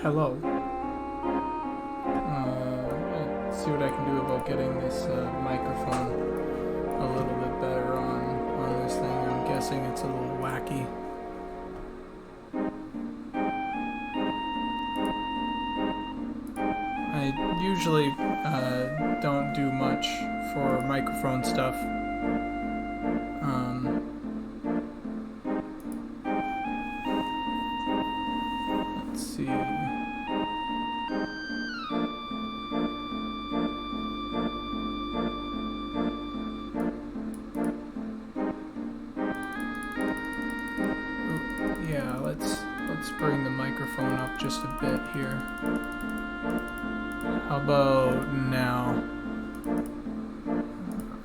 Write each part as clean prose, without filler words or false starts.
hello. I'll see what I can do about getting this microphone a little bit better on this thing. I'm guessing it's a little wacky. I usually don't do much for microphone stuff. Let's see. Yeah, let's bring the microphone up just a bit here. How about now?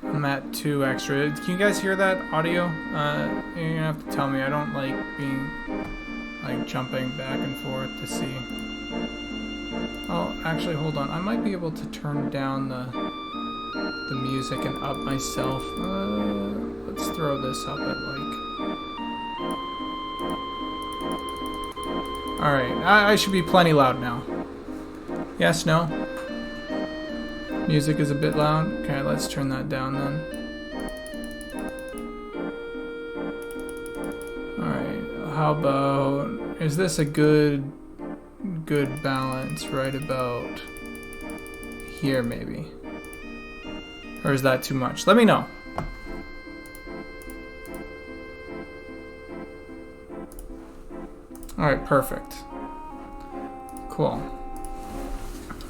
I'm at 2 extra. Can you guys hear that audio? You're gonna have to tell me. I don't like being jumping back and forth to see. Oh, actually, hold on. I might be able to turn down the music and up myself. Let's throw this up at Alright, I should be plenty loud now. Yes, no? Music is a bit loud. Okay, let's turn that down then. Alright, how about... Is this a good balance right about here, maybe? Or is that too much? Let me know. Alright, perfect. Cool.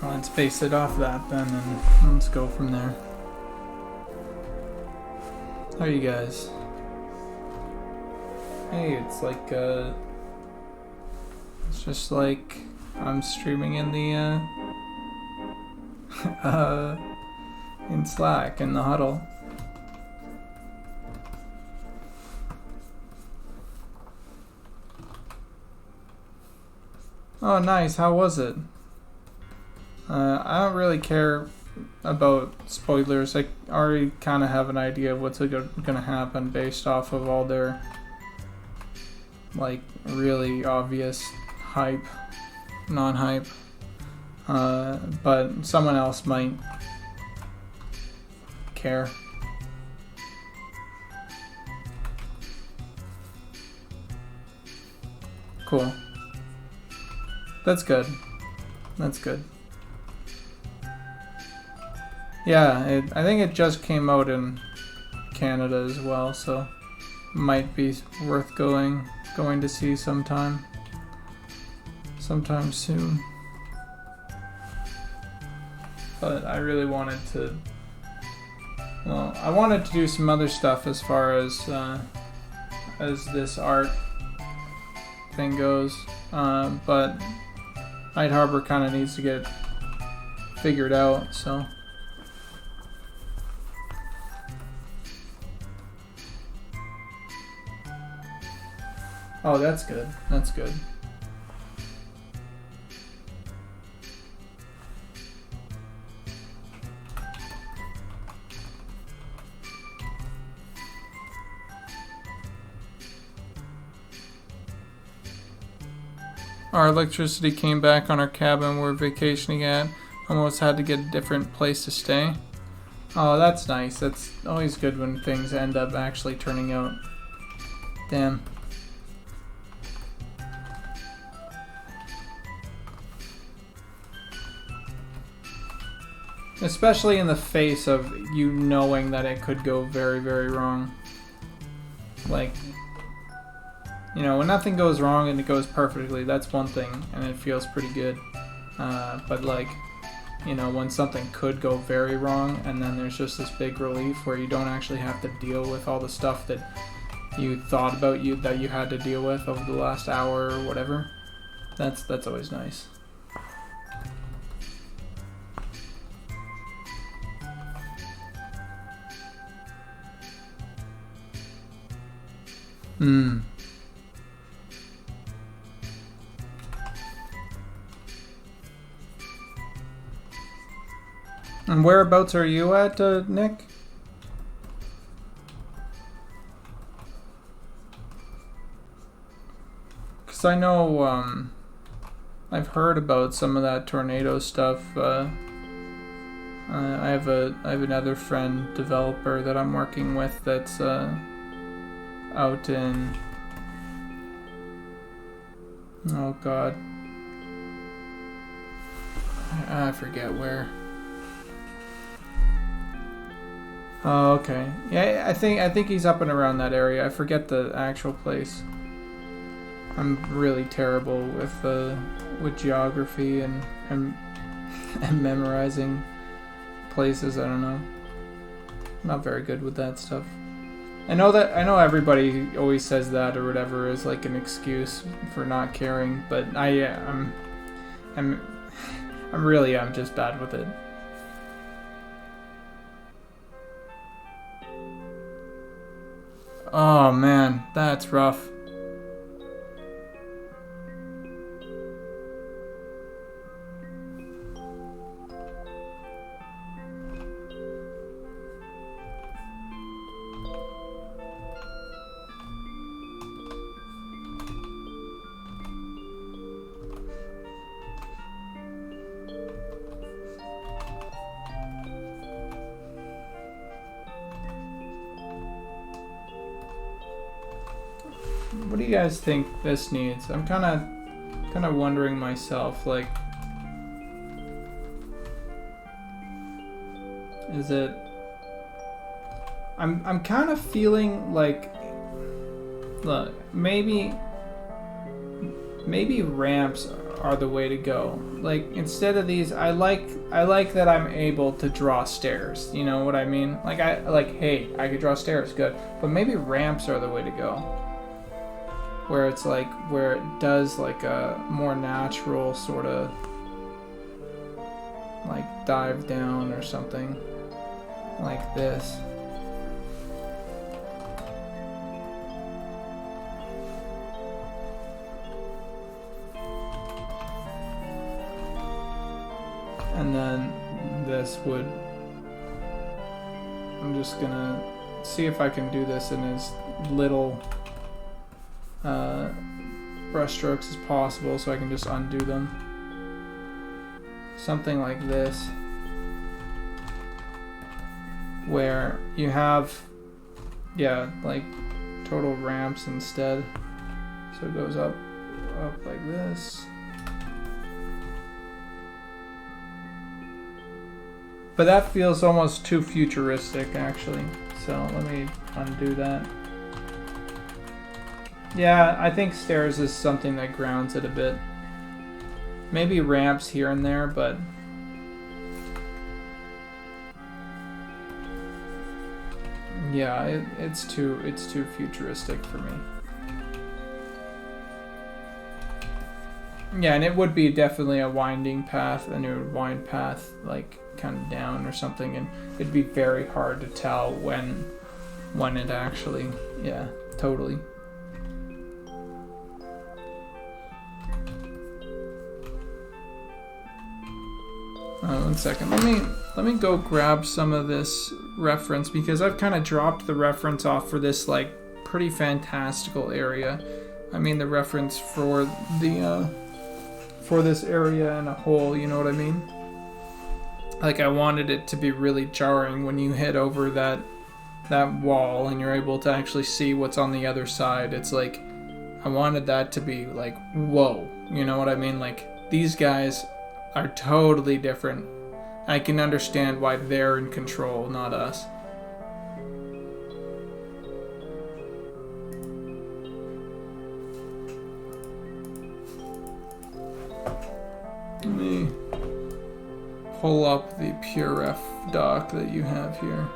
Well, let's base it off that then, and let's go from there. How are you guys? Hey, it's like, it's just like I'm streaming in the, in Slack, in the huddle. Oh, nice. How was it? I don't really care about spoilers. I already kind of have an idea of what's gonna happen based off of all their, like, really obvious hype, non-hype. But someone else might care. Cool. That's good. That's good. Yeah, I think it just came out in Canada as well, so might be worth going to see sometime soon. But I really wanted to. Well, I wanted to do some other stuff as far as this art thing goes, but Night Harbor kind of needs to get figured out, so. Oh, that's good. That's good. Our electricity came back on our cabin we're vacationing at. Almost had to get a different place to stay. Oh, that's nice. That's always good when things end up actually turning out. Damn. Especially in the face of you knowing that it could go very, very wrong. Like, you know, when nothing goes wrong and it goes perfectly, that's one thing, and it feels pretty good. But like, you know, when something could go very wrong, and then there's just this big relief where you don't actually have to deal with all the stuff that you thought about that you had to deal with over the last hour or whatever. That's always nice. And whereabouts are you at, Nick? Because I know I've heard about some of that tornado stuff. I have another friend developer that I'm working with that's out in, oh god, I forget where. Oh, okay. Yeah, I think he's up and around that area. I forget the actual place. I'm really terrible with geography and memorizing places. I don't know. I'm not very good with that stuff. I know everybody always says that or whatever is like an excuse for not caring, but I'm just bad with it. Oh man, that's rough. What do you guys think this needs? I'm kind of wondering myself, like, is it? I'm kind of feeling like, look, maybe ramps are the way to go. Like, instead of these, I like that I'm able to draw stairs. You know what I mean? Like, hey, I could draw stairs, good. But maybe ramps are the way to go. Where it's like, where it does like a more natural sort of like dive down or something like this. And then this would, I'm just gonna see if I can do this in as little brush strokes as possible so I can just undo them. Something like this, where you have, yeah, like total ramps instead. So it goes up like this. But that feels almost too futuristic actually. So let me undo that. Yeah, I think stairs is something that grounds it a bit. Maybe ramps here and there, but yeah, it's too futuristic for me. Yeah, and it would be definitely a winding path, and it would wind path like kind of down or something, and it'd be very hard to tell when it actually, yeah, totally. One second. Let me go grab some of this reference because I've kind of dropped the reference off for this like pretty fantastical area. I mean the reference for the for this area in a whole. You know what I mean? Like I wanted it to be really jarring when you hit over that wall and you're able to actually see what's on the other side. It's like I wanted that to be like whoa. You know what I mean? Like these guys are totally different. I can understand why they're in control, not us. Let me pull up the PureRef doc that you have here.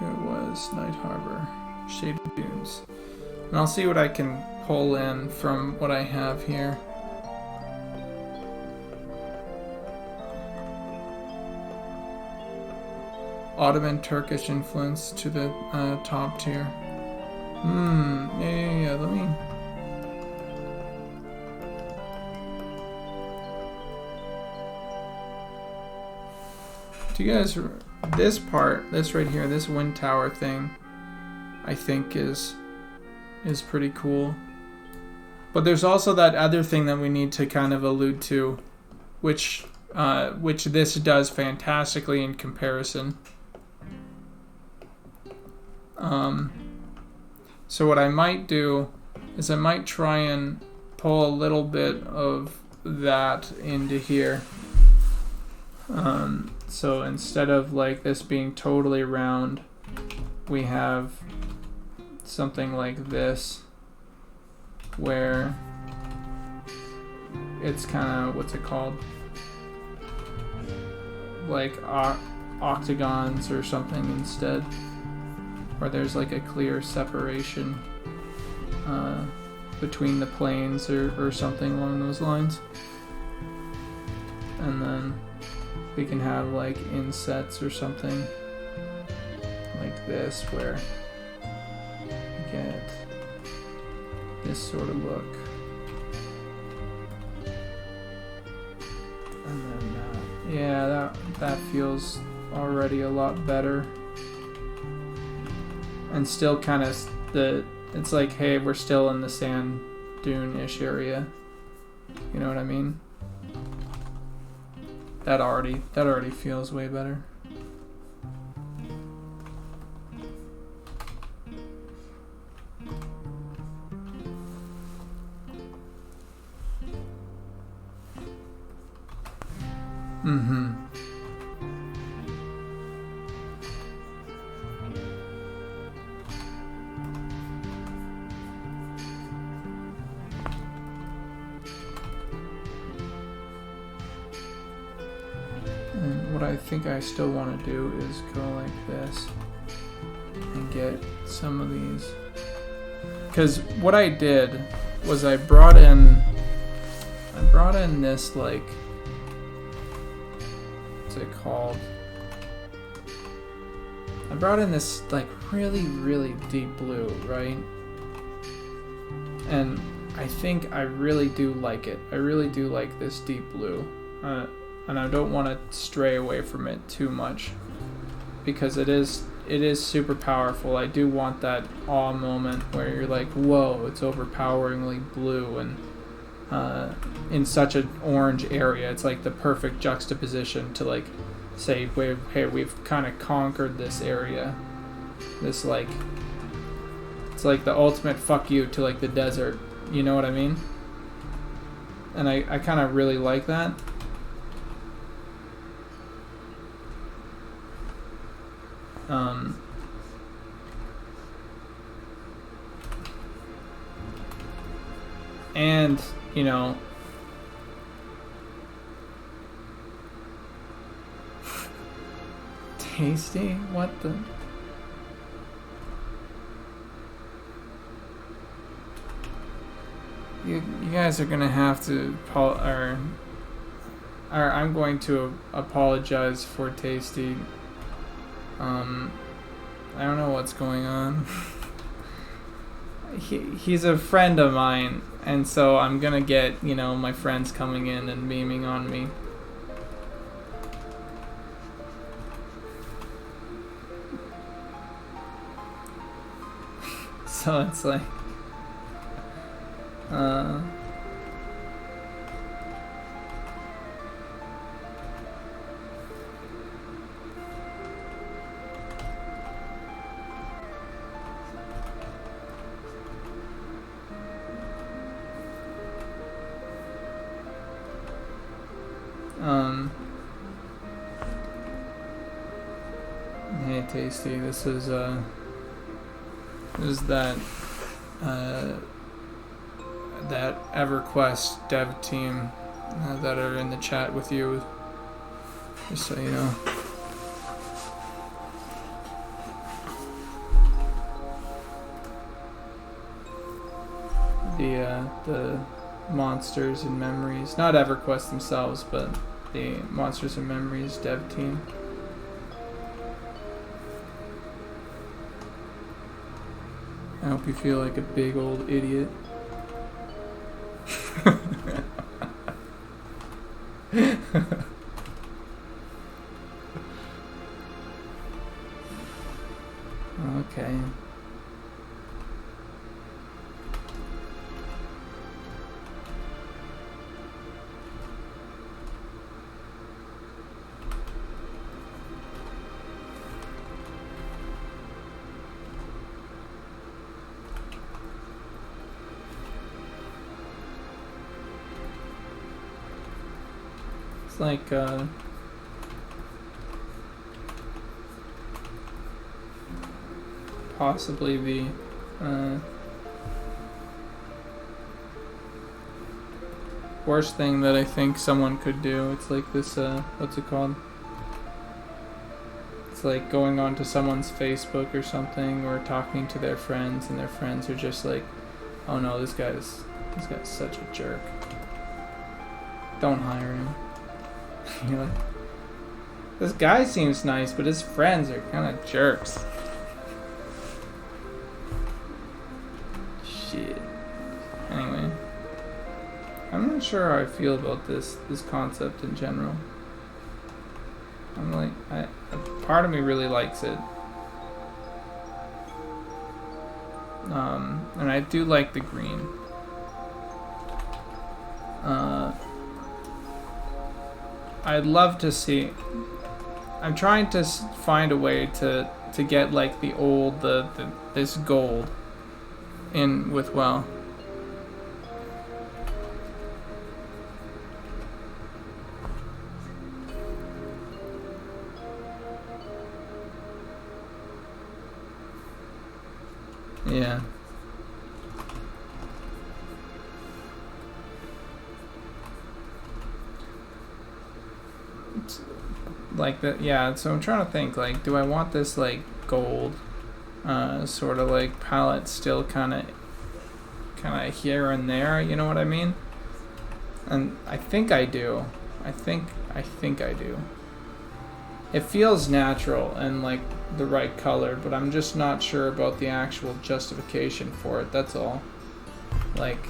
Here it was, Night Harbor, Shaded Dunes. And I'll see what I can pull in from what I have here. Ottoman Turkish influence to the top tier. Yeah, let me... Do you guys... This part, this right here, this wind tower thing, I think is pretty cool. But there's also that other thing that we need to kind of allude to, which this does fantastically in comparison. So what I might do is I might try and pull a little bit of that into here. So instead of like this being totally round, we have something like this, where it's kind of, what's it called? Like octagons or something instead, where there's like a clear separation between the planes or something along those lines. And then we can have like insets or something like this, where you get this sort of look. And then yeah, that feels already a lot better. And still kind of it's like, hey, we're still in the sand dune-ish area. You know what I mean? That already feels way better. Mm-hmm. And what I think I still want to do is go like this and get some of these. Because what I did was I brought in this, like, what's it called? I brought in this like really, really deep blue, right? And I think I really do like it. I really do like this deep blue. And I don't want to stray away from it too much, because it is super powerful. I do want that awe moment where you're like, whoa, it's overpoweringly blue, and in such an orange area, it's like the perfect juxtaposition to like say, hey, we've kind of conquered this area. This, like, it's like the ultimate fuck you to like the desert. You know what I mean? And I kind of really like that. And, you know, tasty? What the? You guys are gonna have to or I'm going to apologize for Tasty. I don't know what's going on. He's a friend of mine, and so I'm gonna get, you know, my friends coming in and beaming on me. So it's like, hey Tasty, this is that EverQuest dev team that are in the chat with you, just so you know. The Monsters and Memories, not EverQuest themselves, but the Monsters and Memories dev team. I hope you feel like a big old idiot. Okay. It's like possibly the worst thing that I think someone could do. It's like this, what's it called? It's like going onto someone's Facebook or something, or talking to their friends, and their friends are just like, oh no, this guy's such a jerk. Don't hire him. You're like, this guy seems nice, but his friends are kind of jerks. Shit. Anyway, I'm not sure how I feel about this concept in general. I'm like, a part of me really likes it. And I do like the green. I'd love to see. I'm trying to find a way to get like the old this gold in with WoW. Yeah. It's like that, yeah, so I'm trying to think, like, do I want this, like, gold, sort of, like, palette still kind of here and there, you know what I mean? And I think I do. I think I do. It feels natural and, like, the right color, but I'm just not sure about the actual justification for it, that's all. Like,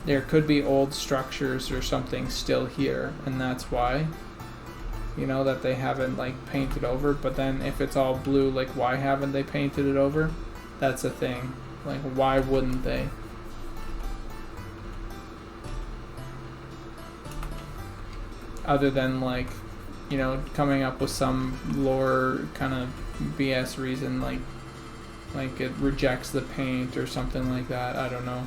there could be old structures or something still here, and that's why, you know, that they haven't, like, painted over. But then if it's all blue, like, why haven't they painted it over? That's a thing. Like, why wouldn't they? Other than, like, you know, coming up with some lore kind of BS reason, like it rejects the paint or something like that. I don't know.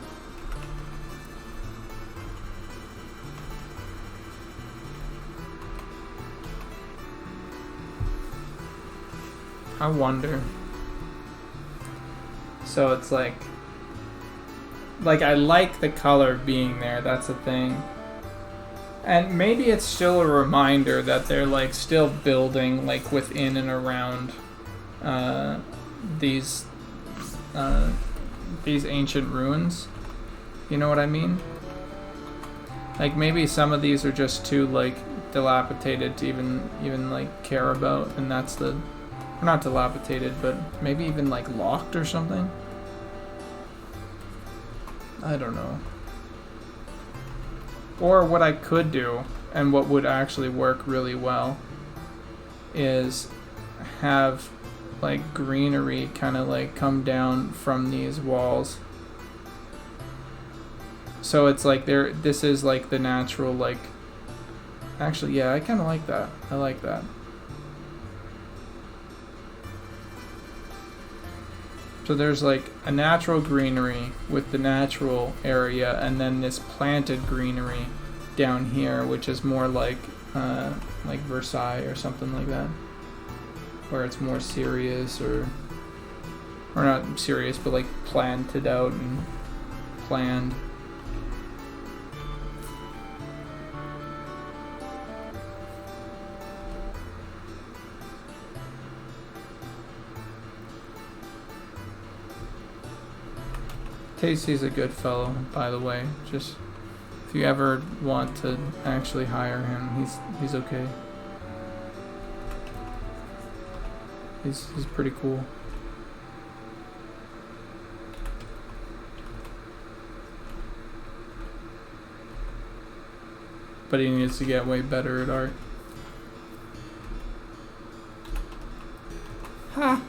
I wonder. So it's like I like the color being there, that's the thing. And maybe it's still a reminder that they're, like, still building, like, within and around these ancient ruins. You know what I mean? Like, maybe some of these are just too, like, dilapidated to even like, care about, and that's the... Or not dilapidated, but maybe even, like, locked or something? I don't know. Or what I could do, and what would actually work really well, is have, like, greenery kind of, like, come down from these walls. So it's like this is, like, the natural, like... Actually, yeah, I kind of like that. I like that. So there's, like, a natural greenery with the natural area, and then this planted greenery down here, which is more like Versailles or something like that, where it's more serious, or not serious, but, like, planted out and planned. Casey's a good fellow, by the way. Just if you ever want to actually hire him, he's okay. He's pretty cool. But he needs to get way better at art. Ha!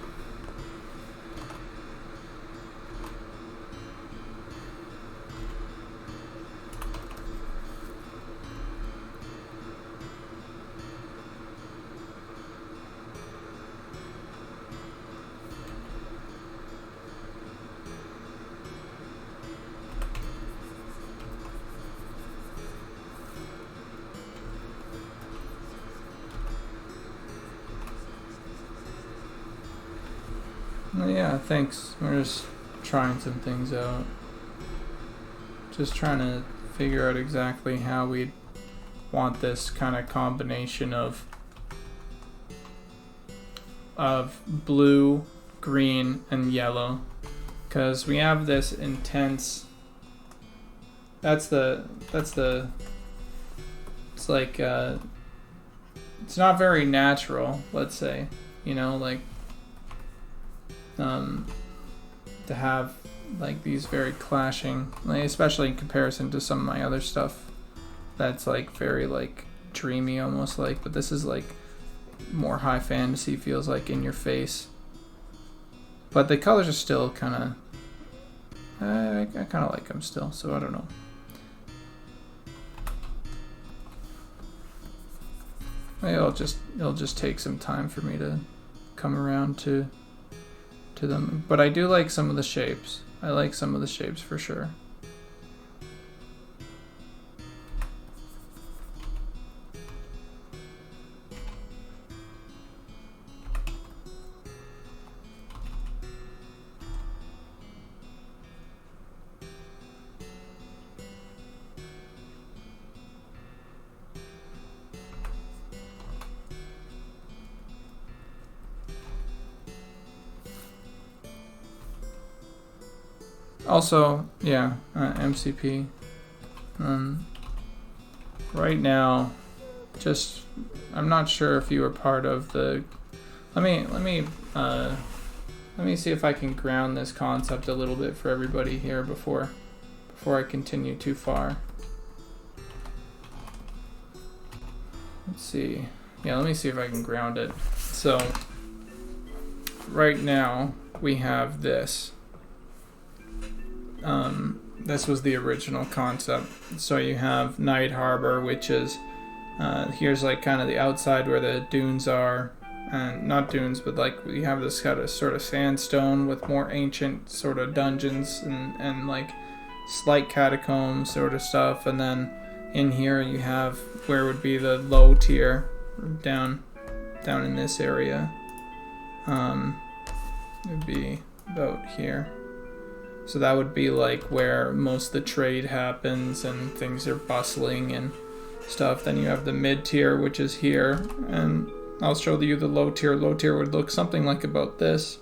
Yeah, thanks. We're just trying some things out. Just trying to figure out exactly how we'd want this kind of combination of blue, green, and yellow. Because we have this intense... It's like, it's not very natural, let's say, you know, like, to have, like, these very clashing, like, especially in comparison to some of my other stuff that's, like, very, like, dreamy almost, like, but this is, like, more high fantasy, feels like, in your face. But the colors are still kind of, I kind of like them still, so I don't know. It'll just take some time for me to come around to them. But I do like some of the shapes. I like some of the shapes for sure. Also, yeah, MCP. Right now, just I'm not sure if you were part of the. Let me see if I can ground this concept a little bit for everybody here before I continue too far. Let's see. Yeah, let me see if I can ground it. So, right now we have this. This was the original concept. So you have Night Harbor, which is here's like kind of the outside where the dunes are, and not dunes, but like we have this kind of sort of sandstone with more ancient sort of dungeons and like slight catacombs sort of stuff, and then in here you have where would be the low tier down in this area. It would be about here. So that would be like where most of the trade happens and things are bustling and stuff. Then you have the mid tier, which is here, and I'll show you the low tier. Low tier would look something like about this.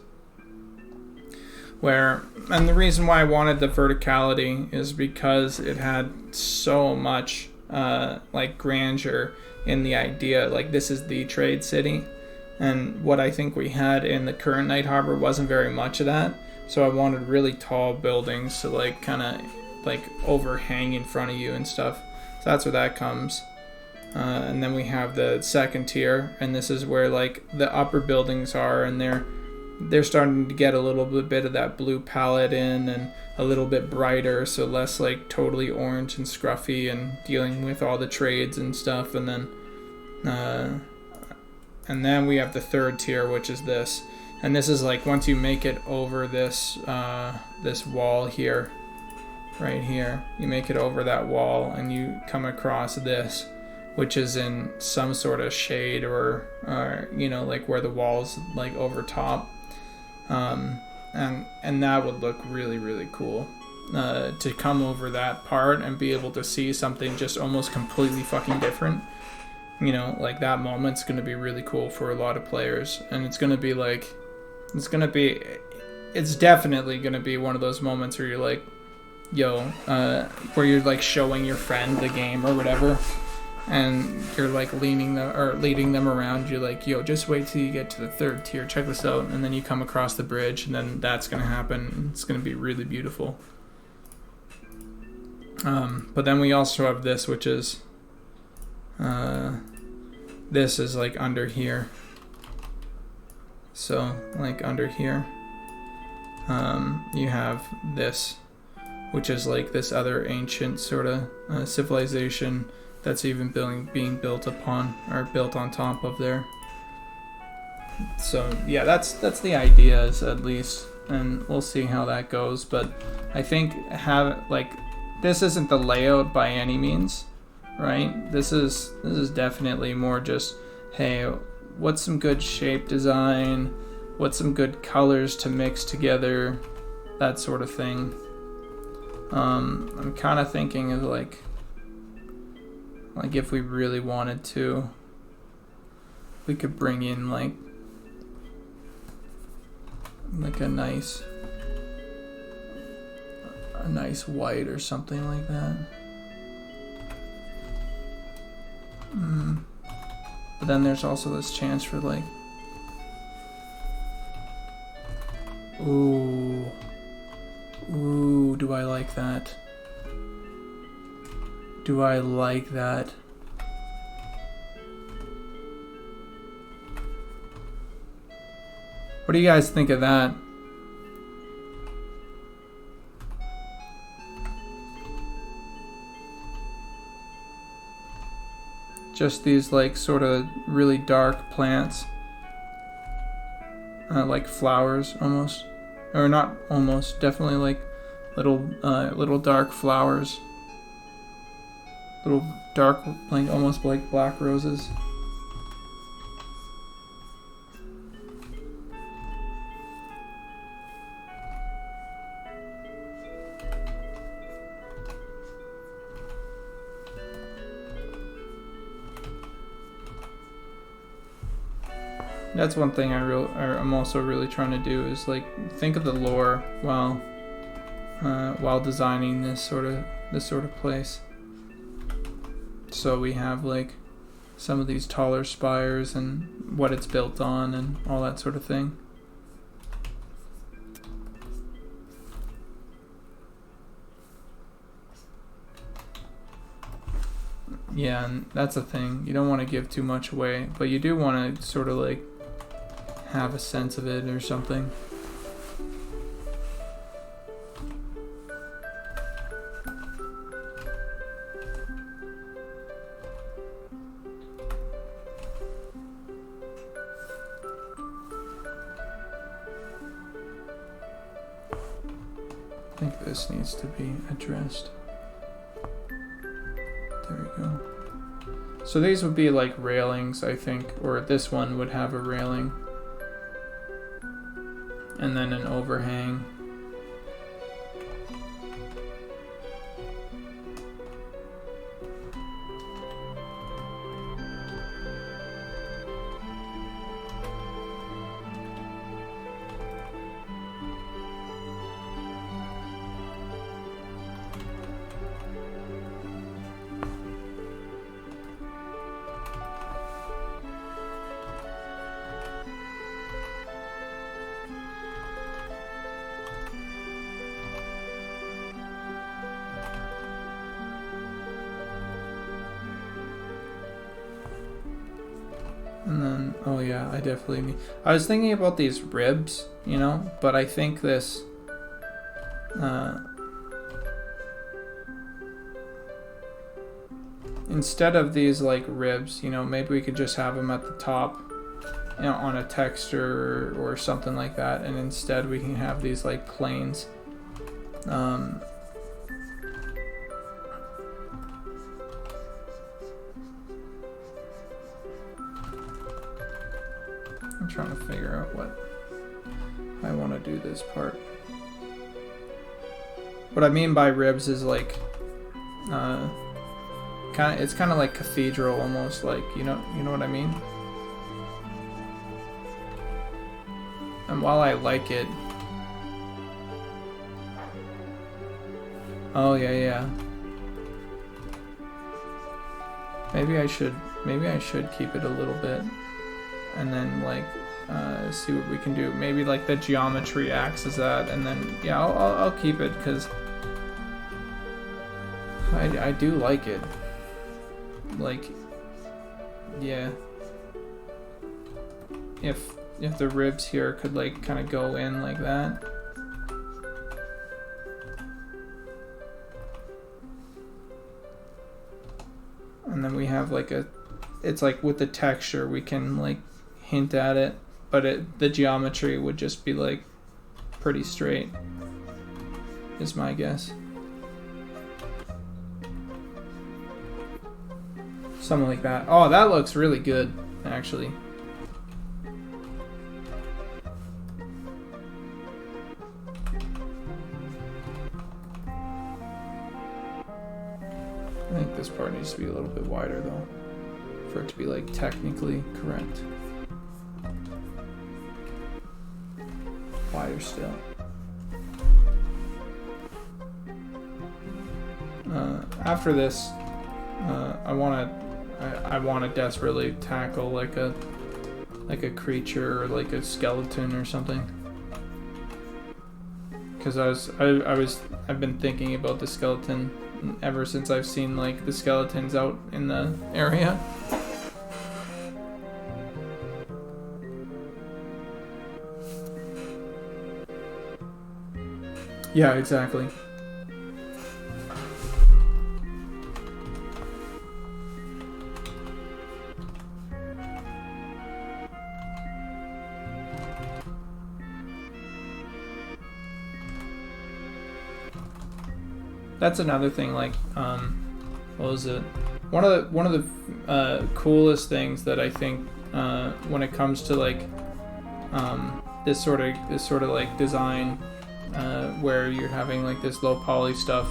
And the reason why I wanted the verticality is because it had so much like grandeur in the idea. Like this is the trade city, and what I think we had in the current Night Harbor wasn't very much of that. So I wanted really tall buildings to like kind of like overhang in front of you and stuff. So that's where that comes. And then we have the second tier, and this is where like the upper buildings are, and they're starting to get a little bit of that blue palette in and a little bit brighter, so less like totally orange and scruffy and dealing with all the trades and stuff. And then we have the third tier, which is this. And this is like once you make it over this this wall here, right here, you make it over that wall and you come across this, which is in some sort of shade or you know, like where the wall's like over top, and that would look really, really cool to come over that part and be able to see something just almost completely fucking different. You know, like that moment's gonna be really cool for a lot of players, and it's gonna be like. It's definitely gonna be one of those moments where you're like, yo, where you're like showing your friend the game or whatever, and you're like leading them around. You're like, yo, just wait till you get to the third tier, check this out, and then you come across the bridge, and then that's gonna happen. It's gonna be really beautiful. But then we also have this, which is, this is like under here. So, like under here, you have this, which is like this other ancient sort of civilization that's even being built upon or built on top of there. So yeah, that's the ideas at least, and we'll see how that goes. But I think this isn't the layout by any means, right? This is definitely more just, hey, what's some good shape design? what's some good colors to mix together, that sort of thing. I'm kind of thinking of like if we really wanted to, we could bring in like a nice white or something like that. But then there's also this chance for like, ooh, do I like that? Do I like that? What do you guys think of that? Just these like sort of really dark plants, like flowers almost, or not almost, definitely like little dark flowers, little dark, like almost like black roses. That's one thing I'm also really trying to do is like think of the lore while designing this sort of place. So we have like some of these taller spires and what it's built on and all that sort of thing. Yeah, and that's the thing. You don't want to give too much away, but you do want to sort of like have a sense of it or something. I think this needs to be addressed. There we go. So these would be like railings, I think, or this one would have a railing. And then an overhang. And then, oh yeah, I was thinking about these ribs, you know, but I think this, instead of these like ribs, you know, maybe we could just have them at the top, you know, on a texture or something like that, and instead we can have these like planes. I'm trying to figure out what I want to do this part. What I mean by ribs is like, it's kind of like cathedral almost, like, you know what I mean? And while I like it, oh yeah. Maybe I should keep it a little bit. And then like see what we can do. Maybe like the geometry acts as that, and then yeah, I'll keep it because I do like it. Like, yeah, if the ribs here could like kind of go in like that. And then we have like it's like with the texture we can like hint at it, but the geometry would just be like pretty straight, is my guess. Something like that. Oh, that looks really good, actually. I think this part needs to be a little bit wider though, for it to be like technically correct. Wider still. After this, I wanna desperately tackle like a creature or like a skeleton or something. Because I've been thinking about the skeleton ever since I've seen like the skeletons out in the area. Yeah, exactly. That's another thing, like, what was it? One of the coolest things that I think when it comes to like this sort of like design where you're having like this low poly stuff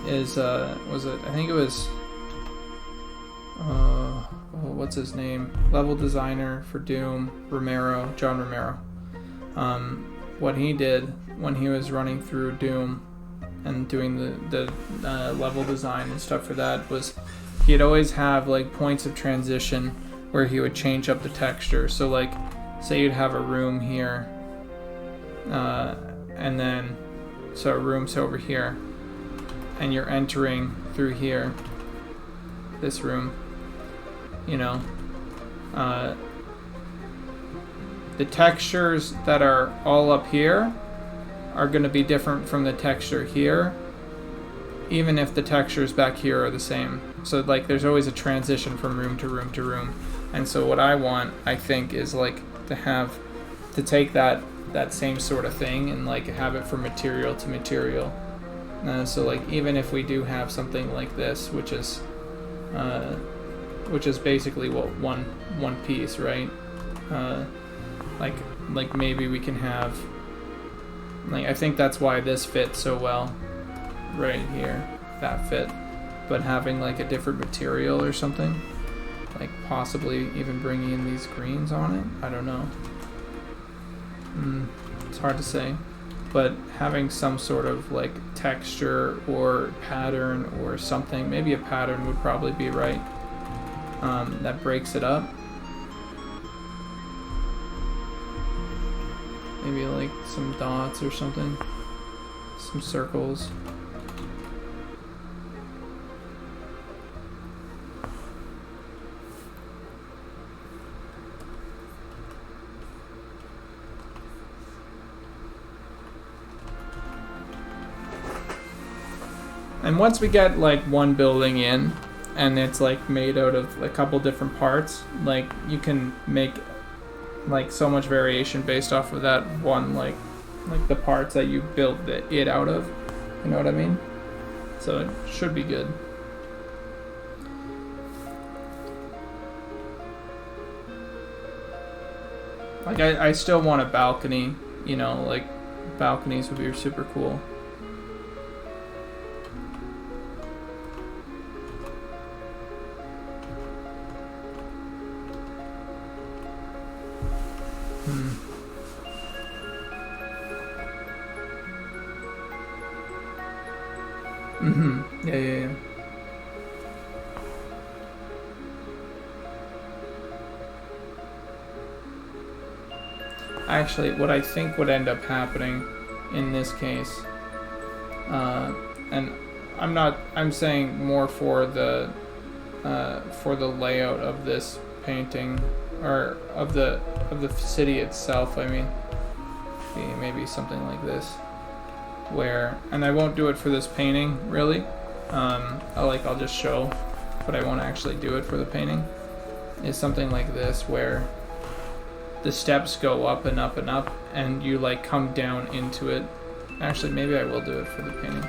is was it? I think it was what's his name? Level designer for Doom, John Romero. What he did when he was running through Doom and doing the level design and stuff for that was he'd always have like points of transition where he would change up the texture. So like, say you'd have a room here, and then so a room's over here, and you're entering through here, this room, you know, the textures that are all up here are going to be different from the texture here, even if the textures back here are the same. So like there's always a transition from room to room to room. And so what I want, I think, is like to take that same sort of thing and like have it from material to material. So like even if we do have something like this, which is basically what one piece, right? Like maybe we can have, like, I think that's why this fits so well right here, that fit, but having like a different material or something, like possibly even bringing in these greens on it, I don't know. It's hard to say, but having some sort of like texture or pattern or something, maybe a pattern would probably be right, that breaks it up. Maybe like some dots or something, some circles. And once we get like one building in and it's like made out of a couple different parts, like you can make like so much variation based off of that one, like the parts that you built it out of, you know what I mean? So it should be good. Like I still want a balcony, you know, like balconies would be super cool. Yeah. Actually, what I think would end up happening in this case, and I'm saying more for the layout of this painting, or of the city itself, I mean, maybe something like this, where, and I won't do it for this painting really, I'll just show, but I won't actually do it for the painting, is something like this where the steps go up and up and up and you like come down into it. Actually, maybe I will do it for the painting.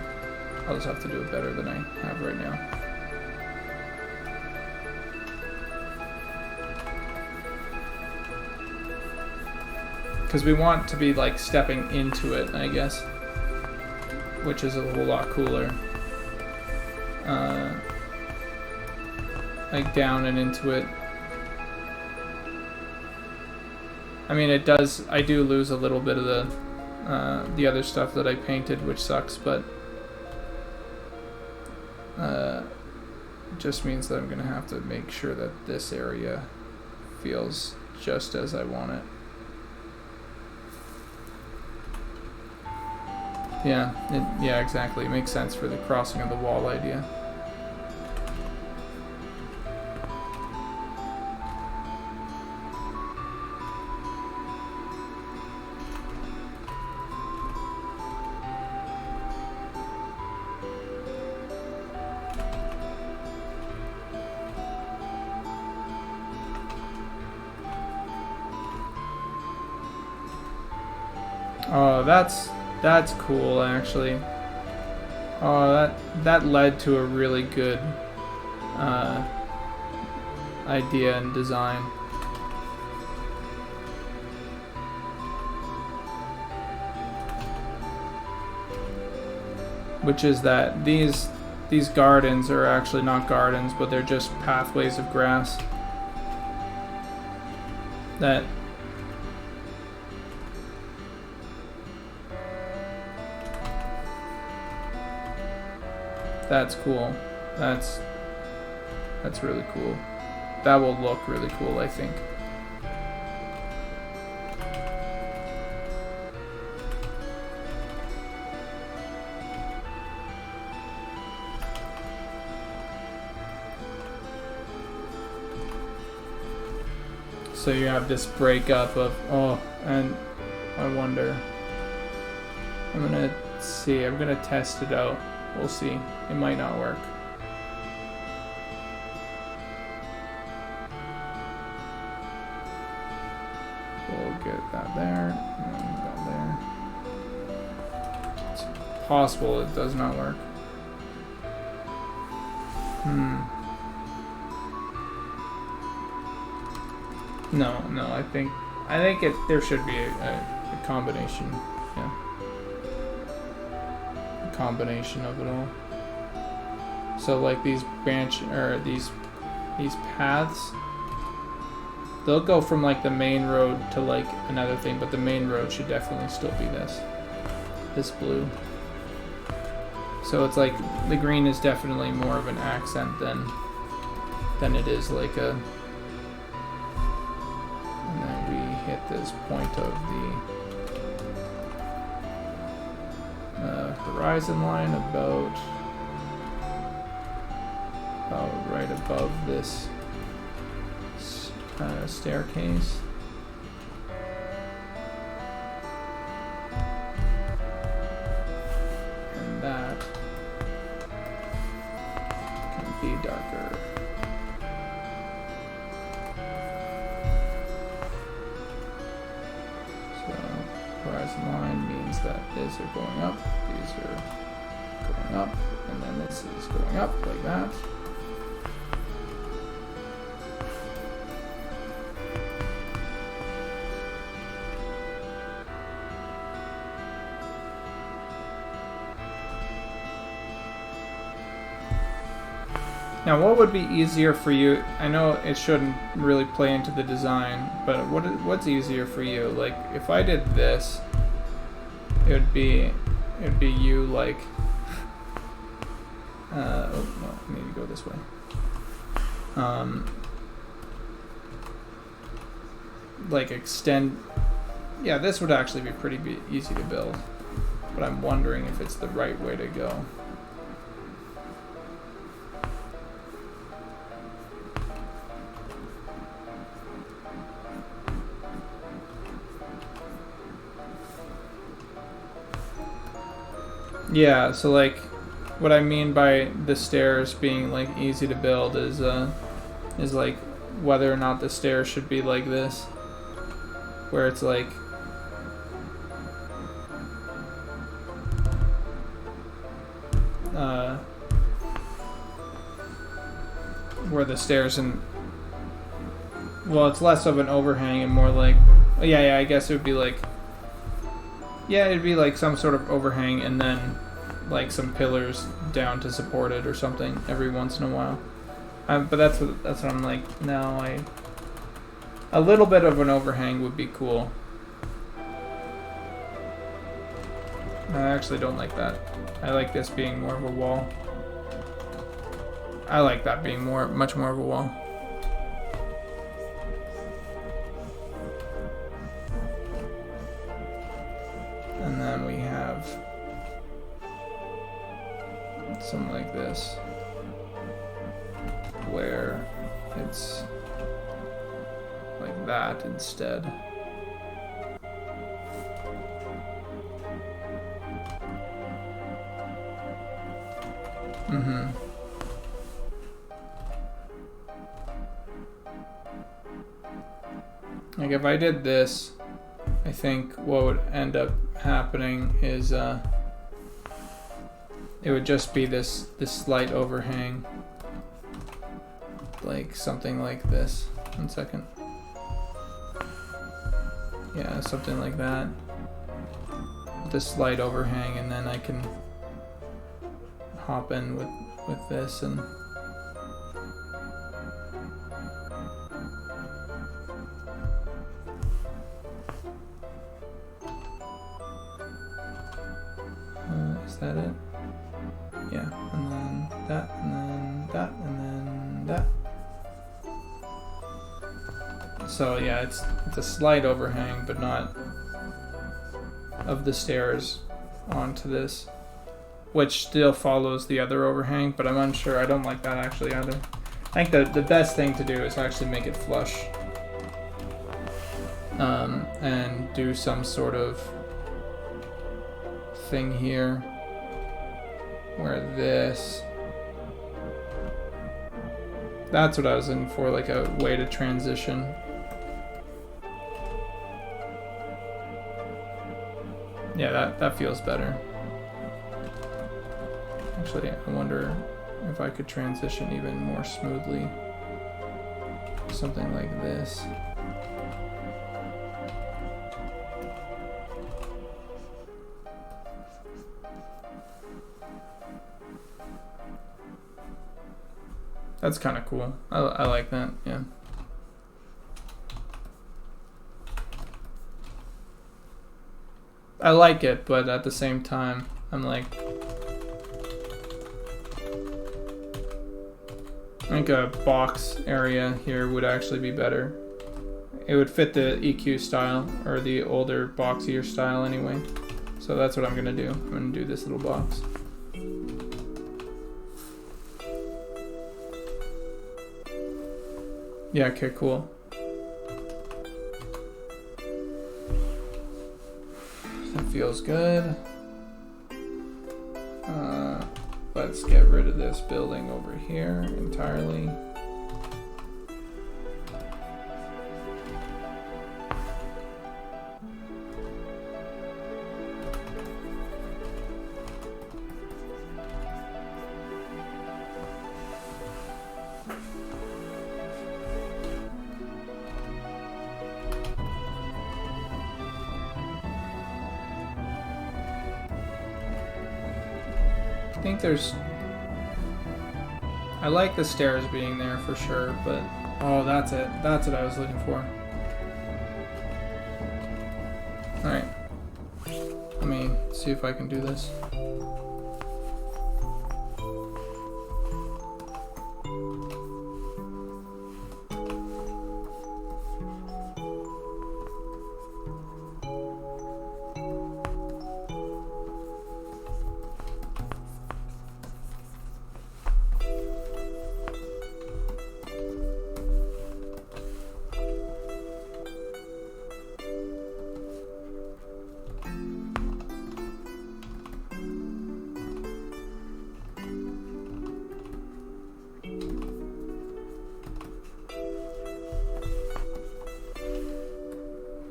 I'll just have to do it better than I have right now. Because we want to be like stepping into it, I guess, which is a whole lot cooler. like down and into it. I mean, it does. I do lose a little bit of the other stuff that I painted, which sucks, but it just means that I'm gonna have to make sure that this area feels just as I want it. Yeah, exactly. It makes sense for the crossing of the wall idea. Oh, that's cool, actually. Oh, that led to a really good idea and design. Which is that these gardens are actually not gardens, but they're just pathways of grass. That's cool. That's really cool. That will look really cool, I think. So you have this breakup of, oh, and I wonder. I'm gonna see. I'm gonna test it out. We'll see. It might not work. We'll get that there, and that there. It's possible it does not work. No, I think there should be a combination. Yeah. Combination of it all. So like these these paths, they'll go from like the main road to like another thing, but the main road should definitely still be this blue. So it's like the green is definitely more of an accent than it is like a. And then we hit this point of the horizon line about right above this staircase. And that can be darker. So horizon line means that these are going up, these are going up, and then this is going up like that. Now, what would be easier for you? I know it shouldn't really play into the design, but what's easier for you? Like, if I did this, it'd be you like. Oh no, I need to go this way. Like extend. Yeah, this would actually be pretty easy to build, but I'm wondering if it's the right way to go. Yeah, so like what I mean by the stairs being like easy to build is like whether or not the stairs should be like this, where it's like where the stairs and well, it's less of an overhang and more like yeah, I guess it would be like it'd be like some sort of overhang and then like some pillars down to support it or something every once in a while. But that's what I'm like now. A little bit of an overhang would be cool. I actually don't like that. I like this being more of a wall. I like that being much more of a wall. And then we have something like this, where it's like that instead. Like if I did this, I think what would end up happening is it would just be this slight overhang, like something like this. 1 second. Yeah, something like that. This slight overhang, and then I can hop in with this and is that it? Yeah, and then that, and then that, and then that. So yeah, it's a slight overhang, but not of the stairs onto this, which still follows the other overhang, but I'm unsure. I don't like that actually either. I think the best thing to do is actually make it flush, and do some sort of thing here where that's what I was looking for, like a way to transition. Yeah, that feels better. Actually, I wonder if I could transition even more smoothly. Something like this. That's kind of cool. I like that, yeah. I like it, but at the same time, I'm like, I think a box area here would actually be better. It would fit the EQ style, or the older boxier style anyway. So that's what I'm gonna do. I'm gonna do this little box. Yeah, okay, cool. That feels good. Let's get rid of this building over here entirely. I think I like the stairs being there for sure, but oh, that's it. That's what I was looking for. Alright. Let me see if I can do this.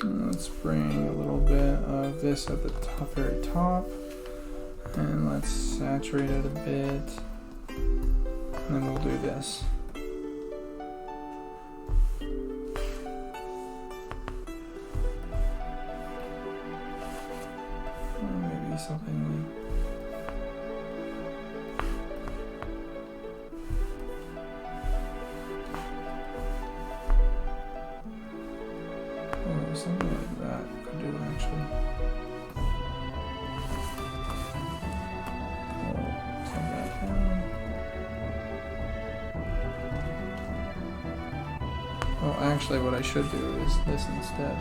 Let's bring a little bit of this at the top, very top, and let's saturate it a bit, and then we'll do this. Maybe something like something like that could do actually. Turn that down. Oh, actually, what I should do is this instead.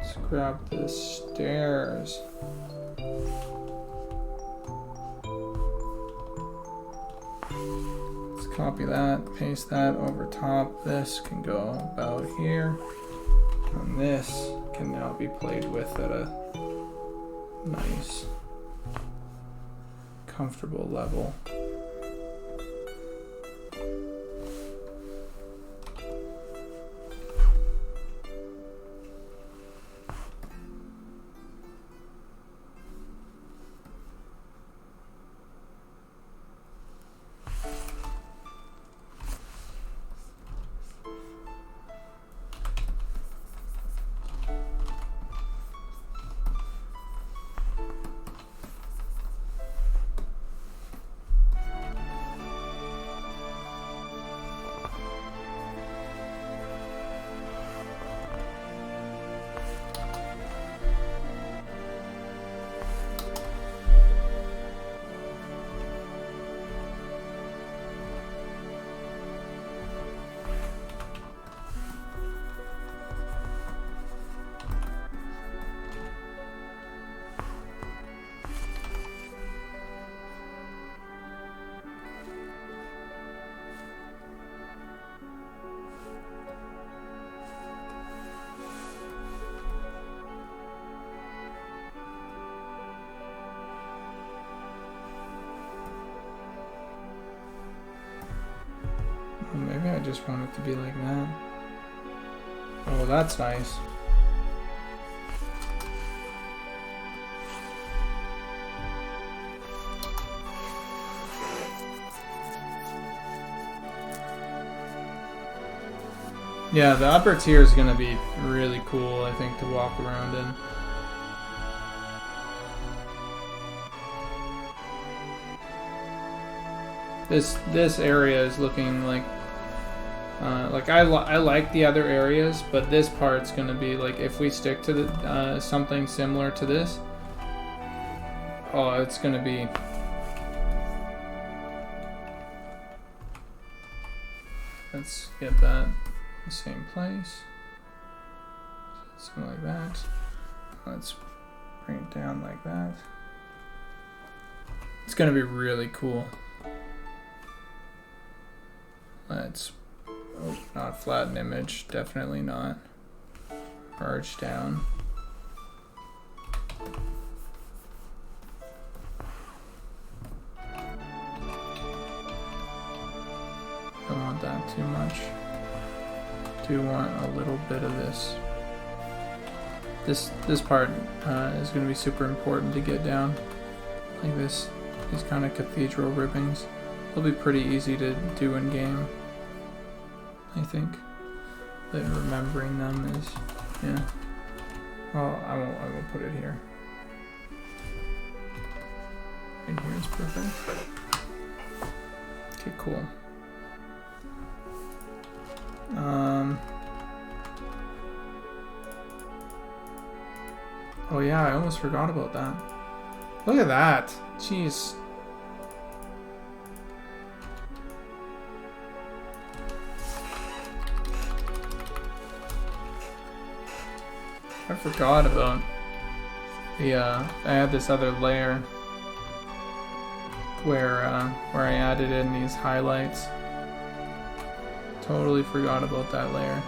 Let's grab the stairs. Copy that, paste that over top. This can go about here. And this can now be played with at a nice, comfortable level. Maybe I just want it to be like that. Oh, that's nice. Yeah, the upper tier is going to be really cool, I think, to walk around in. This area is looking like I like the other areas, but this part's gonna be like, if we stick to the something similar to this, oh, it's gonna be. Let's get that in the same place, something like that. Let's bring it down like that. It's gonna be really cool. Let's, oh, not flatten image, definitely not. Merge down. Don't want that too much. Do want a little bit of this. This part is going to be super important to get down. Like this, these kind of cathedral ribbings. They'll be pretty easy to do in game, I think. But remembering them is, yeah. Well, I won't put it here. Right here is perfect. Okay, cool. Oh yeah, I almost forgot about that. Look at that. Jeez. I forgot about the I had this other layer where I added in these highlights. Totally forgot about that layer.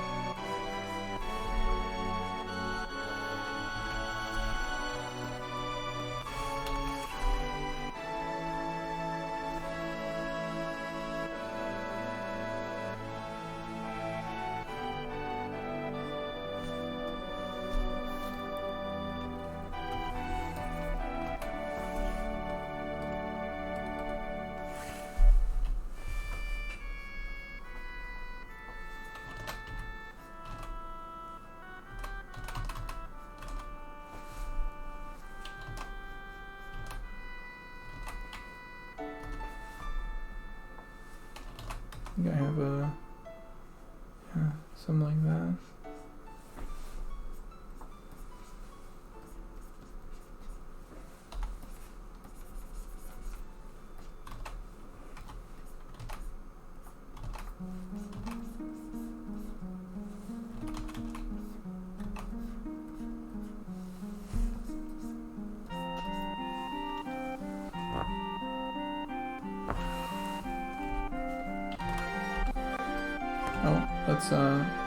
I think I have a Yeah, something like that.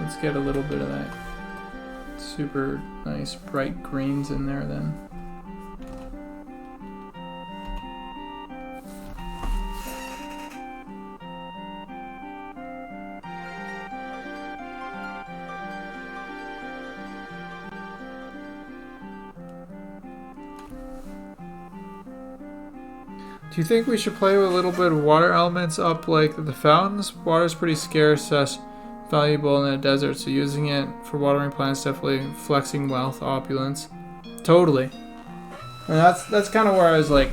Let's get a little bit of that super nice bright greens in there then. Do you think we should play with a little bit of water elements up like the fountains? Water is pretty scarce, that's valuable in a desert, so using it for watering plants definitely flexing wealth, opulence. Totally. And that's kind of where I was like,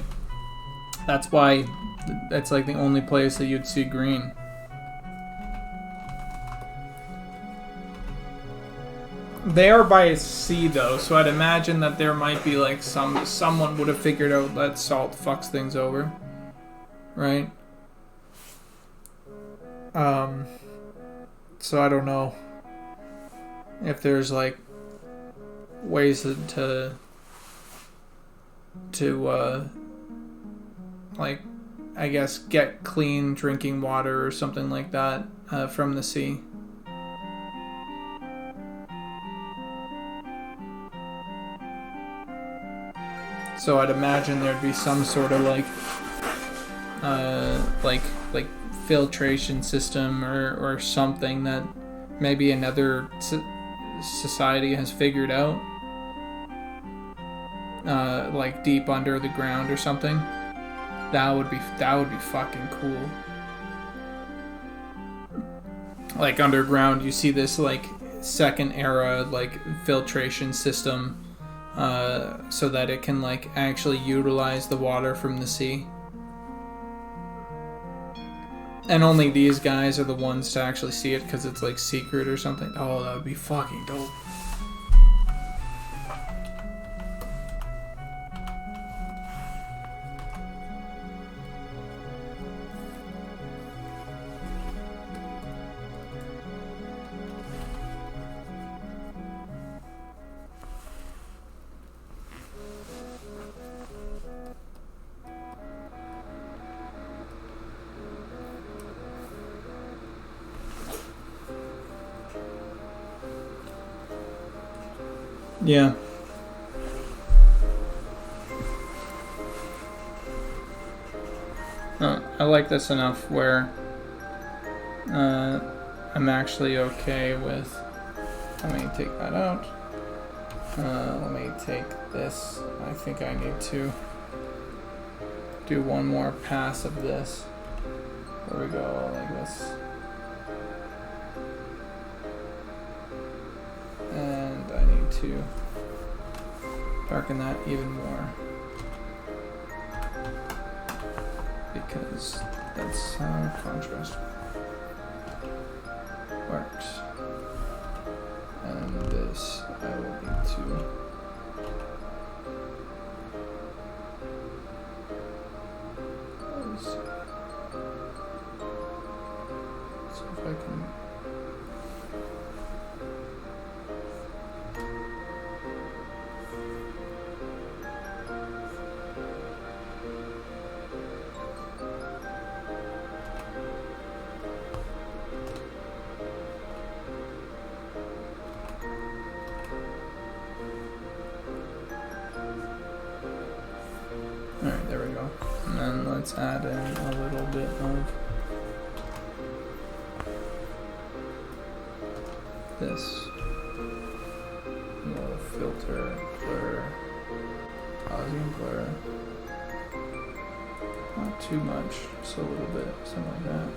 that's why that's like the only place that you'd see green. They are by a sea though, so I'd imagine that there might be like someone would have figured out that salt fucks things over, right? So I don't know if there's like ways to like, I guess, get clean drinking water or something like that from the sea. So I'd imagine there'd be some sort of like filtration system or something that maybe another society has figured out, like deep under the ground or something. That would be fucking cool. Like underground, you see this like second era like filtration system. So that it can like actually utilize the water from the sea. And only these guys are the ones to actually see it because it's like secret or something. Oh, that would be fucking dope. Yeah. I like this enough where I'm actually okay with... Let me take that out. Let me take this. I think I need to do one more pass of this. There we go, like this. And I need to darken that even more because that's how contrast works. And this I will need to see if I can. Alright, there we go. And then let's add in a little bit of this. Little filter, blur, Gaussian blur. Not too much, just a little bit, something like that.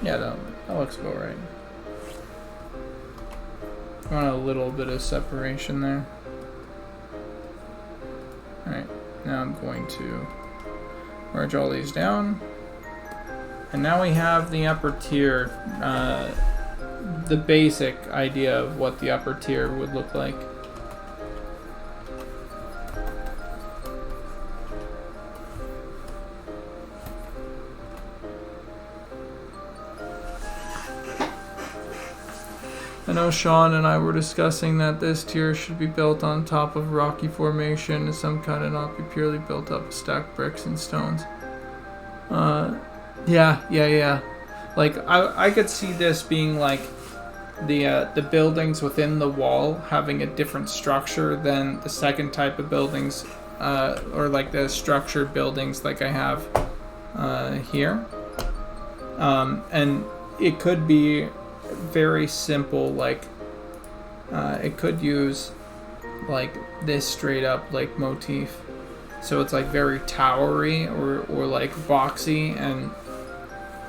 Yeah, that looks about right. I want a little bit of separation there. Alright, now I'm going to merge all these down. And now we have the upper tier, the basic idea of what the upper tier would look like. I know Sean and I were discussing that this tier should be built on top of rocky formation, some kind of not be purely built up of stacked bricks and stones. Yeah. Like I could see this being like the buildings within the wall having a different structure than the second type of buildings, or like the structured buildings like I have here. And it could be very simple, like it could use like this straight up like motif, so it's like very towery or like boxy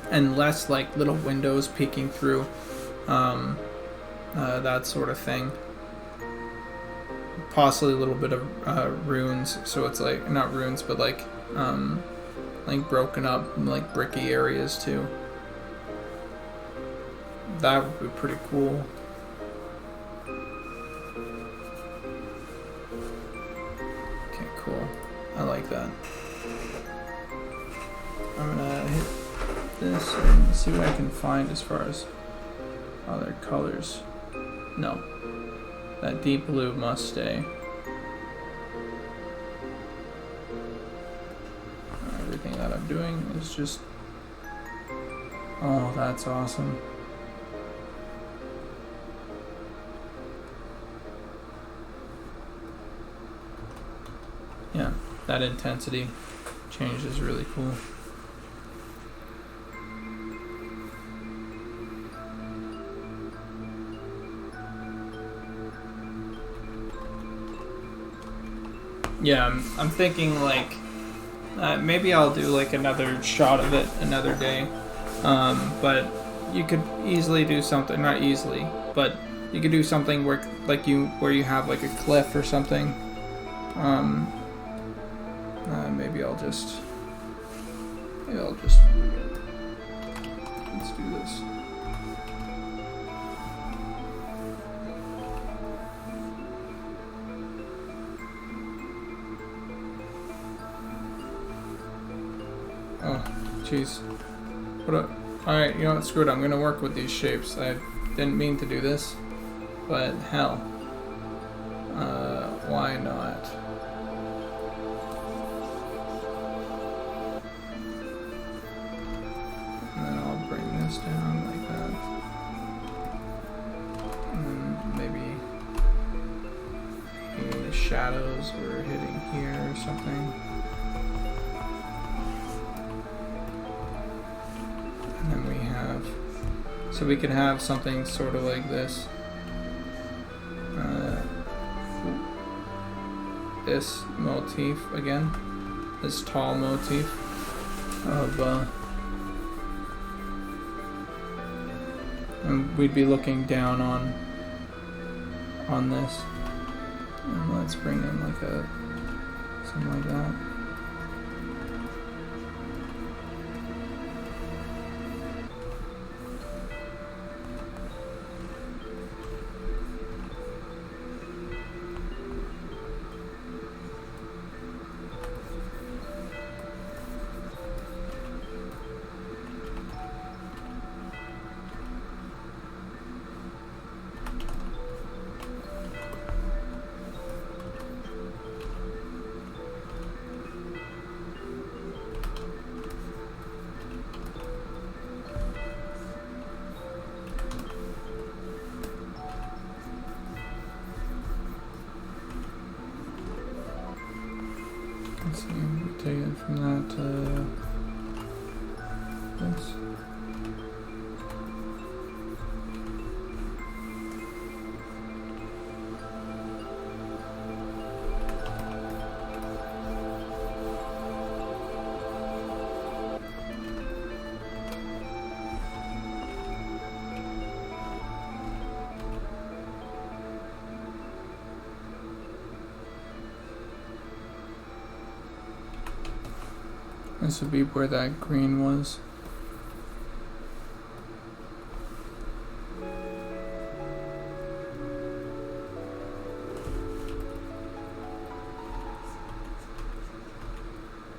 and less like little windows peeking through, that sort of thing. Possibly a little bit of runes, so it's like not runes but like broken up like bricky areas too. That would be pretty cool. Okay, cool. I like that. I'm gonna hit this and see what I can find as far as other colors. No. That deep blue must stay. Everything that I'm doing is just... Oh, that's awesome. Yeah, that intensity change is really cool. Yeah, I'm thinking like maybe I'll do like another shot of it another day. But you could easily do something, not easily, but you could do something where where you have like a cliff or something. Maybe I'll just let's do this. Oh, jeez. What up? Alright, you know what? Screw it. I'm gonna work with these shapes. I didn't mean to do this, but hell. Why not? And then I'll bring this down like that. And then maybe the shadows were hitting here or something. And then we have, so we could have something sort of like this. This motif again, this tall motif of, and we'd be looking down on this. And let's bring in like something like that. Let's see, take it from that to this. This would be where that green was.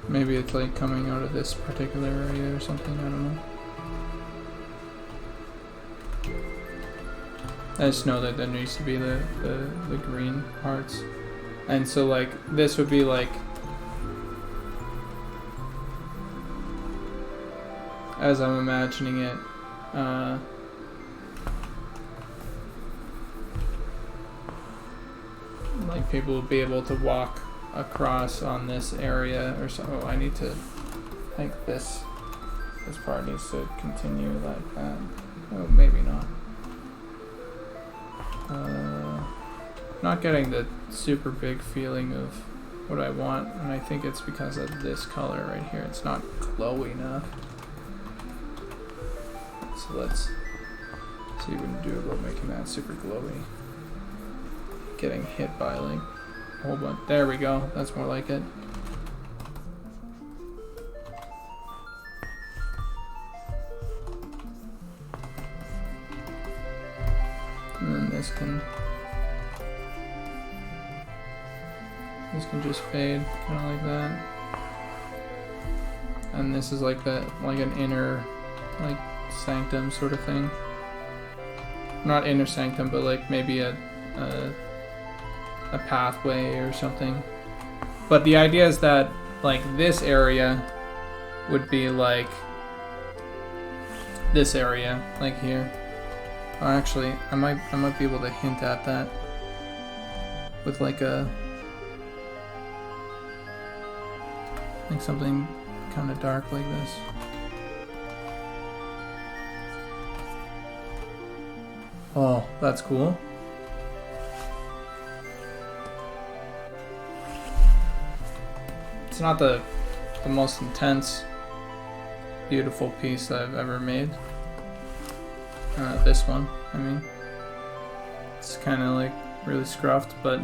Maybe it's like coming out of this particular area or something, I don't know. I just know that there needs to be the green parts. And so like, this would be like, as I'm imagining it, like people will be able to walk across on this area or so. Oh, I need to, I think this part needs to continue like that. Oh, maybe not. Not getting the super big feeling of what I want, and I think it's because of this color right here. It's not glowy enough. So let's see what we can do about making that super glowy. Getting hit by like a whole bunch. There we go. That's more like it. And then this can just fade, kind of like that. And this is like an inner, like sanctum sort of thing. Not inner sanctum, but like maybe a pathway or something. But the idea is that like this area would be like this area, like here. Oh, actually, I might be able to hint at that with like something kind of dark like this. Oh, that's cool. It's not the most intense, beautiful piece that I've ever made. This one, I mean. It's kind of like really scruffed, but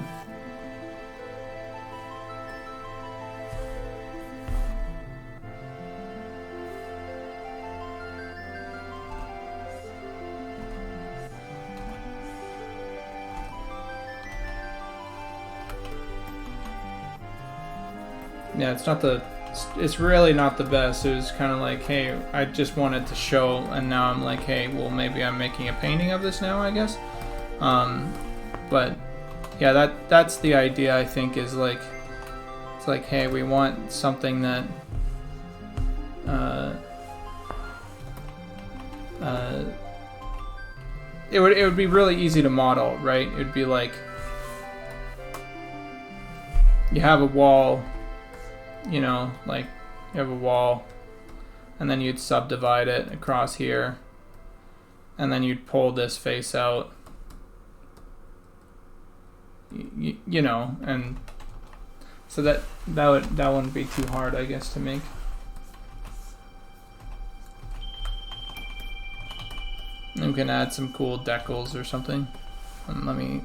yeah, it's really not the best. It was kind of like, hey, I just wanted to show, and now I'm like, hey, well, maybe I'm making a painting of this now, I guess. But yeah, that's the idea, I think, is like, it's like, hey, we want something that it would be really easy to model, right? It would be like, you have a wall, you know, like you have a wall, and then you'd subdivide it across here, and then you'd pull this face out, you know, and so that wouldn't be too hard, I guess, to make. And we can add some cool decals or something. And let me.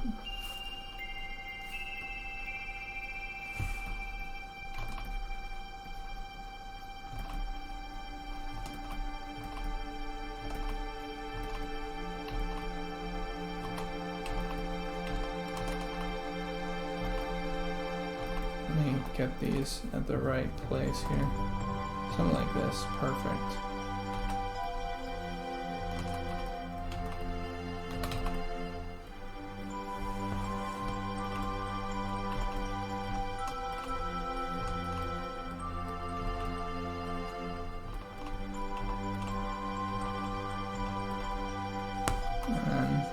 Get these at the right place here. Something like this. Perfect. And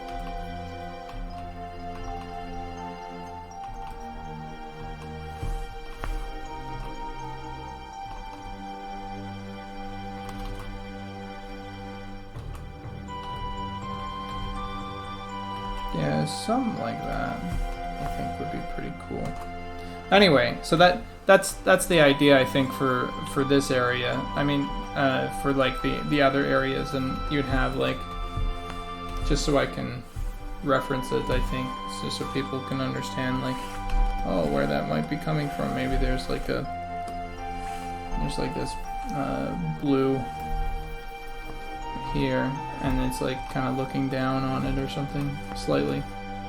yeah, something like that, I think, would be pretty cool. Anyway, so that's the idea, I think, for this area. I mean, for like the other areas, and you'd have like, just so I can reference it, I think, just so people can understand like, oh, where that might be coming from. Maybe there's like this blue here, and it's like kind of looking down on it or something slightly.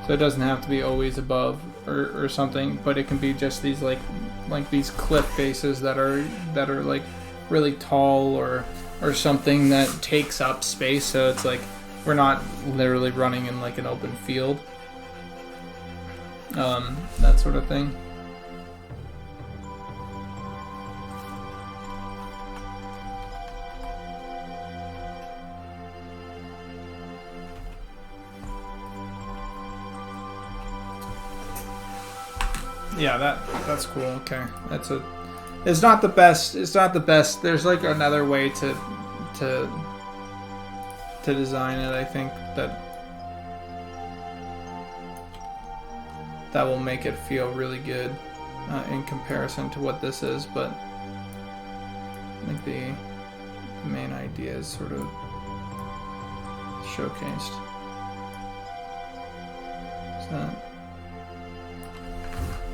So it doesn't have to be always above or something, but it can be just these like these cliff faces that are like really tall or something that takes up space. So it's like we're not literally running in like an open field. That sort of thing. Yeah, that's cool. Okay, it's not the best. It's not the best. There's like another way to design it. I think that will make it feel really good in comparison to what this is. But I think the main idea is sort of showcased.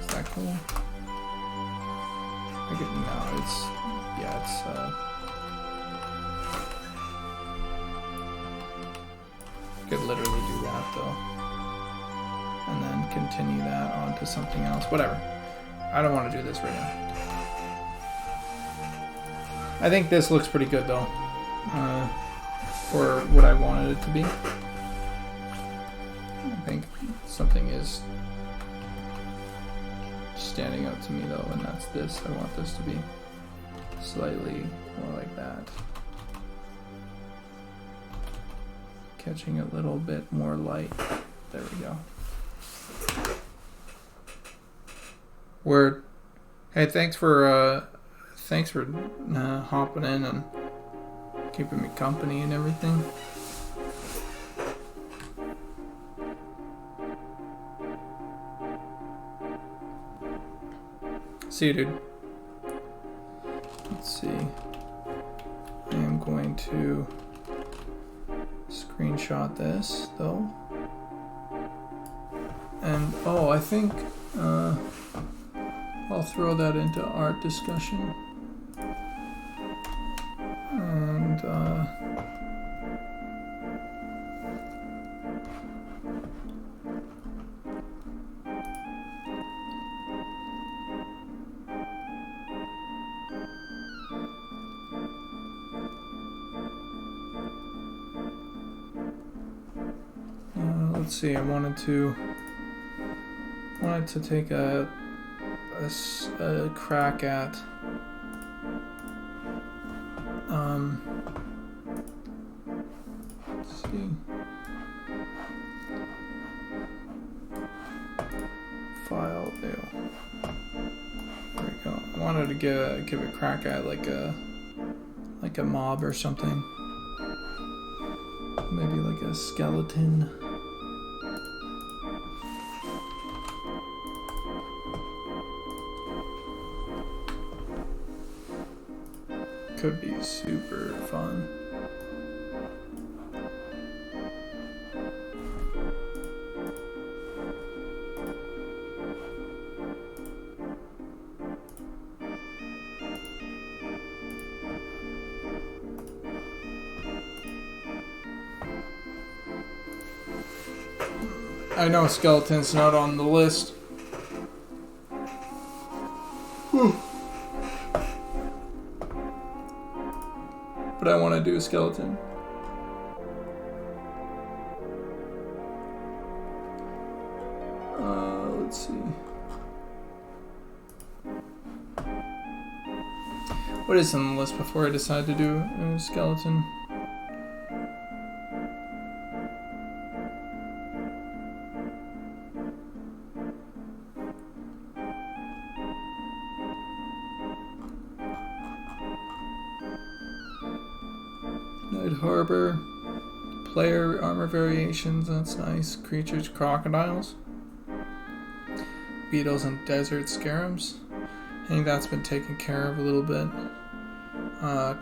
Is that cool? No, it's could literally do that though, and then continue that onto something else. Whatever. I don't want to do this right now. I think this looks pretty good though, for what I wanted it to be. I think something is standing out to me though, and that's this. I want this to be slightly more like that, catching a little bit more light. There we go. Word. Hey, thanks for hopping in and keeping me company and everything. See you, dude. Let's see. I am going to screenshot this, though. And, oh, I think I'll throw that into art discussion. And, let's see, I wanted to take a crack at let's see, file, there we go. I wanted to give a crack at like a mob or something, maybe like a skeleton. Could be super fun. I know skeleton's not on the list. Whew. But I want to do a skeleton. Let's see. What is on the list before I decide to do a skeleton? Harbor, player armor variations, that's nice. Creatures, crocodiles, beetles and desert scarabs. I think that's been taken care of a little bit.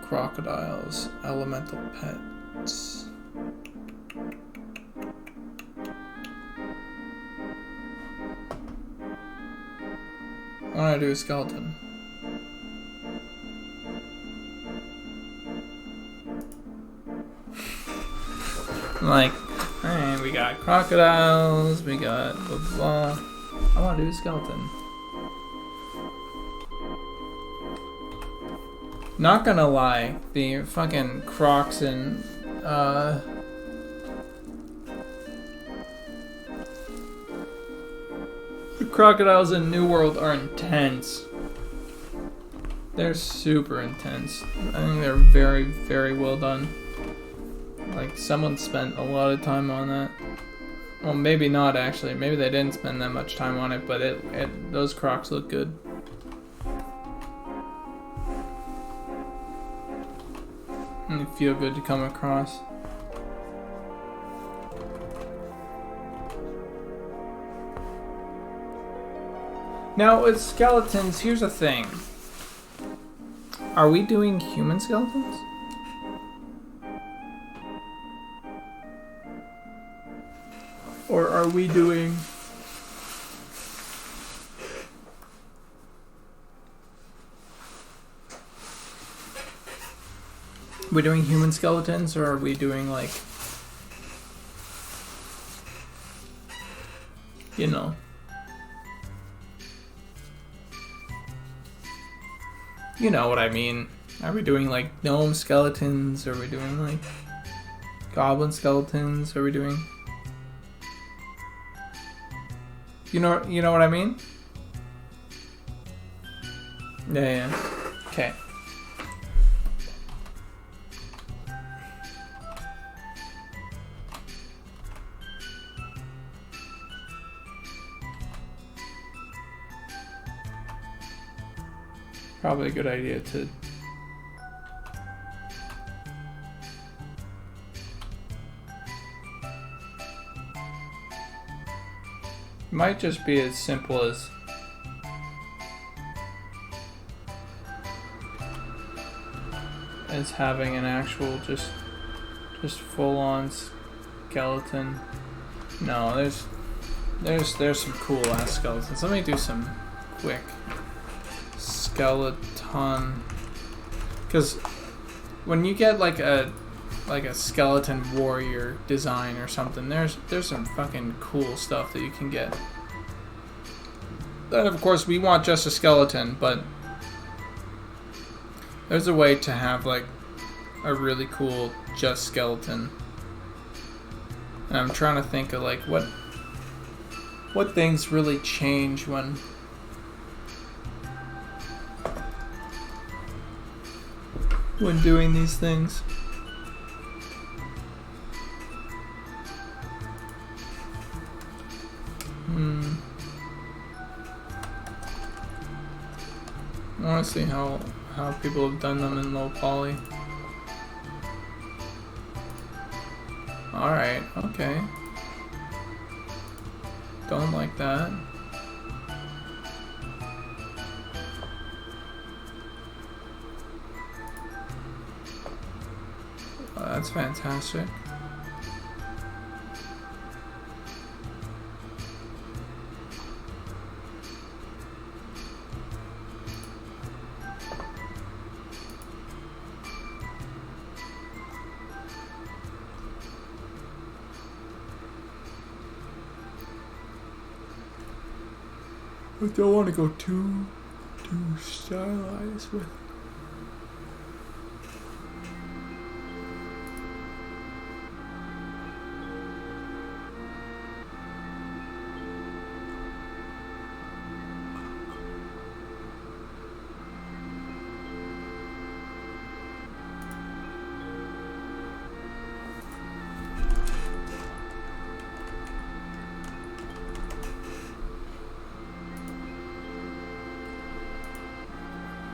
Crocodiles, elemental pets. I want to do a skeleton. Like, alright, we got crocodiles, we got blah blah. I want to do a skeleton. Not gonna lie, the fucking crocs and the crocodiles in New World are intense. They're super intense. I think they're very, very well done. Like, someone spent a lot of time on that. Well, maybe not actually. Maybe they didn't spend that much time on it, but those crocs look good. And they feel good to come across. Now, with skeletons, here's the thing. Are we doing human skeletons? Or are we doing... We're doing human skeletons, or are we doing, like... You know... You know what I mean. Are we doing like gnome skeletons? Are we doing like goblin skeletons? Are we doing... You know what I mean? Yeah. Okay. Probably a good idea to might just be as simple as having an actual just full-on skeleton. No, there's some cool ass skeletons. Let me do some quick skeleton, because when you get like a skeleton warrior design or something, there's some fucking cool stuff that you can get. Then of course we want just a skeleton, but there's a way to have like a really cool just skeleton. And I'm trying to think of like what things really change when doing these things. I want to see how people have done them in low poly. Alright, okay. Don't like that. That's fantastic. I don't want to go too stylized with.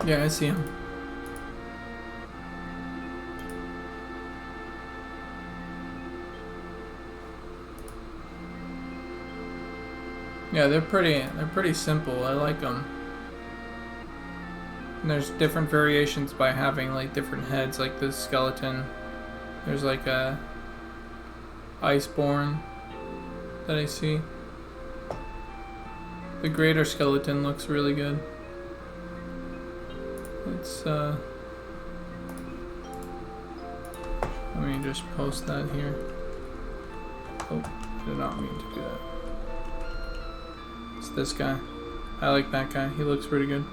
Yeah, I see him. Yeah, they're pretty simple. I like them. And there's different variations by having like different heads, like this skeleton. There's like a Iceborne that I see. The greater skeleton looks really good. It's let me just post that here. Oh, did not mean to do that. It's this guy. I like that guy. He looks pretty good.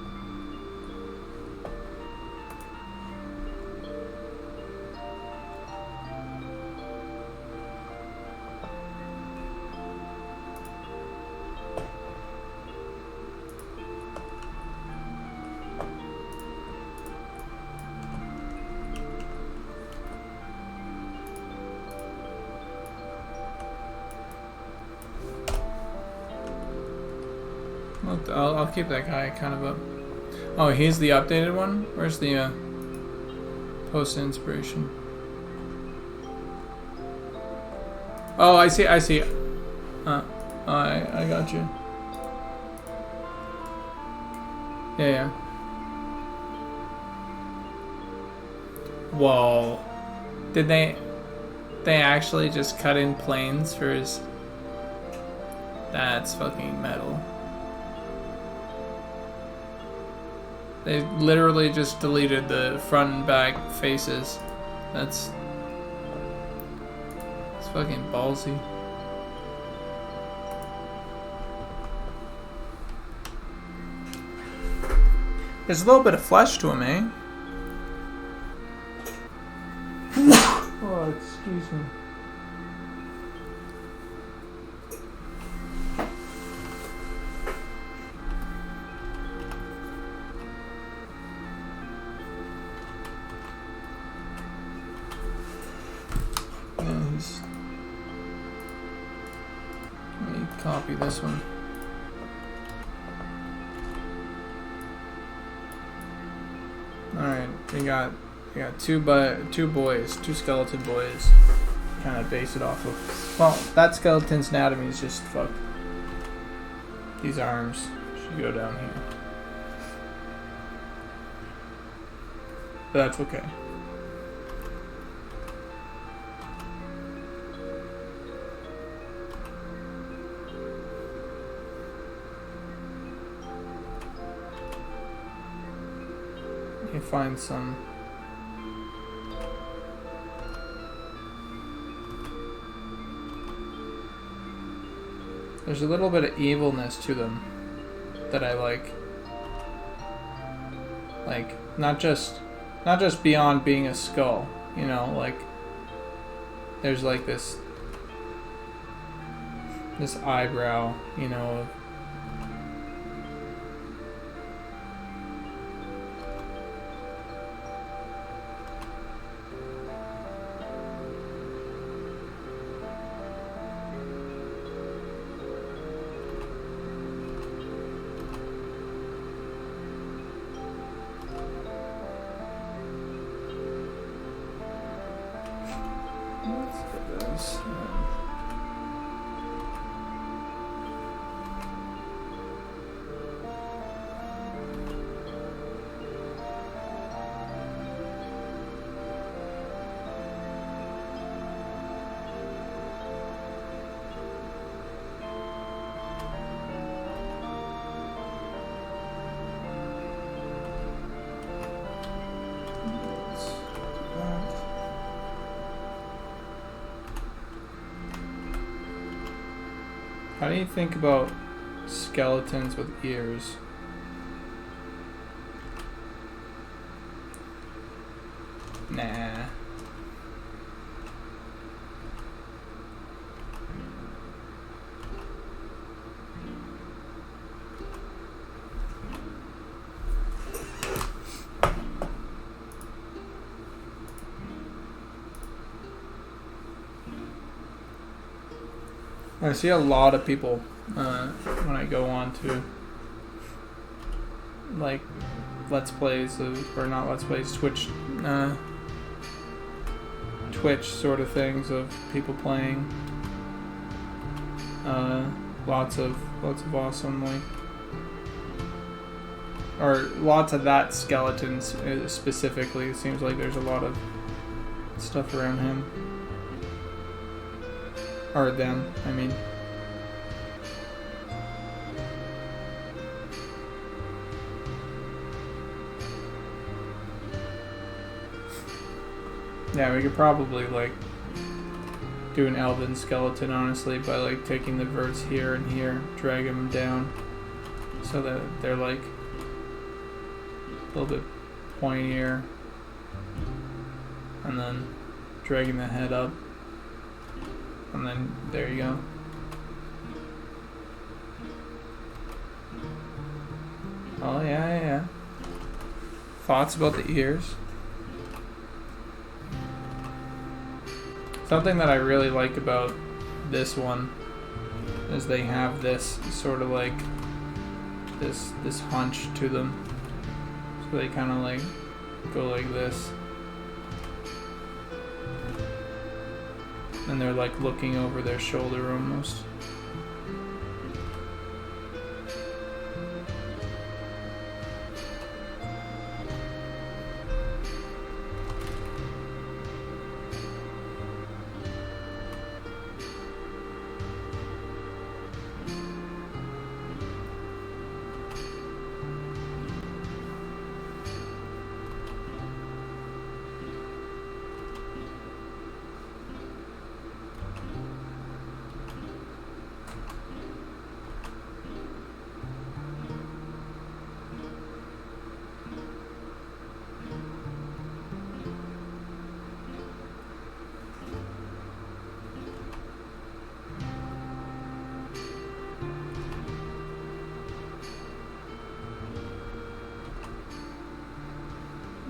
I'll keep that guy kind of up. Oh, he's the updated one? Where's the post inspiration? Oh, I see. I got you. Yeah. Whoa. Did they actually just cut in planes for his... That's fucking metal. They literally just deleted the front and back faces. That's fucking ballsy. There's a little bit of flesh to him, eh? Oh, excuse me. Let me copy this one. Alright, we got two boys, two skeleton boys. Kind of base it off of. Well, that skeleton's anatomy is just fucked. These arms should go down here. But that's okay. You find some. There's a little bit of evilness to them that I like. Like, not just beyond being a skull, you know, like there's like this eyebrow, you know, How do you think about skeletons with ears? Nah. I see a lot of people when I go on to like Let's Plays or not Let's Plays, Twitch sort of things of people playing. Lots of awesome, like, or lots of that skeleton specifically. It seems like there's a lot of stuff around him. Or them, I mean. Yeah, we could probably, like, do an elven skeleton, honestly, by like taking the verts here and here, dragging them down so that they're like a little bit pointier, and then dragging the head up, and then there you go. Oh yeah. Thoughts about the ears? Something that I really like about this one is they have this sort of like this hunch to them. So they kind of like go like this. And they're like looking over their shoulder almost.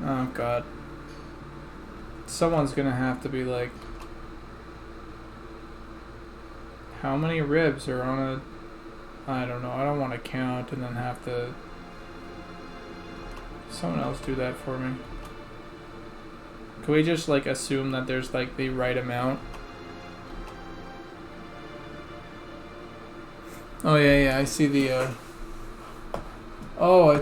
Oh god. Someone's gonna have to be like, how many ribs are on a... I don't know, I don't want to count and then have to... Someone else do that for me. Can we just like assume that there's like the right amount? Oh yeah, I see the oh,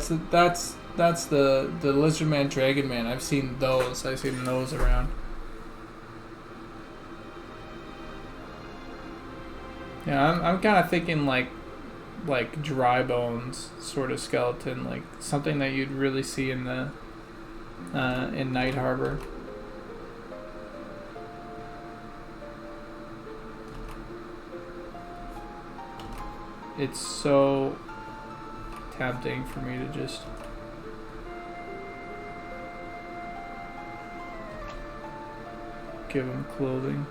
that's the Lizard Man, Dragon Man. I've seen those around. Yeah, I'm kind of thinking like dry bones sort of skeleton, like something that you'd really see in the in Night Harbor. It's so tempting for me to just give him clothing.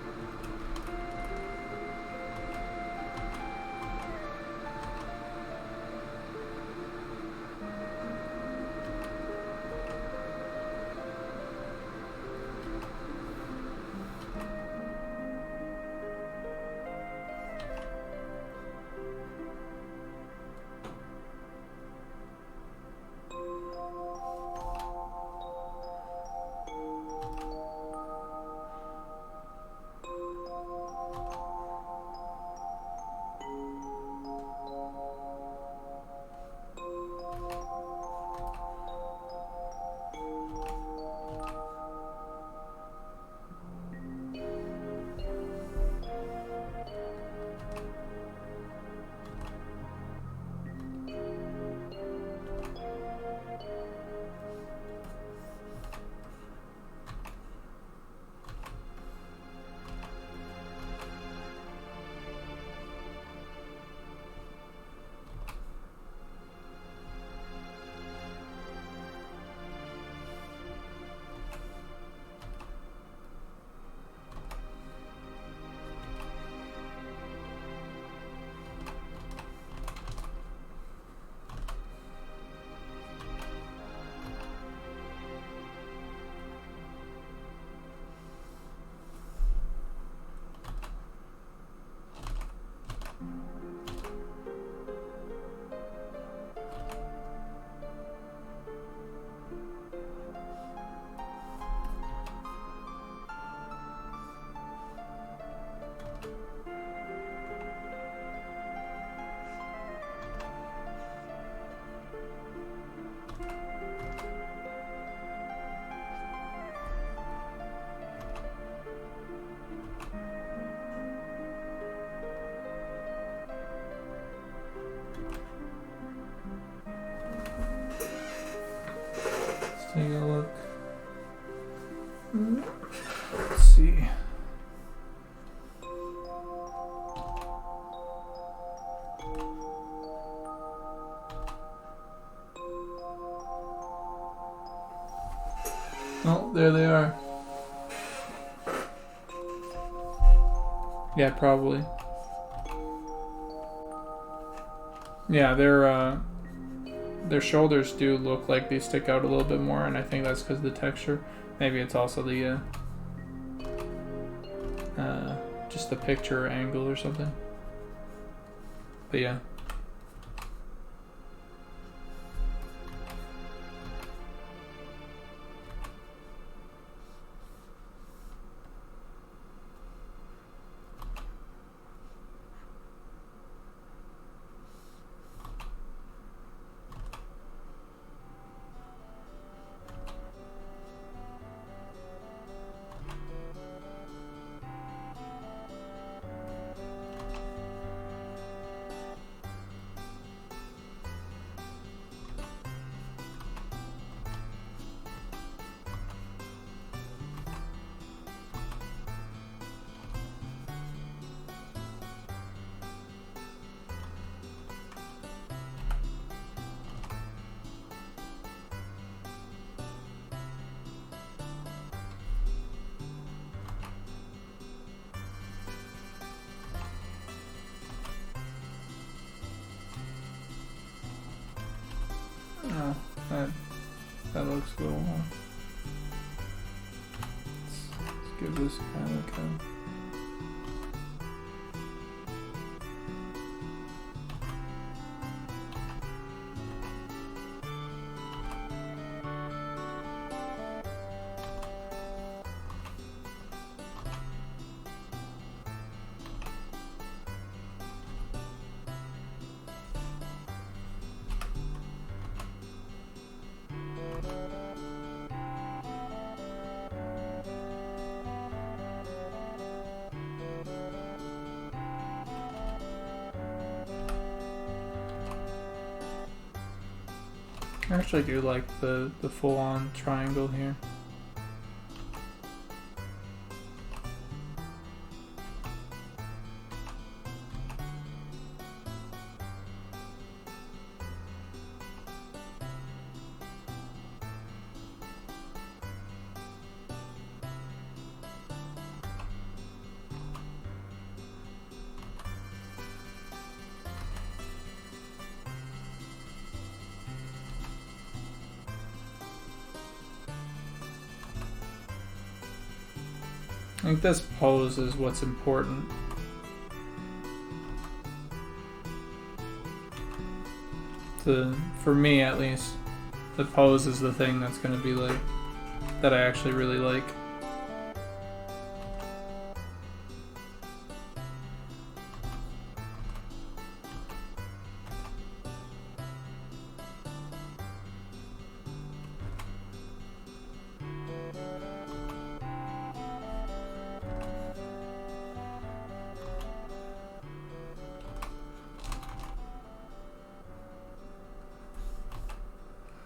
Take a look. Let's see. there they are. Yeah, probably. Yeah, their shoulders do look like they stick out a little bit more, and I think that's because of the texture. Maybe it's also the just the picture angle or something. But yeah. Oh, that looks a little more. Let's give this kind of a I actually do like the full-on triangle here. I think this pose is what's important. For me at least, the pose is the thing that's going to be like, that I actually really like.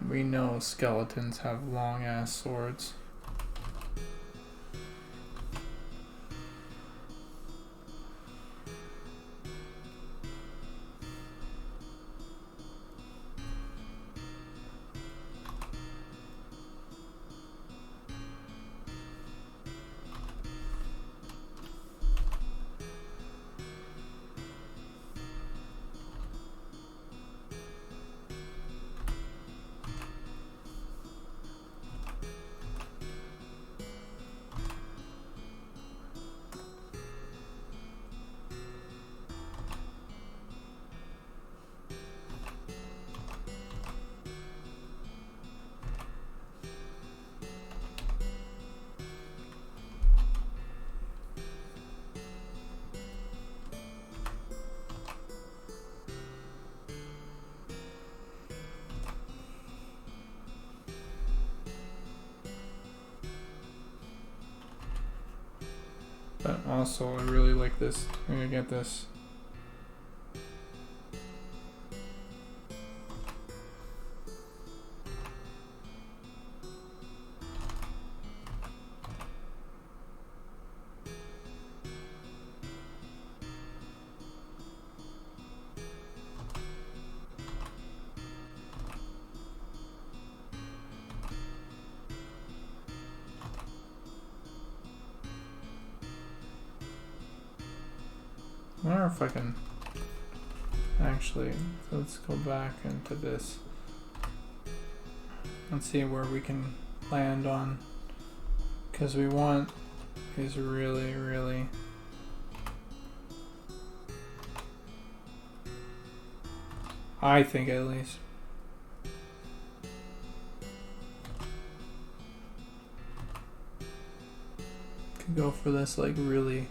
We know skeletons have long ass swords. But also, I really like this. I'm gonna get this. I wonder if I can actually, let's go back into this and see where we can land on, because we want these really I think at least. Could go for this like really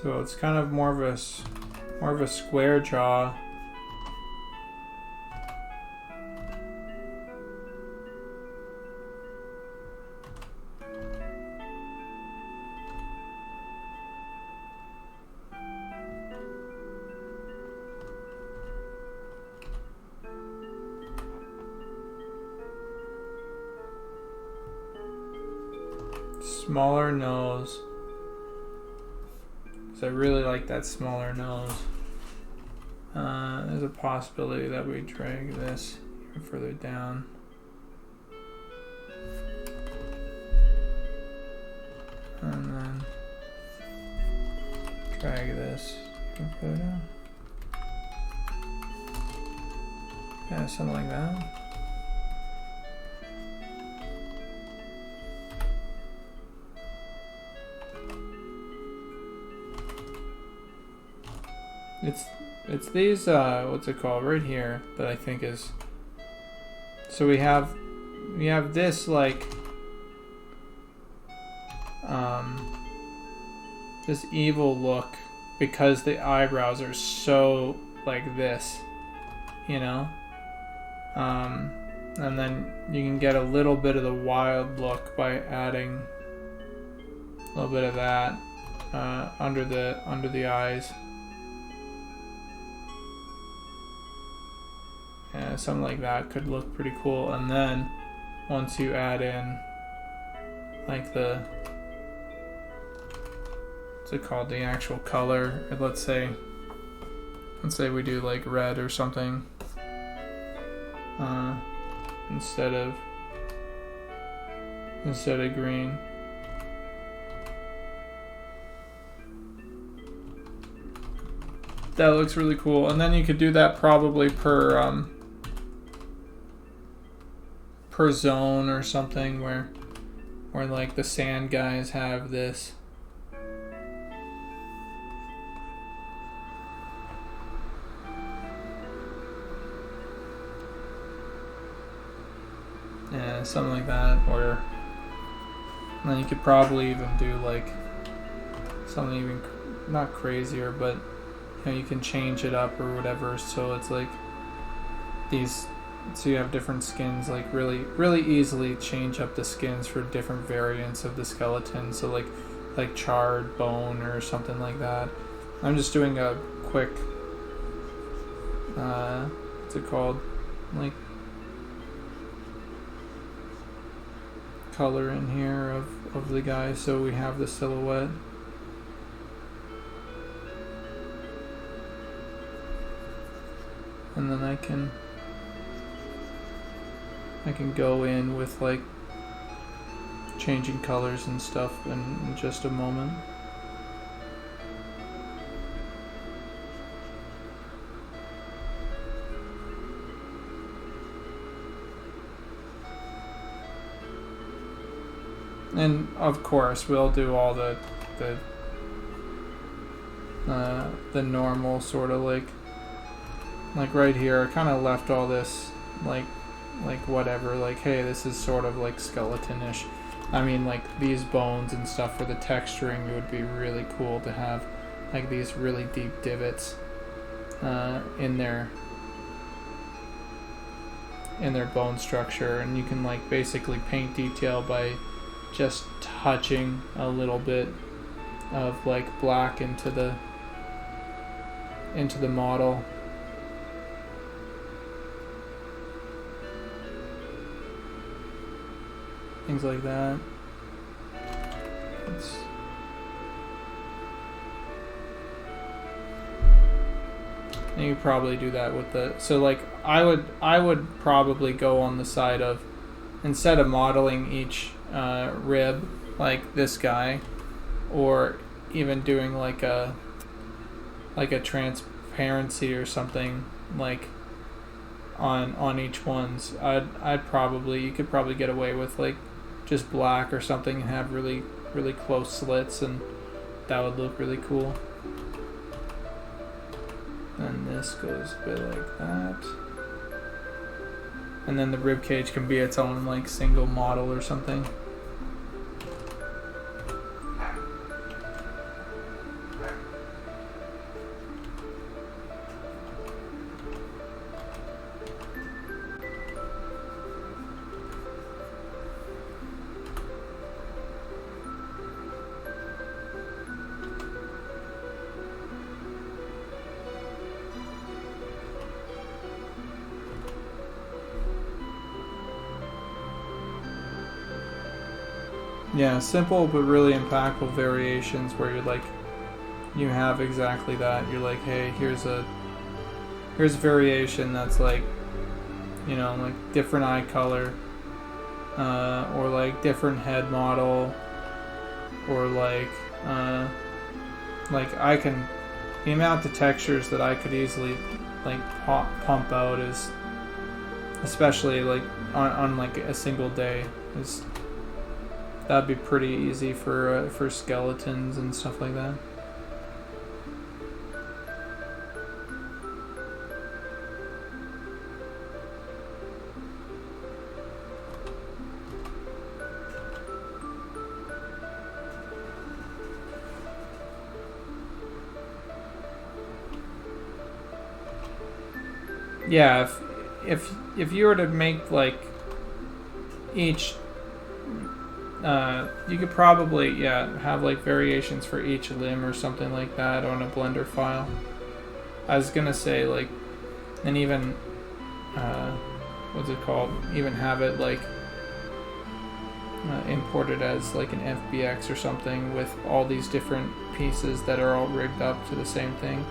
so it's kind of more of a square jaw. Smaller nose. So I really like that smaller nose. There's a possibility that we drag this even further down. And then drag this even further down. Yeah, something like that. It's these what's it called right here that I think is, so we have this like this evil look because the eyebrows are so like this, you know, and then you can get a little bit of the wild look by adding a little bit of that under the eyes. Yeah, something like that could look pretty cool. And then once you add in like the, what's it called, the actual color, let's say we do like red or something instead of green. That looks really cool. And then you could do that probably per zone or something, where like the sand guys have this. Yeah, something like that. Or and then you could probably even do like something even not crazier, but you know, you can change it up or whatever, so it's like these. So you have different skins, like really easily change up the skins for different variants of the skeleton. So like charred bone or something like that. I'm just doing a quick what's it called, like color in here of the guy, so we have the silhouette. And then I can go in with like changing colors and stuff in just a moment. And of course we'll do all the normal sort of like right here I kind of left all this like whatever, like hey, this is sort of like skeleton-ish, I mean, like these bones and stuff for the texturing, it would be really cool to have like these really deep divots in their bone structure, and you can like basically paint detail by just touching a little bit of like black into the model. Things like that. And you probably do that with the, so like I would probably go on the side of, instead of modeling each rib like this guy, or even doing like a transparency or something like on each one's, I'd probably, you could probably get away with like just black or something and have really close slits, and that would look really cool. And this goes a bit like that. And then the rib cage can be its own like single model or something. Yeah, simple but really impactful variations where you're like, you have exactly that. You're like, hey, here's a variation that's like, you know, like different eye color, or like different head model, or like I can, the amount of textures that I could easily like pump out is, especially like on like a single day, is, that'd be pretty easy for skeletons and stuff like that. Yeah, if you were to make like each, you could probably, have like variations for each limb or something like that on a Blender file. I was gonna say like, and even what's it called? Even have it like imported as like an FBX or something with all these different pieces that are all rigged up to the same thing.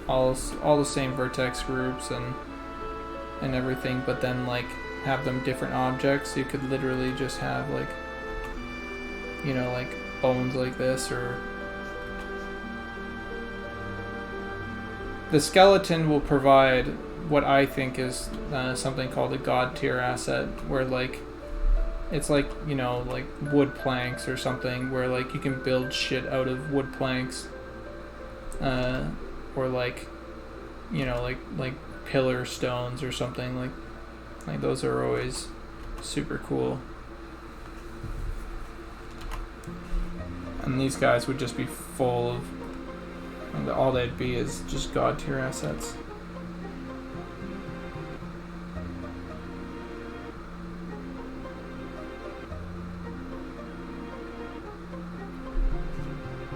All the same vertex groups and everything, but then like have them different objects. You could literally just have like, you know, like bones like this, or the skeleton will provide what I think is something called a god tier asset, where like it's like, you know, like wood planks or something, where like you can build shit out of wood planks, or like, you know, like pillar stones or something. Like those are always super cool. And these guys would just be full of, and all they'd be is just god tier assets.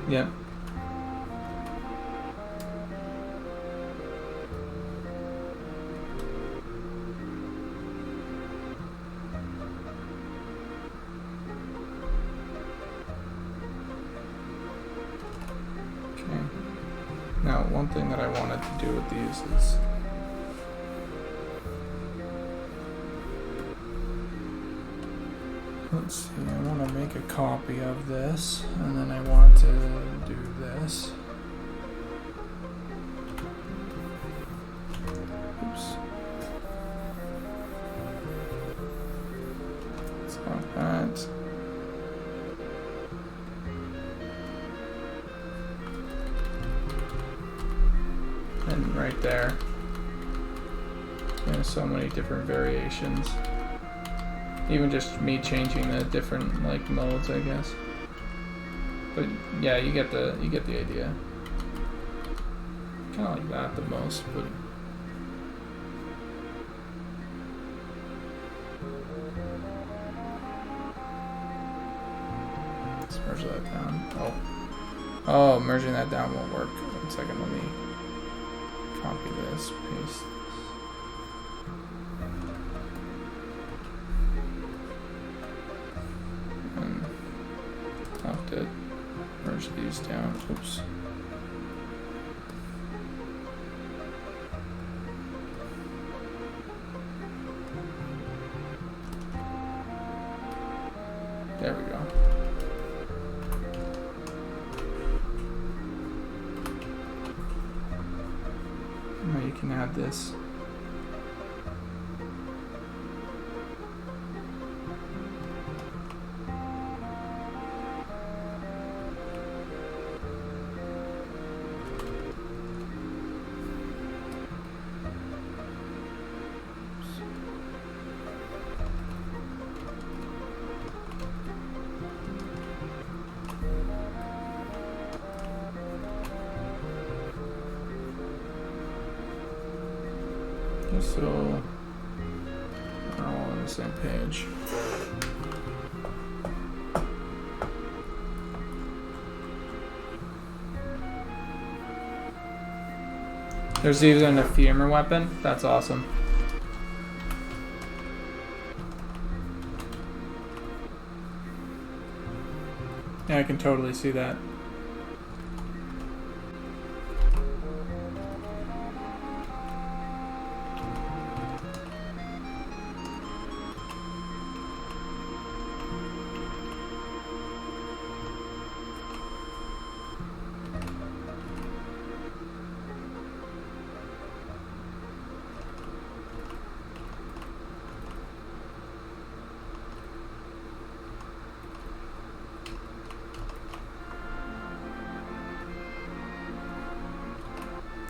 Yep. Now, one thing that I wanted to do with these is, let's see, I want to make a copy of this, and then I want to do this. Oops. It's not that. And right there. There's so many different variations. Even just me changing the different like modes, I guess. But yeah, you get the idea. Kind of like that the most, but. Let's merge that down. Oh, merging that down won't work. 1 second, let me copy this, paste. And I'll have to merge these down. Oops. There we go. Now you can add this. So we're all on the same page. There's even a femur weapon. That's awesome. Yeah, I can totally see that.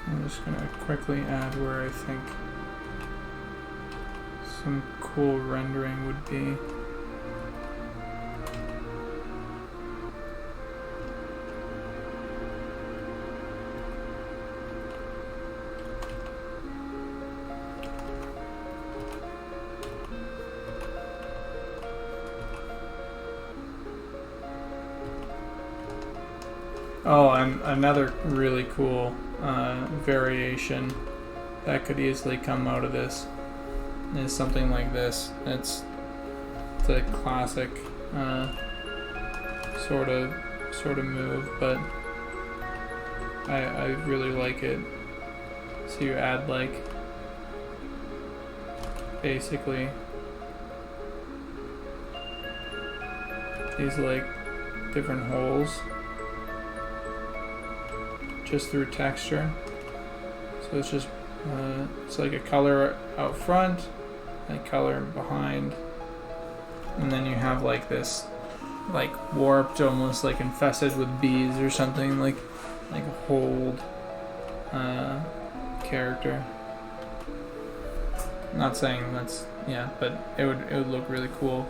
I'm just gonna quickly add where I think some cool rendering would be. Oh, and another really cool variation that could easily come out of this is something like this. It's the classic sort of move, but I really like it. So you add like basically these like different holes just through texture. So it's just it's like a color out front, a color behind, and then you have like this like warped, almost like infested with bees or something, like a hold character. Not saying that's, yeah, but it would look really cool.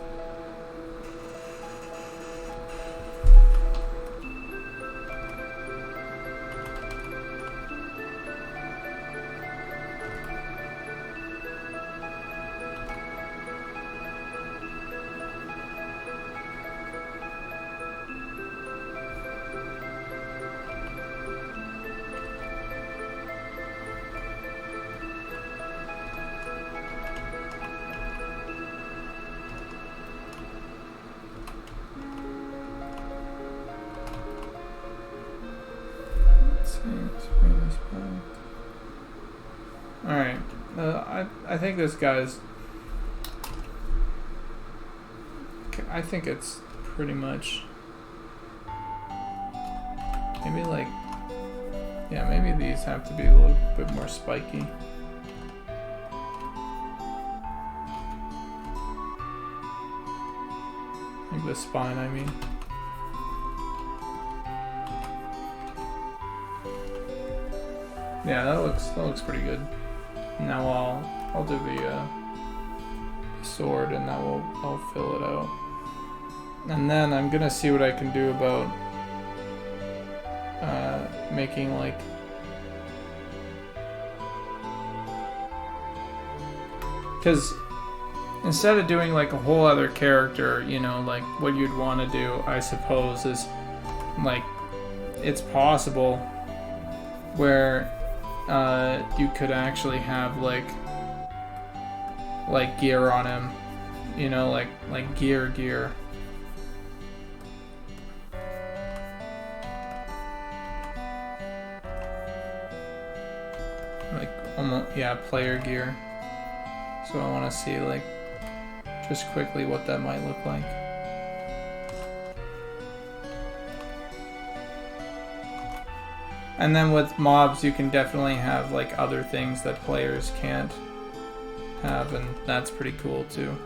Alright, I think this guy's, I think it's pretty much, maybe like, yeah, maybe these have to be a little bit more spiky. Like the spine, I mean. Yeah, that looks pretty good. Now I'll do the sword, and that will, I'll fill it out. And then I'm gonna see what I can do about making like because instead of doing like a whole other character, you know, like what you'd want to do, I suppose, is like it's possible where you could actually have like gear on him, you know, like gear. Like almost, yeah, player gear. So I want to see like just quickly what that might look like. And then with mobs, you can definitely have like other things that players can't have, and that's pretty cool too.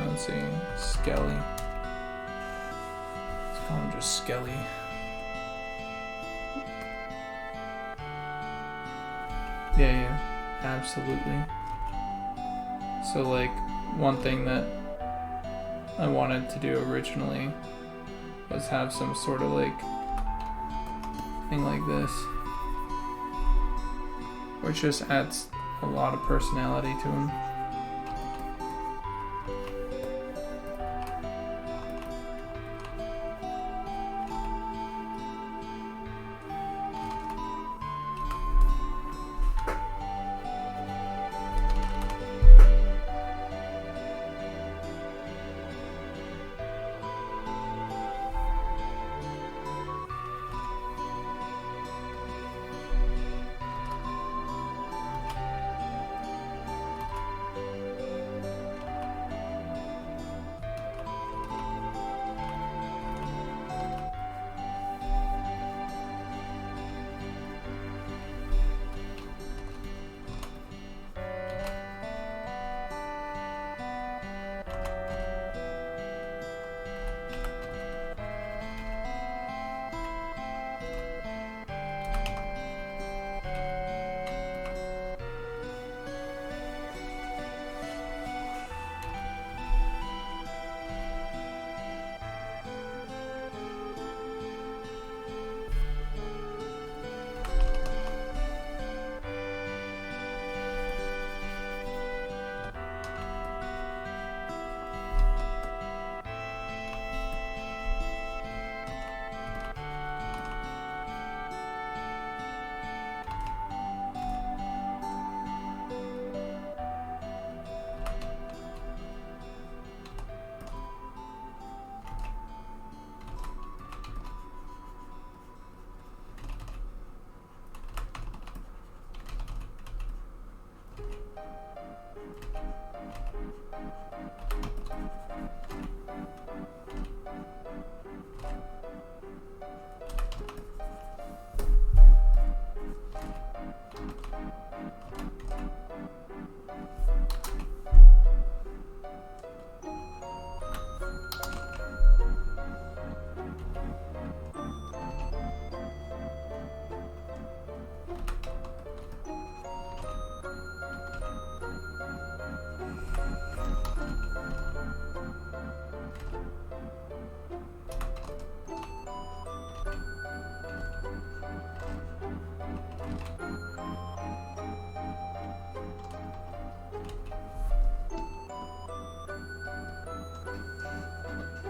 Let's see, Skelly. Let's call him just Skelly. Yeah, absolutely. So like, one thing that I wanted to do originally was have some sort of like thing like this, which just adds a lot of personality to him.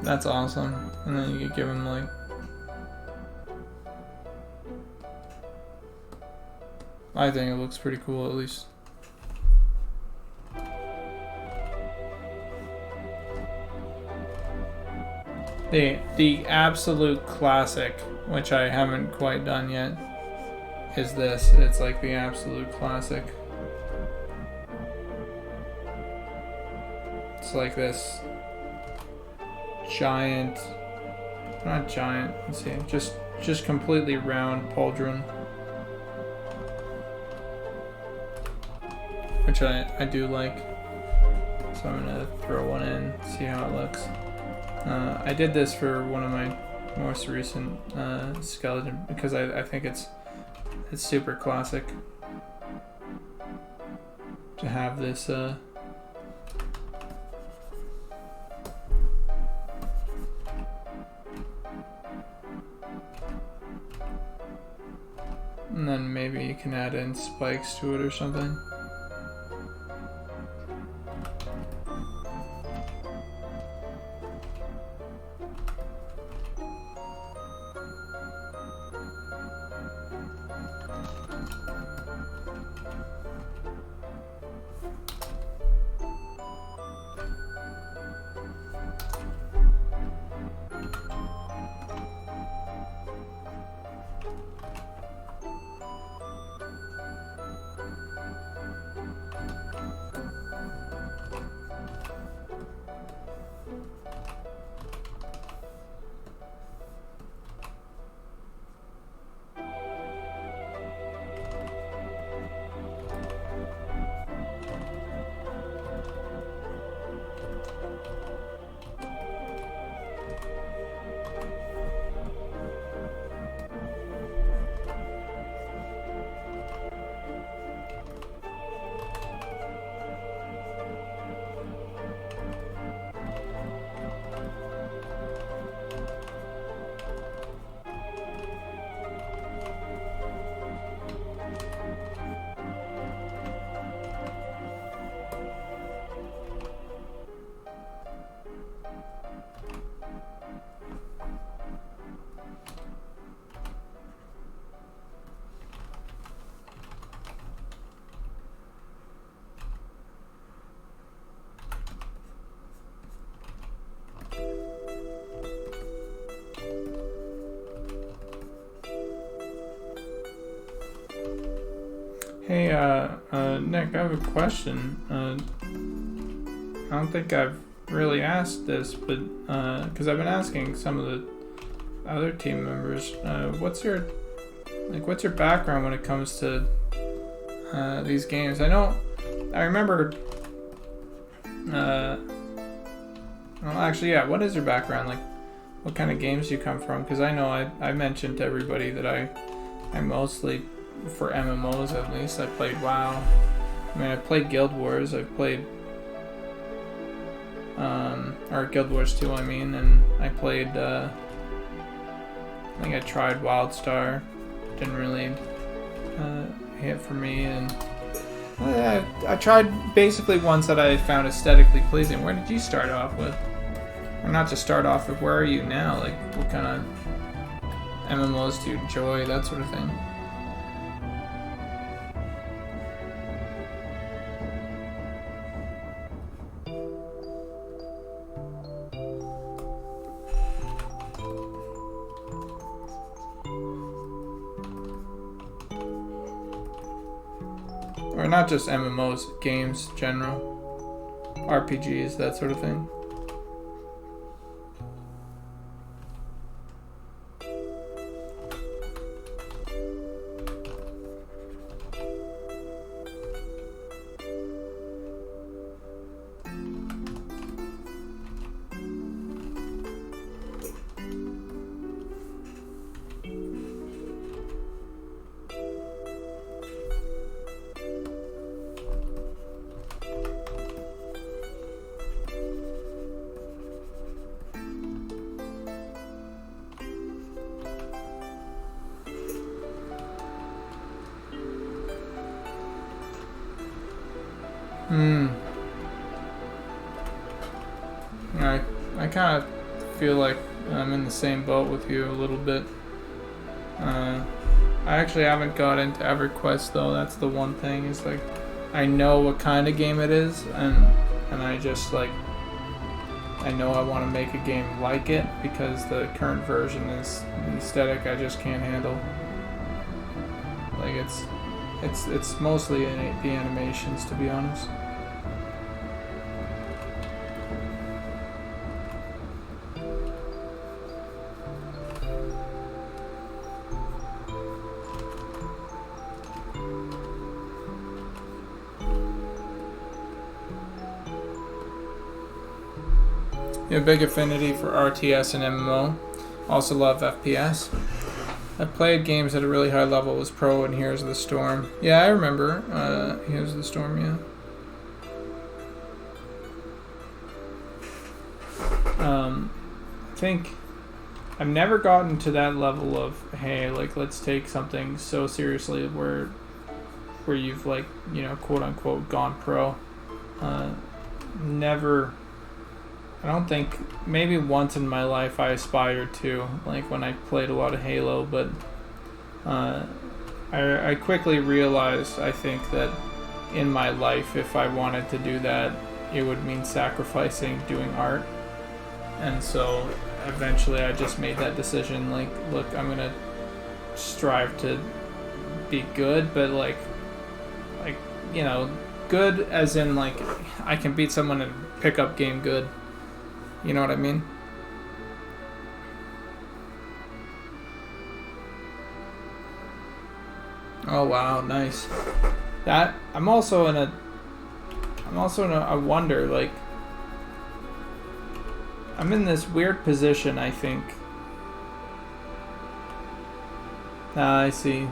That's awesome. And then you could give him like I think it looks pretty cool, at least. The absolute classic, which I haven't quite done yet, is this. It's like the absolute classic. It's like this giant, not giant, let's see, just completely round pauldron, which I do like. So I'm gonna throw one in, see how it looks. I did this for one of my most recent skeleton because I think it's it's super classic to have this and then maybe you can add in spikes to it or something. Hey, Nick, I have a question. I don't think I've really asked this, but because I've been asking some of the other team members, what's your background when it comes to these games? I remember. Well, actually, yeah. What is your background? Like, what kind of games do you come from? Because I know I mentioned to everybody that I mostly, for MMOs at least, I played WoW. I mean, I played Guild Wars. I've played, or Guild Wars 2, I mean, and I played, I think I tried WildStar. Didn't really hit for me, and I tried basically ones that I found aesthetically pleasing. Where did you start off with? Or not to start off with, where are you now? Like, what kind of MMOs do you enjoy? That sort of thing. Or not just MMOs, games, general, RPGs, that sort of thing. I kind of feel like I'm in the same boat with you a little bit. I actually haven't got into EverQuest though. That's the one thing, is like, I know what kind of game it is, and I just like, I know I want to make a game like it, because the current version is the aesthetic I just can't handle. Like, it's mostly the animations, to be honest. You have a big affinity for RTS and MMO. Also love FPS. I've played games at a really high level. It was pro and Heroes of the Storm. Yeah, I remember Heroes of the Storm, yeah. I think I've never gotten to that level of, hey, like, let's take something so seriously where you've, like, you know, quote unquote gone pro. Never. I don't think, maybe once in my life I aspired to, like when I played a lot of Halo, but I quickly realized, I think, that in my life, if I wanted to do that, it would mean sacrificing doing art. And so eventually I just made that decision, like, look, I'm gonna strive to be good, but like you know, good as in, like, I can beat someone in a pickup game good. You know what I mean? Oh wow, nice. That I'm also in a I wonder, like, I'm in this weird position, I think. I see.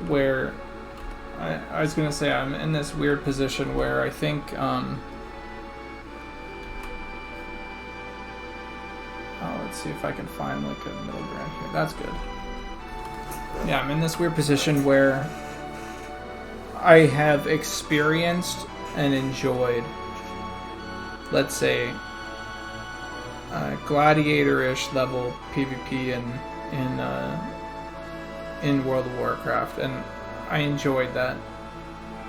Where I was gonna say I'm in this weird position where I think oh, let's see if I can find like a middle ground here. That's good. Yeah, I'm in this weird position where I have experienced and enjoyed, let's say, gladiator-ish level PvP in World of Warcraft, and I enjoyed that.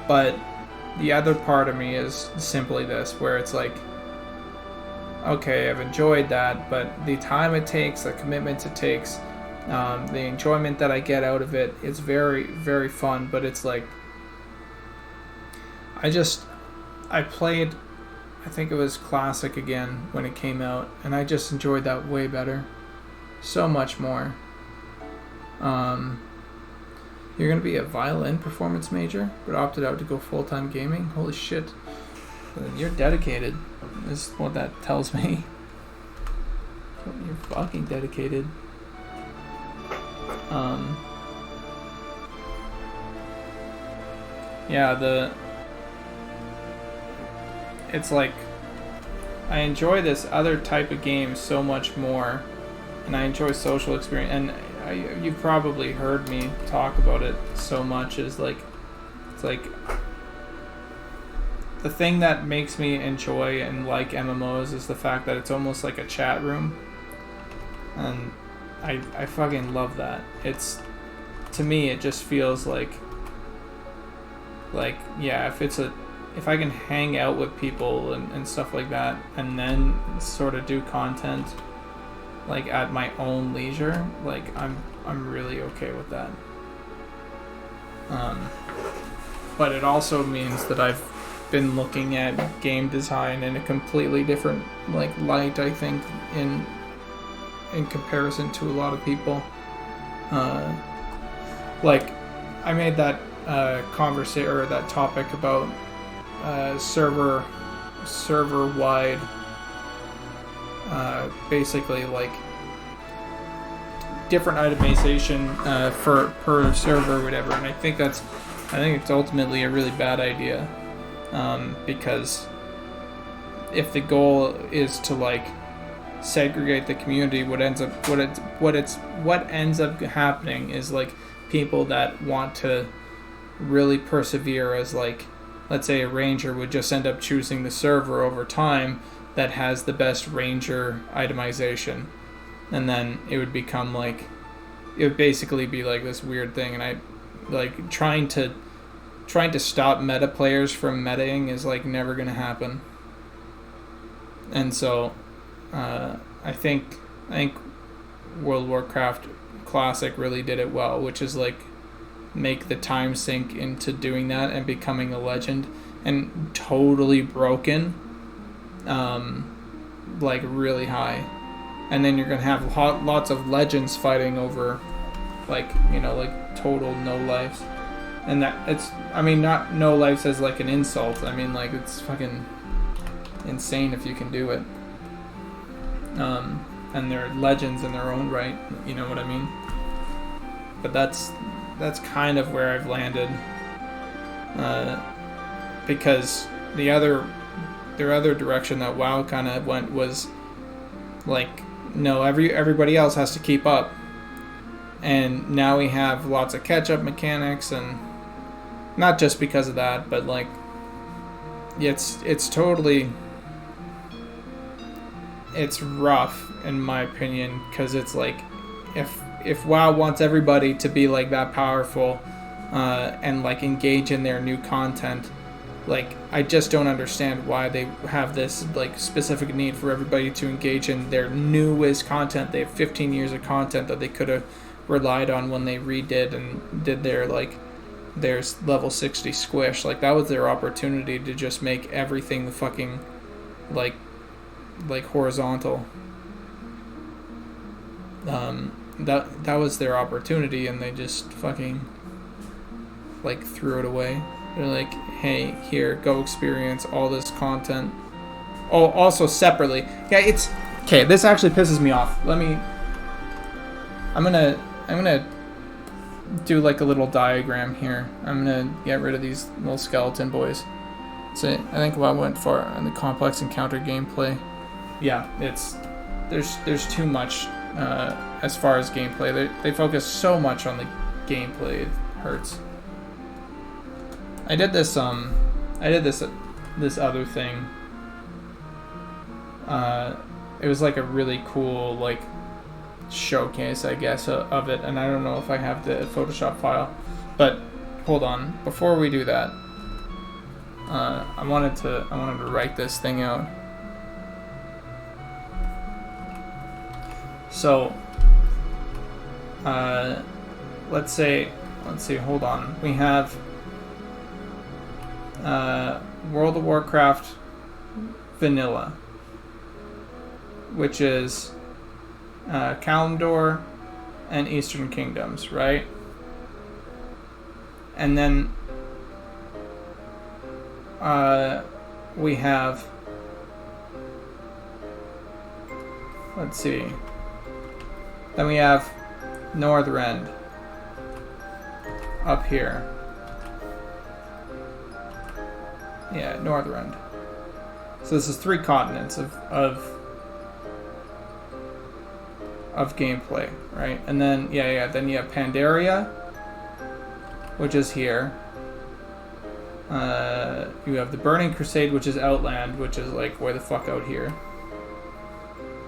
But the other part of me is simply this, where it's like, okay, I've enjoyed that, but the time it takes, the commitment it takes, the enjoyment that I get out of it, it's very, very fun, but it's like, I played, I think it was Classic again when it came out, and I just enjoyed that way better. So much more. You're gonna be a violin performance major, but opted out to go full-time gaming? Holy shit. You're dedicated, is what that tells me. You're fucking dedicated. Yeah, it's like, I enjoy this other type of game so much more, and I enjoy social experience, and you've probably heard me talk about it so much, is like, it's like, the thing that makes me enjoy and like MMOs is the fact that it's almost like a chat room, and I fucking love that. It's, to me, it just feels like yeah, if I can hang out with people and stuff like that, and then sort of do content like at my own leisure, like I'm really okay with that. But it also means that I've been looking at game design in a completely different like light, I think, in comparison to a lot of people. Like, I made that conversation, or that topic about server wide, basically like different itemization per server or whatever, and I think it's ultimately a really bad idea, because if the goal is to like segregate the community, what ends up happening is like people that want to really persevere as, like, let's say a ranger would just end up choosing the server over time that has the best ranger itemization, and then it would become like, it would basically be like this weird thing, and I like trying to stop meta players from metaing is like never gonna happen. And so I think World of Warcraft Classic really did it well, which is like make the time sink into doing that and becoming a legend, and totally broken like really high, and then you're gonna have lots of legends fighting over, like, you know, like total no lives, and that it's, I mean, not no lives as like an insult, I mean like it's fucking insane if you can do it. and they're legends in their own right. You know what I mean? But that's kind of where I've landed, because the other direction that WoW kind of went was like, no, everybody else has to keep up, and now we have lots of catch-up mechanics, and not just because of that, but like it's totally, it's rough in my opinion, because it's like if WoW wants everybody to be like that powerful and like engage in their new content, like I just don't understand why they have this like specific need for everybody to engage in their newest content. They have 15 years of content that they could have relied on when they redid and did their level 60 squish. Like that was their opportunity to just make everything the fucking like horizontal. That was their opportunity, and they just fucking like threw it away. They're like, hey, here, go experience all this content. Oh, also separately. Yeah, it's okay. This actually pisses me off. I'm gonna do like a little diagram here. I'm gonna get rid of these little skeleton boys. So I think I went far in the complex encounter gameplay. Yeah, there's too much as far as gameplay. They focus so much on the gameplay, it hurts. I did this other thing. It was like a really cool like showcase, I guess, of it, and I don't know if I have the Photoshop file, but hold on, before we do that, I wanted to write this thing out. So let's see, hold on, we have World of Warcraft Vanilla, which is Kalimdor and Eastern Kingdoms, right? And then we have, let's see, then we have Northrend up here. Yeah, Northrend. So this is 3 continents of gameplay, right? And then then you have Pandaria, which is here. You have the Burning Crusade, which is Outland, which is like way the fuck out here.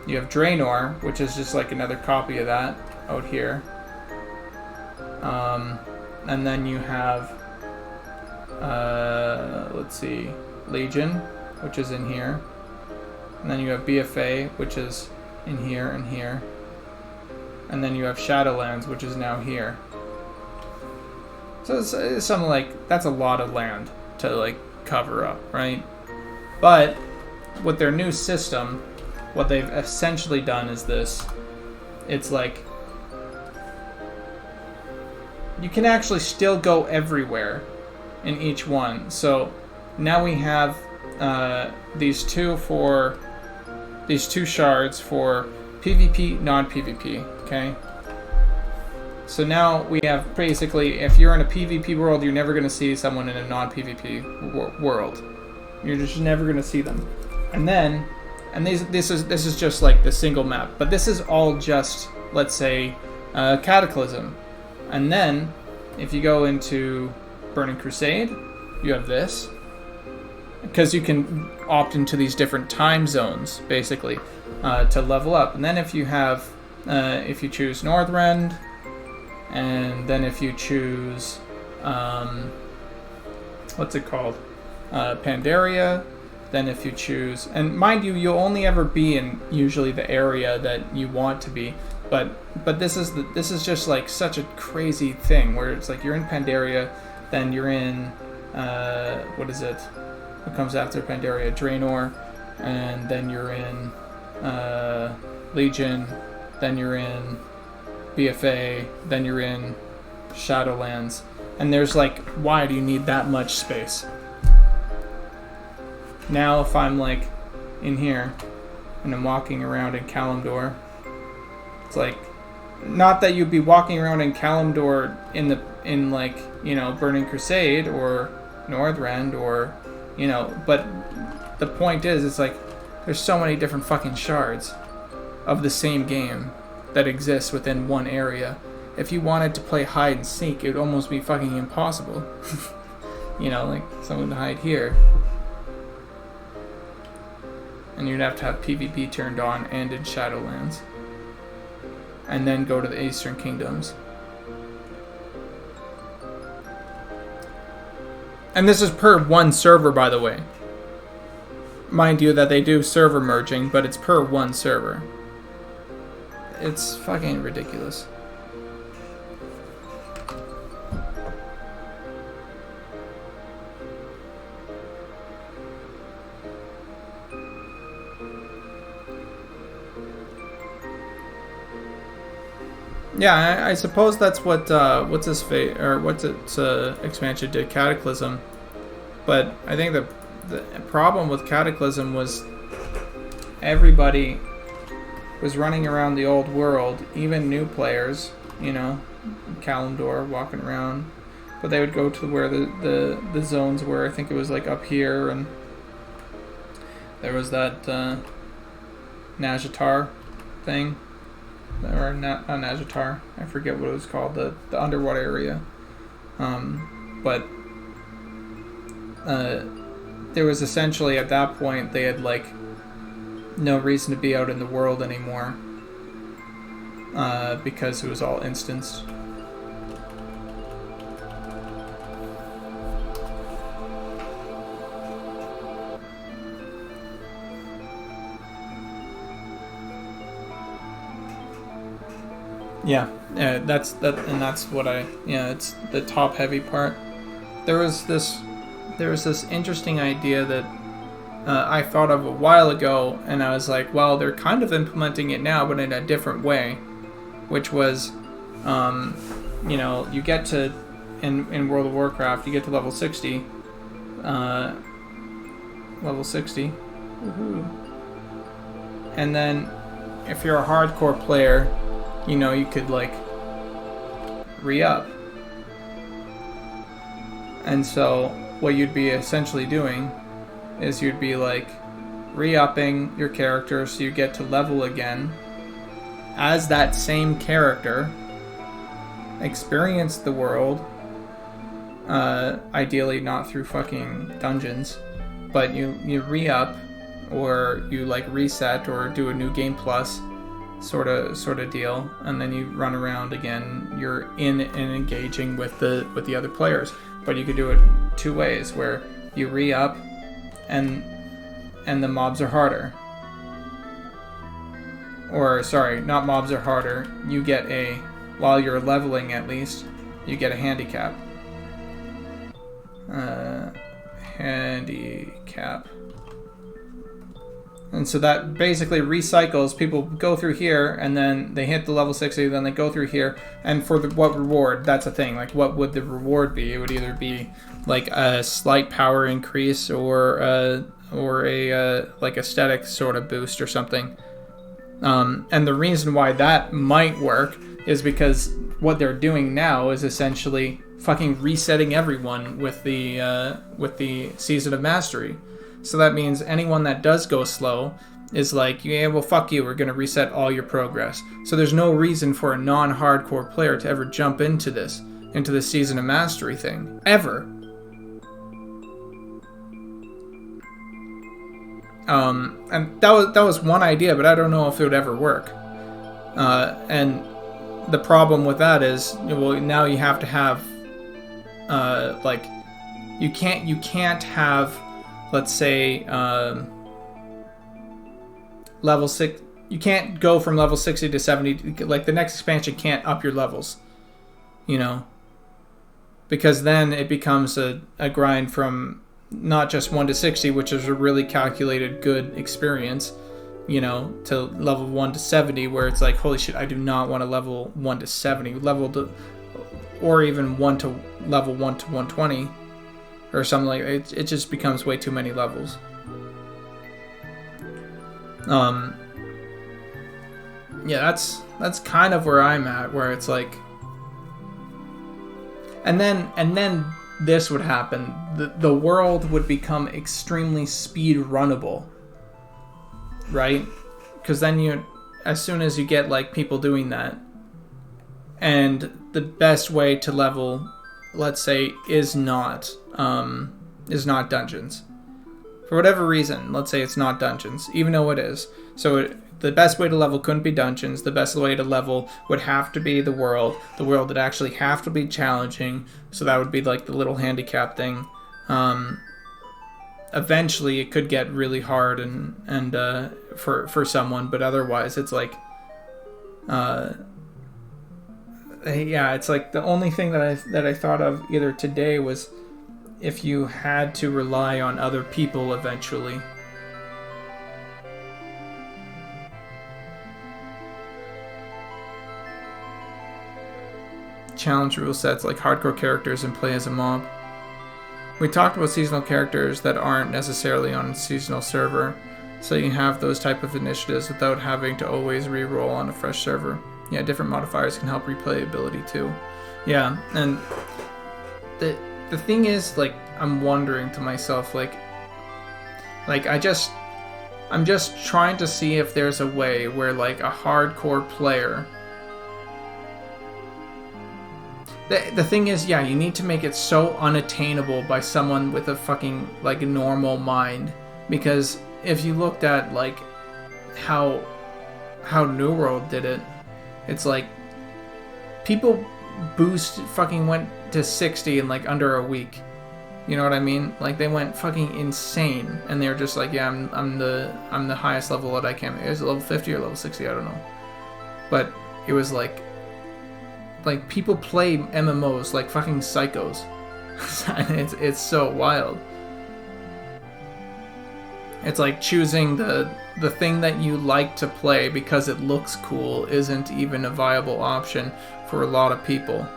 You have Draenor, which is just like another copy of that out here. And then you have let's see, Legion, which is in here. And then you have BFA, which is in here and here. And then you have Shadowlands, which is now here. So it's something like, that's a lot of land to like cover up, right? But with their new system, what they've essentially done is this. It's like, you can actually still go everywhere in each one. So now we have these two shards for PvP, non-PvP, okay? So now we have basically, if you're in a PvP world, you're never going to see someone in a non-PvP world. You're just never going to see them. And then, this is just like the single map, but this is all just, let's say, Cataclysm. And then, if you go into Burning Crusade, you have this, because you can opt into these different time zones, basically, to level up. And then if you have, if you choose Northrend, and then if you choose, what's it called, Pandaria, then if you choose, and mind you, you'll only ever be in usually the area that you want to be, but this is just like such a crazy thing where it's like you're in Pandaria, then you're in what is it? What comes after Pandaria? Draenor, and then you're in Legion, then you're in BFA, then you're in Shadowlands, and there's like, why do you need that much space? Now if I'm like in here and I'm walking around in Kalimdor, It's like, not that you'd be walking around in Kalimdor in like, you know, Burning Crusade or Northrend or, you know, but the point is, it's like, there's so many different fucking shards of the same game that exists within one area. If you wanted to play hide and seek, it would almost be fucking impossible. You know, like, someone to hide here. And you'd have to have PvP turned on and in Shadowlands. And then go to the Eastern Kingdoms. And this is per one server, by the way. Mind you that they do server merging, but it's per one server. It's fucking ridiculous. Yeah, I suppose that's what what's his fate or what's its expansion did, Cataclysm. But I think the problem with Cataclysm was everybody was running around the old world, even new players, you know, Kalimdor walking around, but they would go to where the zones were. I think it was like up here, and there was that Nazjatar thing. Or not Nazjatar, I forget what it was called, the underwater area. But there was essentially, at that point, they had like no reason to be out in the world anymore, because it was all instanced. Yeah, that's what it's the top heavy part. There was this interesting idea that I thought of a while ago, and I was like, well, they're kind of implementing it now, but in a different way, which was, you know, you get to in World of Warcraft, you get to level 60, woohoo, and then if you're a hardcore player, you know, you could like re-up. And so what you'd be essentially doing is you'd be like re-upping your character so you get to level again as that same character, experience the world, ideally not through fucking dungeons, but you re-up, or you like reset or do a new game plus sort of deal, and then you run around again. You're in and engaging with the other players, but you could do it two ways, where you re-up and the mobs are harder, or sorry, not mobs are harder, you get while you're leveling, at least you get a handicap. And so that basically recycles. People go through here, and then they hit the level 60, then they go through here, and for what reward? That's a thing. Like, what would the reward be? It would either be like a slight power increase, or a like aesthetic sort of boost or something. And the reason why that might work is because what they're doing now is essentially fucking resetting everyone with the Season of Mastery. So that means anyone that does go slow is like, yeah, well, fuck you, we're going to reset all your progress. So there's no reason for a non-hardcore player to ever jump into the Season of Mastery thing. Ever. And that was one idea, but I don't know if it would ever work. And the problem with that is, well, now you have to have, like, you can't have, let's say, level 6. You can't go from level 60 to 70. Like, the next expansion can't up your levels, you know, because then it becomes a grind from not just 1 to 60, which is a really calculated good experience, you know, to level 1 to 70, where it's like, holy shit, I do not want to level 1 to 70, or even level 1 to 120. Or something like that. It just becomes way too many levels. Yeah, that's kind of where I'm at, where it's like, and then this would happen. The world would become extremely speed runnable, right? Because then as soon as you get like people doing that, and the best way to level, let's say, is not dungeons. For whatever reason, let's say it's not dungeons, even though it is. So the best way to level couldn't be dungeons. The best way to level would have to be the world. The world would actually have to be challenging. So that would be like the little handicap thing. Eventually, it could get really hard and for someone, but otherwise, it's like, yeah, it's like the only thing that I thought of either today was if you had to rely on other people eventually. Challenge rule sets like hardcore characters and play as a mob. We talked about seasonal characters that aren't necessarily on a seasonal server, so you have those type of initiatives without having to always re-roll on a fresh server. Yeah, different modifiers can help replayability too. Yeah, and the thing is, like, I'm wondering to myself, like I'm just trying to see if there's a way where, like, a hardcore player. The thing is, yeah, you need to make it so unattainable by someone with a fucking, like, normal mind. Because if you looked at, like, how New World did it, it's like, people boost fucking went to 60 in, like, under a week. You know what I mean? Like, they went fucking insane. And they're just like, yeah, I'm the highest level that I can. It was level 50 or level 60, I don't know. But it was like people play MMOs like fucking psychos. It's so wild. It's like choosing the thing that you like to play because it looks cool isn't even a viable option for a lot of people.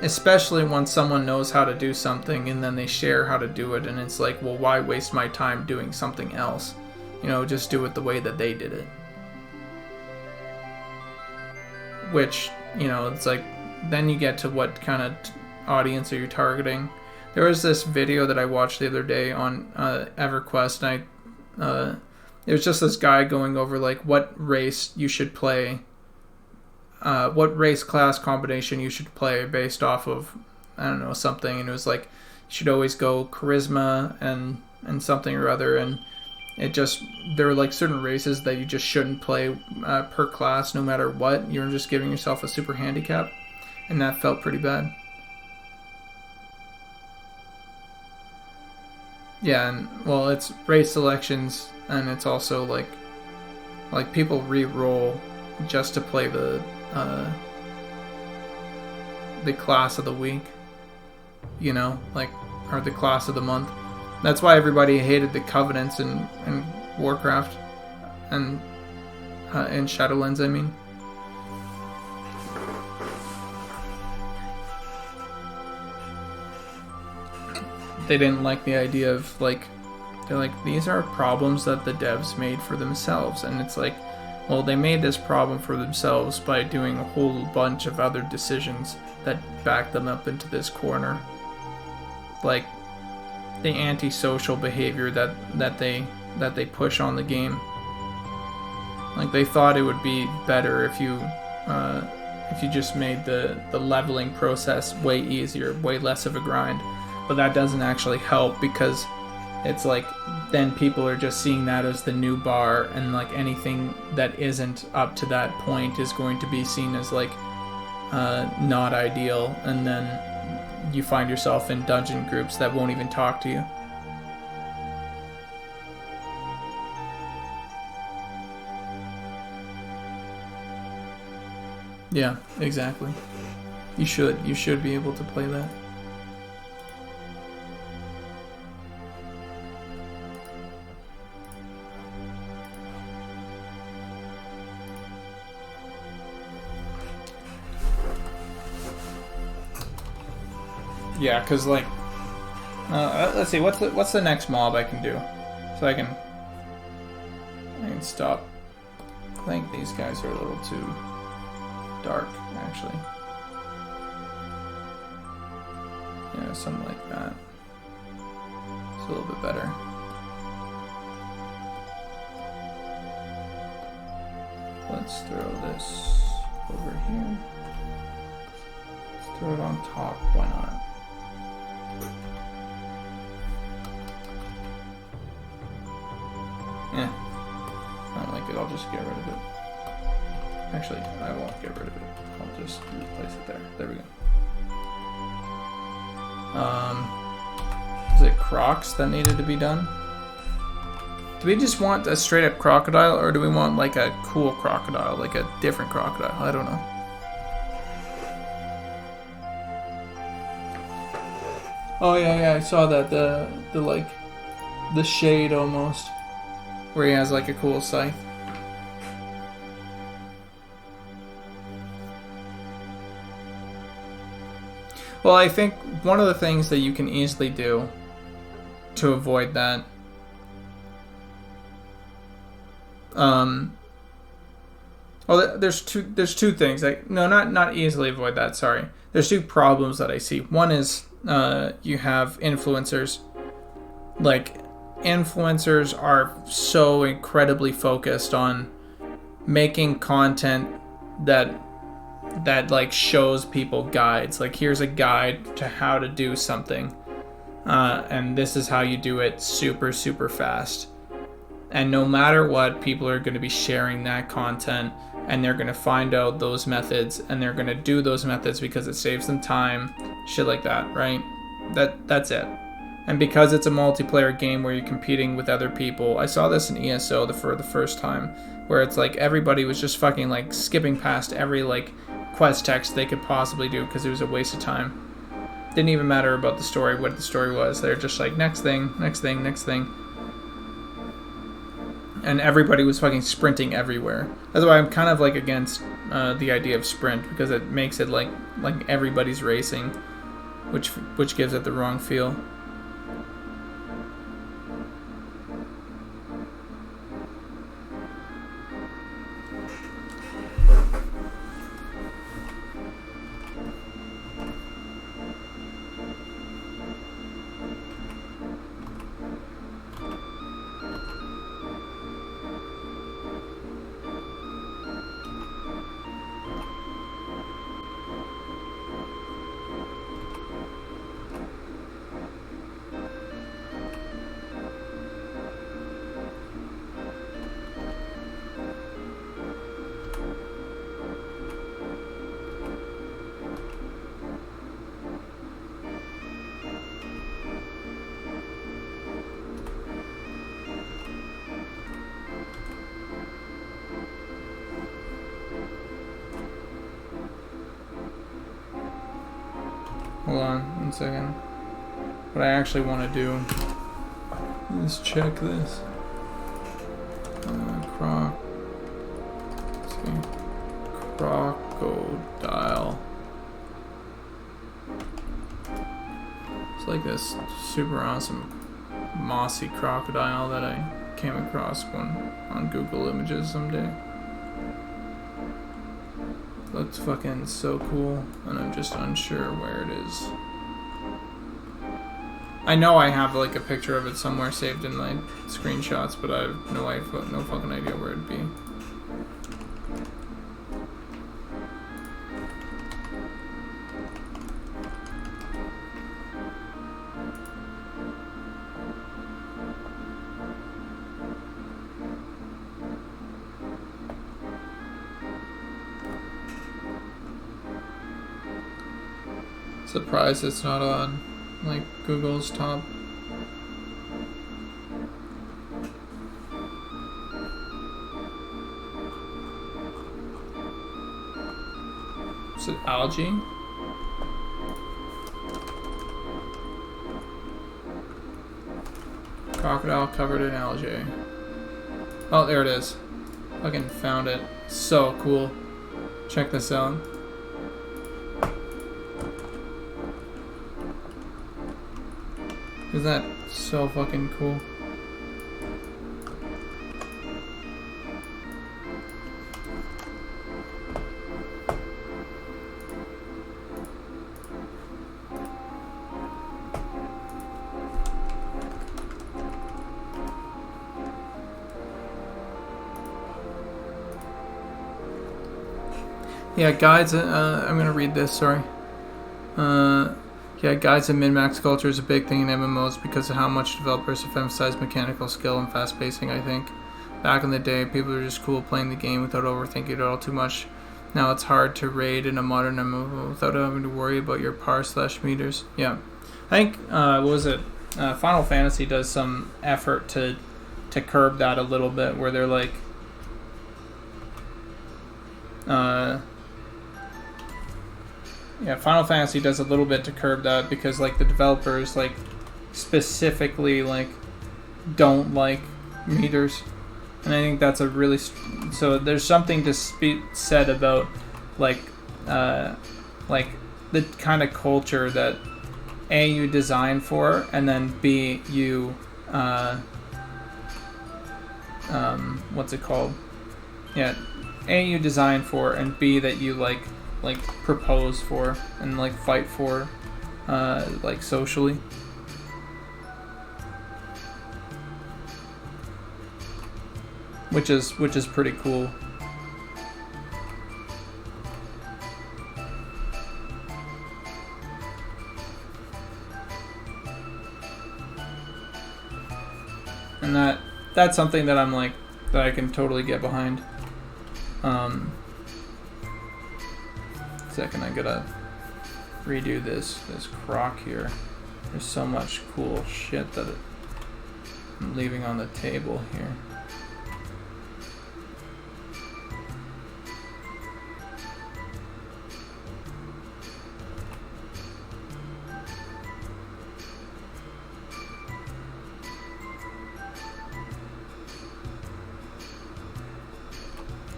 Especially when someone knows how to do something and then they share how to do it, and it's like, well, why waste my time doing something else? You know, just do it the way that they did it. Which, you know, it's like, then you get to what kind of audience are you targeting. There was this video that I watched the other day on EverQuest, and it was just this guy going over, like, what race you should play. What race class combination you should play based off of, I don't know, something, and it was like, you should always go charisma and something or other, and it just, there were like certain races that you just shouldn't play per class no matter what. You're just giving yourself a super handicap, and that felt pretty bad. Yeah, and well, it's race selections, and it's also like people re-roll just to play the class of the week, you know, like, or the class of the month. That's why everybody hated the Covenants in Warcraft and in Shadowlands, I mean. They didn't like the idea of, like, they're like, these are problems that the devs made for themselves, and it's like, well, they made this problem for themselves by doing a whole bunch of other decisions that back them up into this corner. Like, the antisocial behavior that they push on the game. Like, they thought it would be better if you just made the leveling process way easier, way less of a grind. But that doesn't actually help, because it's like, then people are just seeing that as the new bar, and like anything that isn't up to that point is going to be seen as like not ideal, and then you find yourself in dungeon groups that won't even talk to you. Yeah, exactly. You should be able to play that. Yeah, because like, let's see, what's the next mob I can do, so I can stop. I think these guys are a little too dark, actually. Yeah, something like that. It's a little bit better. Let's throw this over here. Let's throw it on top, why not? I don't like it, I'll just get rid of it. Actually, I won't get rid of it. I'll just replace it there. There we go. Is it crocs that needed to be done? Do we just want a straight up crocodile, or do we want like a cool crocodile, like a different crocodile? I don't know. Oh yeah, I saw that, the like, the shade almost, where he has like a cool scythe. Well, I think one of the things that you can easily do to avoid that, well, there's two things. Like, no, not easily avoid that. Sorry, there's two problems that I see. One is you have influencers. Like, influencers are so incredibly focused on making content that like shows people guides. Like, here's a guide to how to do something, and this is how you do it super fast. And no matter what, people are going to be sharing that content, and they're going to find out those methods, and they're going to do those methods because it saves them time, shit like that, right? That's it. And because it's a multiplayer game where you're competing with other people, I saw this in ESO for the first time, where it's like everybody was just fucking like skipping past every like quest text they could possibly do because it was a waste of time. Didn't even matter about the story, what the story was. They're just like, next thing. And everybody was fucking sprinting everywhere. That's why I'm kind of like against the idea of sprint, because it makes it like everybody's racing, which gives it the wrong feel. Hold on 1 second. What I actually want to do is check this. Crocodile. It's like this super awesome mossy crocodile that I came across on Google Images someday. Looks fucking so cool, and I'm just unsure where it is. I know I have like a picture of it somewhere saved in my screenshots, but I have no fucking idea where it'd be. Surprised it's not on like Google's top. Is it algae? Crocodile covered in algae. Oh, there it is. Fucking found it. So cool. Check this out. Isn't that so fucking cool? Yeah, guides, I'm going to read this, sorry. Yeah, guides and min-max culture is a big thing in MMOs because of how much developers have emphasized mechanical skill and fast pacing, I think. Back in the day, people were just cool playing the game without overthinking it all too much. Now it's hard to raid in a modern MMO without having to worry about your par/meters. Yeah. I think, what was it? Final Fantasy does some effort to curb that a little bit, where they're like... Yeah, Final Fantasy does a little bit to curb that because, like, the developers, like, specifically, like, don't like meters. And I think that's a really... So there's something to be said about, like the kind of culture that, A, you design for, and then, B, you, what's it called? Yeah, A, you design for, and B, that you, like propose for and like fight for like socially, which is pretty cool. And that's something that I'm like, that I can totally get behind. Second, I gotta redo this crock here. There's so much cool shit that I'm leaving on the table here.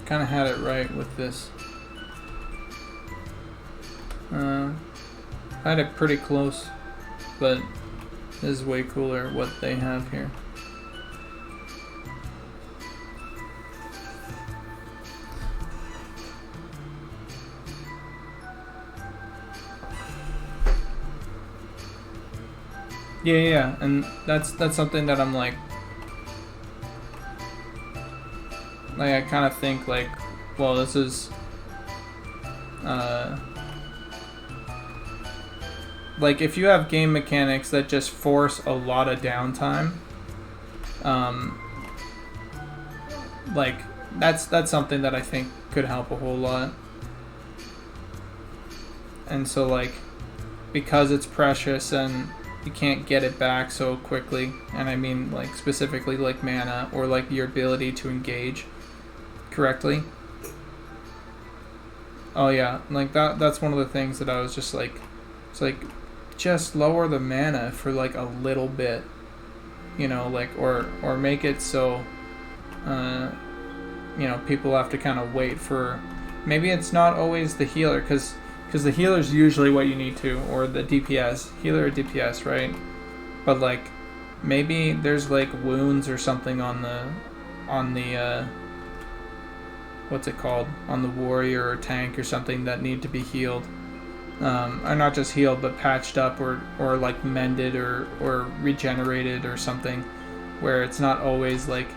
Kind of had it right with this. I had it pretty close, but this is way cooler what they have here. Yeah, and that's something that I'm like I kind of think like, well, this is like, if you have game mechanics that just force a lot of downtime, like, that's something that I think could help a whole lot. And so, like, because it's precious and you can't get it back so quickly, and I mean, like, specifically, like, mana, or, like, your ability to engage correctly. Oh, yeah, like, that's one of the things that I was just, like, it's like, just lower the mana for like a little bit, you know, like, or make it so you know, people have to kind of wait for, maybe it's not always the healer, because the healer's usually what you need to, or the DPS, healer or DPS, right? But like, maybe there's like wounds or something on the what's it called, on the warrior or tank or something that need to be healed. Or not just healed, but patched up, or like mended, or regenerated or something, where it's not always like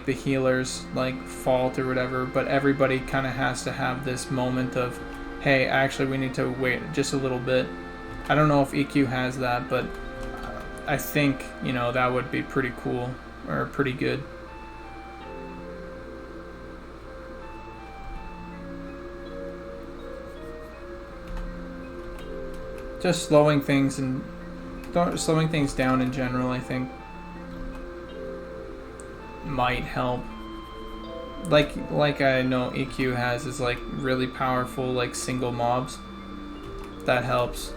the healer's like fault or whatever, but everybody kind of has to have this moment of, hey, actually we need to wait just a little bit. I don't know if EQ has that, but I think, you know, that would be pretty cool, or pretty good. Just slowing things down in general, I think, might help. Like I know EQ has is like really powerful, like single mobs. That helps.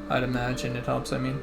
I'd imagine it helps, I mean.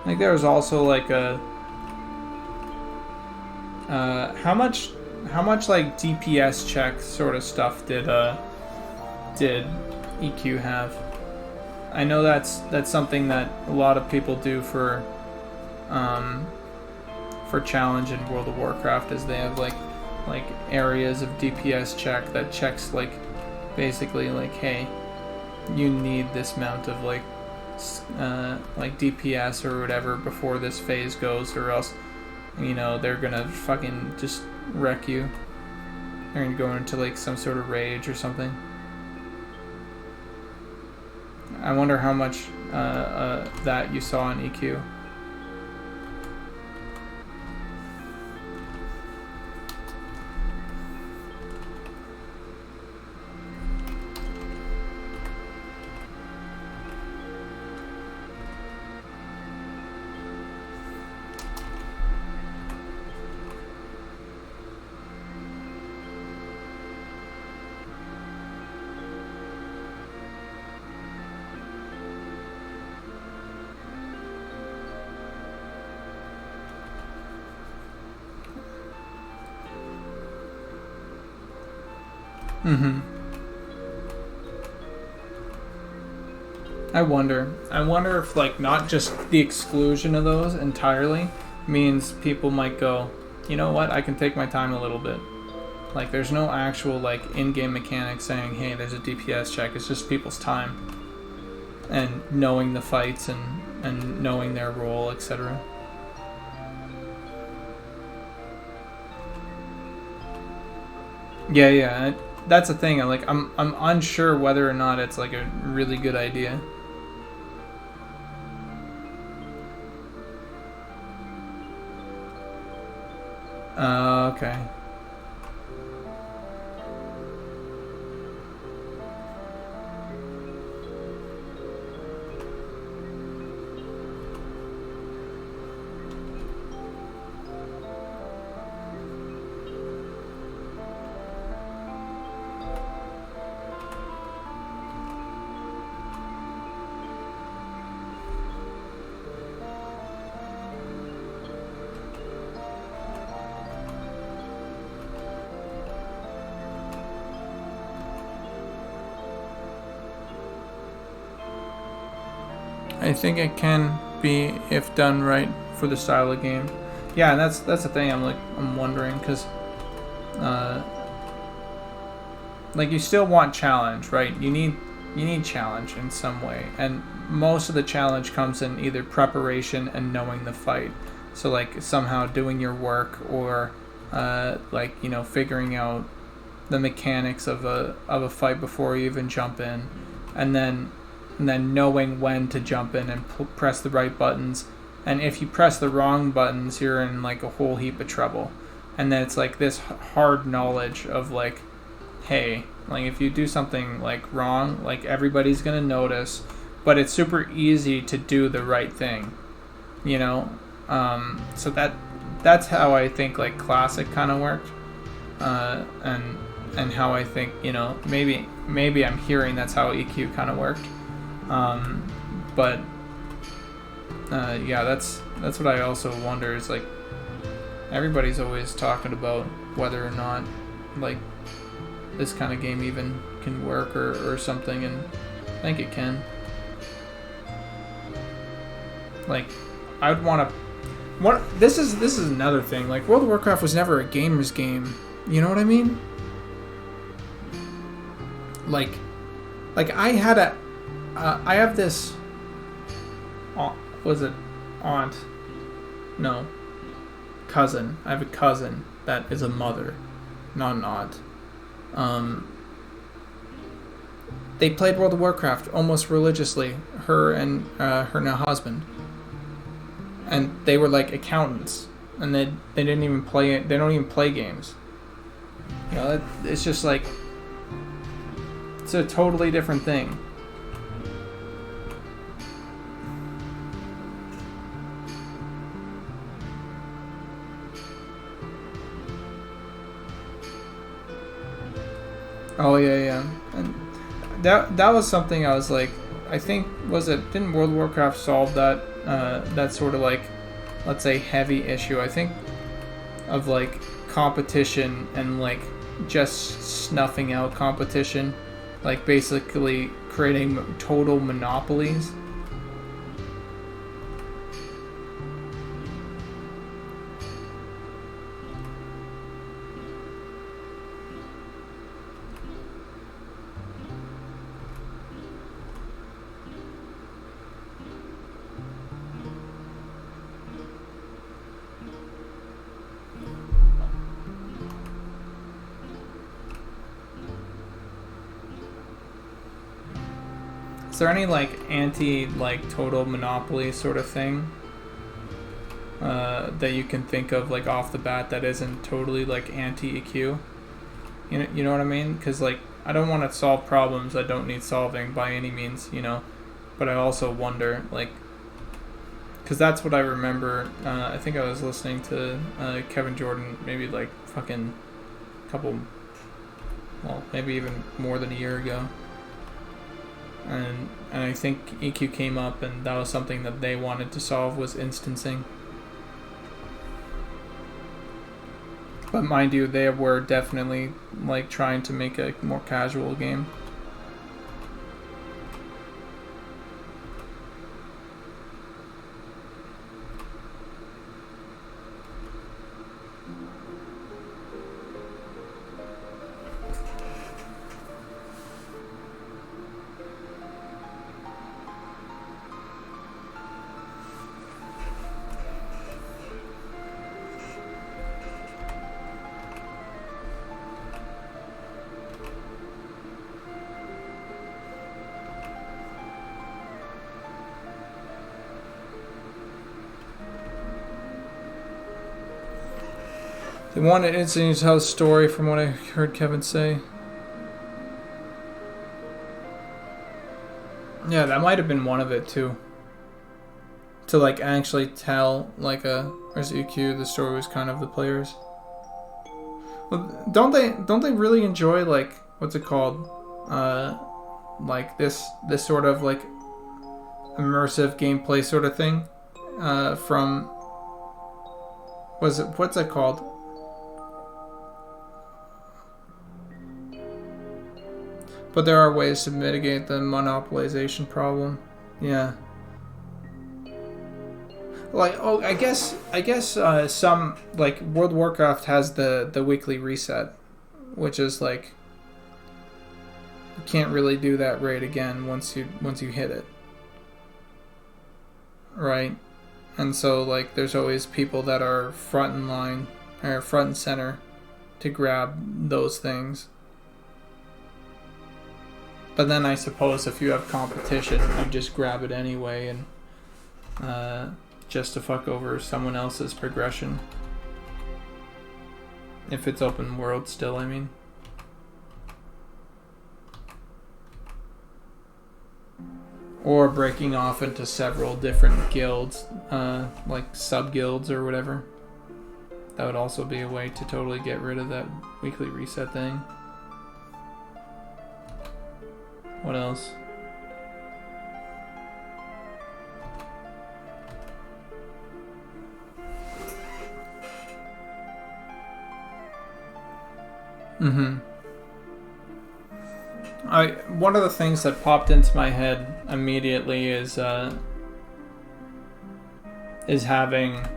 Like there was also like a how much like DPS check sort of stuff did EQ have? I know that's something that a lot of people do for challenge in World of Warcraft, is they have like areas of DPS check that checks like basically like, hey, you need this amount of like DPS or whatever before this phase goes, or else, you know, they're gonna fucking just wreck you. They're gonna go into like some sort of rage or something. I wonder how much that you saw in EQ. I wonder if like not just the exclusion of those entirely means people might go, you know what, I can take my time a little bit. Like there's no actual like in-game mechanic saying, hey, there's a DPS check. It's just people's time and knowing the fights and knowing their role, etc. Yeah. That's the thing. I'm unsure whether or not it's like a really good idea. Okay. I think it can be if done right for the style of game. Yeah, and that's the thing. I'm wondering because, like you still want challenge, right? You need challenge in some way, and most of the challenge comes in either preparation and knowing the fight. So like somehow doing your work, or like, you know, figuring out the mechanics of a fight before you even jump in, and then knowing when to jump in and press the right buttons. And if you press the wrong buttons, you're in like a whole heap of trouble. And then it's like this hard knowledge of like, hey, like if you do something like wrong, like everybody's gonna notice, but it's super easy to do the right thing, you know. So that's how I think like Classic kind of worked, and how I think, you know, maybe I'm hearing that's how EQ kind of worked. But yeah, that's what I also wonder is like everybody's always talking about whether or not like this kind of game even can work or something, and I think it can. Like I'd want to. This is another thing. Like World of Warcraft was never a gamer's game. You know what I mean? Like I had I have this. Was it aunt? No. Cousin. I have a cousin that is a mother, not an aunt. They played World of Warcraft almost religiously. Her and her now husband. And they were like accountants, and they didn't even play it. They don't even play games. You know, it's just like it's a totally different thing. Oh yeah, and that was something I was like, I think, didn't World of Warcraft solve that that sort of like, let's say, heavy issue? I think of like competition and like just snuffing out competition, like basically creating total monopolies. Is there any like anti like total monopoly sort of thing that you can think of like off the bat that isn't totally like anti-EQ? You know what I mean? Because like I don't want to solve problems I don't need solving by any means, you know. But I also wonder like, because that's what I remember. I think I was listening to Kevin Jordan maybe like fucking couple, well maybe even more than a year ago. And I think EQ came up, and that was something that they wanted to solve, was instancing. But mind you, they were definitely like trying to make a more casual game. They wanted instantly to tell a story, from what I heard Kevin say. Yeah, that might have been one of it too. To like actually tell like where's EQ, the story was kind of the players. Well, don't they really enjoy like, what's it called? Like this sort of like immersive gameplay sort of thing? From what's it called? But there are ways to mitigate the monopolization problem. Yeah. Like, oh, I guess some, like, World of Warcraft has the weekly reset, which is like, you can't really do that raid again once you hit it. Right? And so like there's always people that are front in line or front and center to grab those things. But then I suppose if you have competition, you just grab it anyway, and just to fuck over someone else's progression. If it's open world still, I mean. Or breaking off into several different guilds, like sub-guilds or whatever. That would also be a way to totally get rid of that weekly reset thing. What else? One of the things that popped into my head immediately is having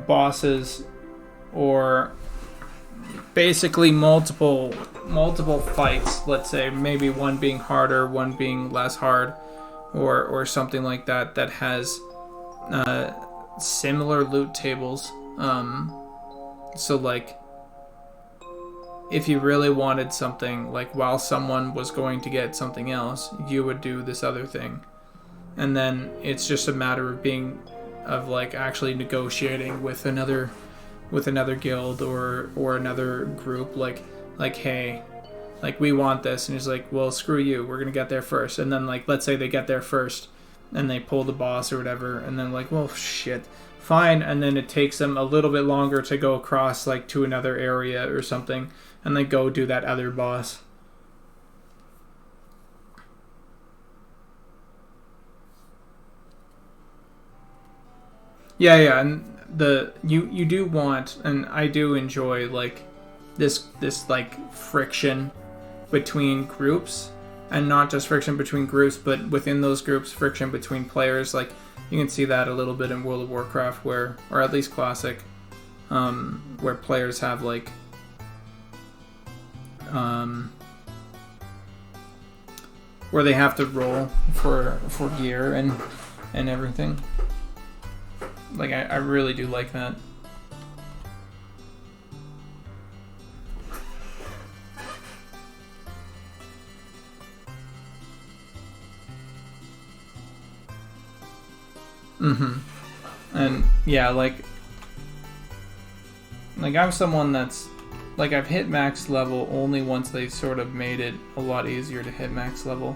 bosses or basically multiple fights, let's say maybe one being harder, one being less hard, or something like that has similar loot tables. So like if you really wanted something, like while someone was going to get something else, you would do this other thing, and then it's just a matter of like actually negotiating with another guild or another group, like hey, like we want this, and he's like, well, screw you, we're gonna get there first. And then like let's say they get there first and they pull the boss or whatever, and then like, well, shit, fine, and then it takes them a little bit longer to go across like to another area or something, and they go do that other boss. Yeah, and you do want, and I do enjoy like this like friction between groups, and not just friction between groups, but within those groups, friction between players. Like you can see that a little bit in World of Warcraft, or at least Classic, where players have like where they have to roll for gear and everything. Like I really do like that. And yeah, like I'm someone that's like, I've hit max level only once they sort of made it a lot easier to hit max level.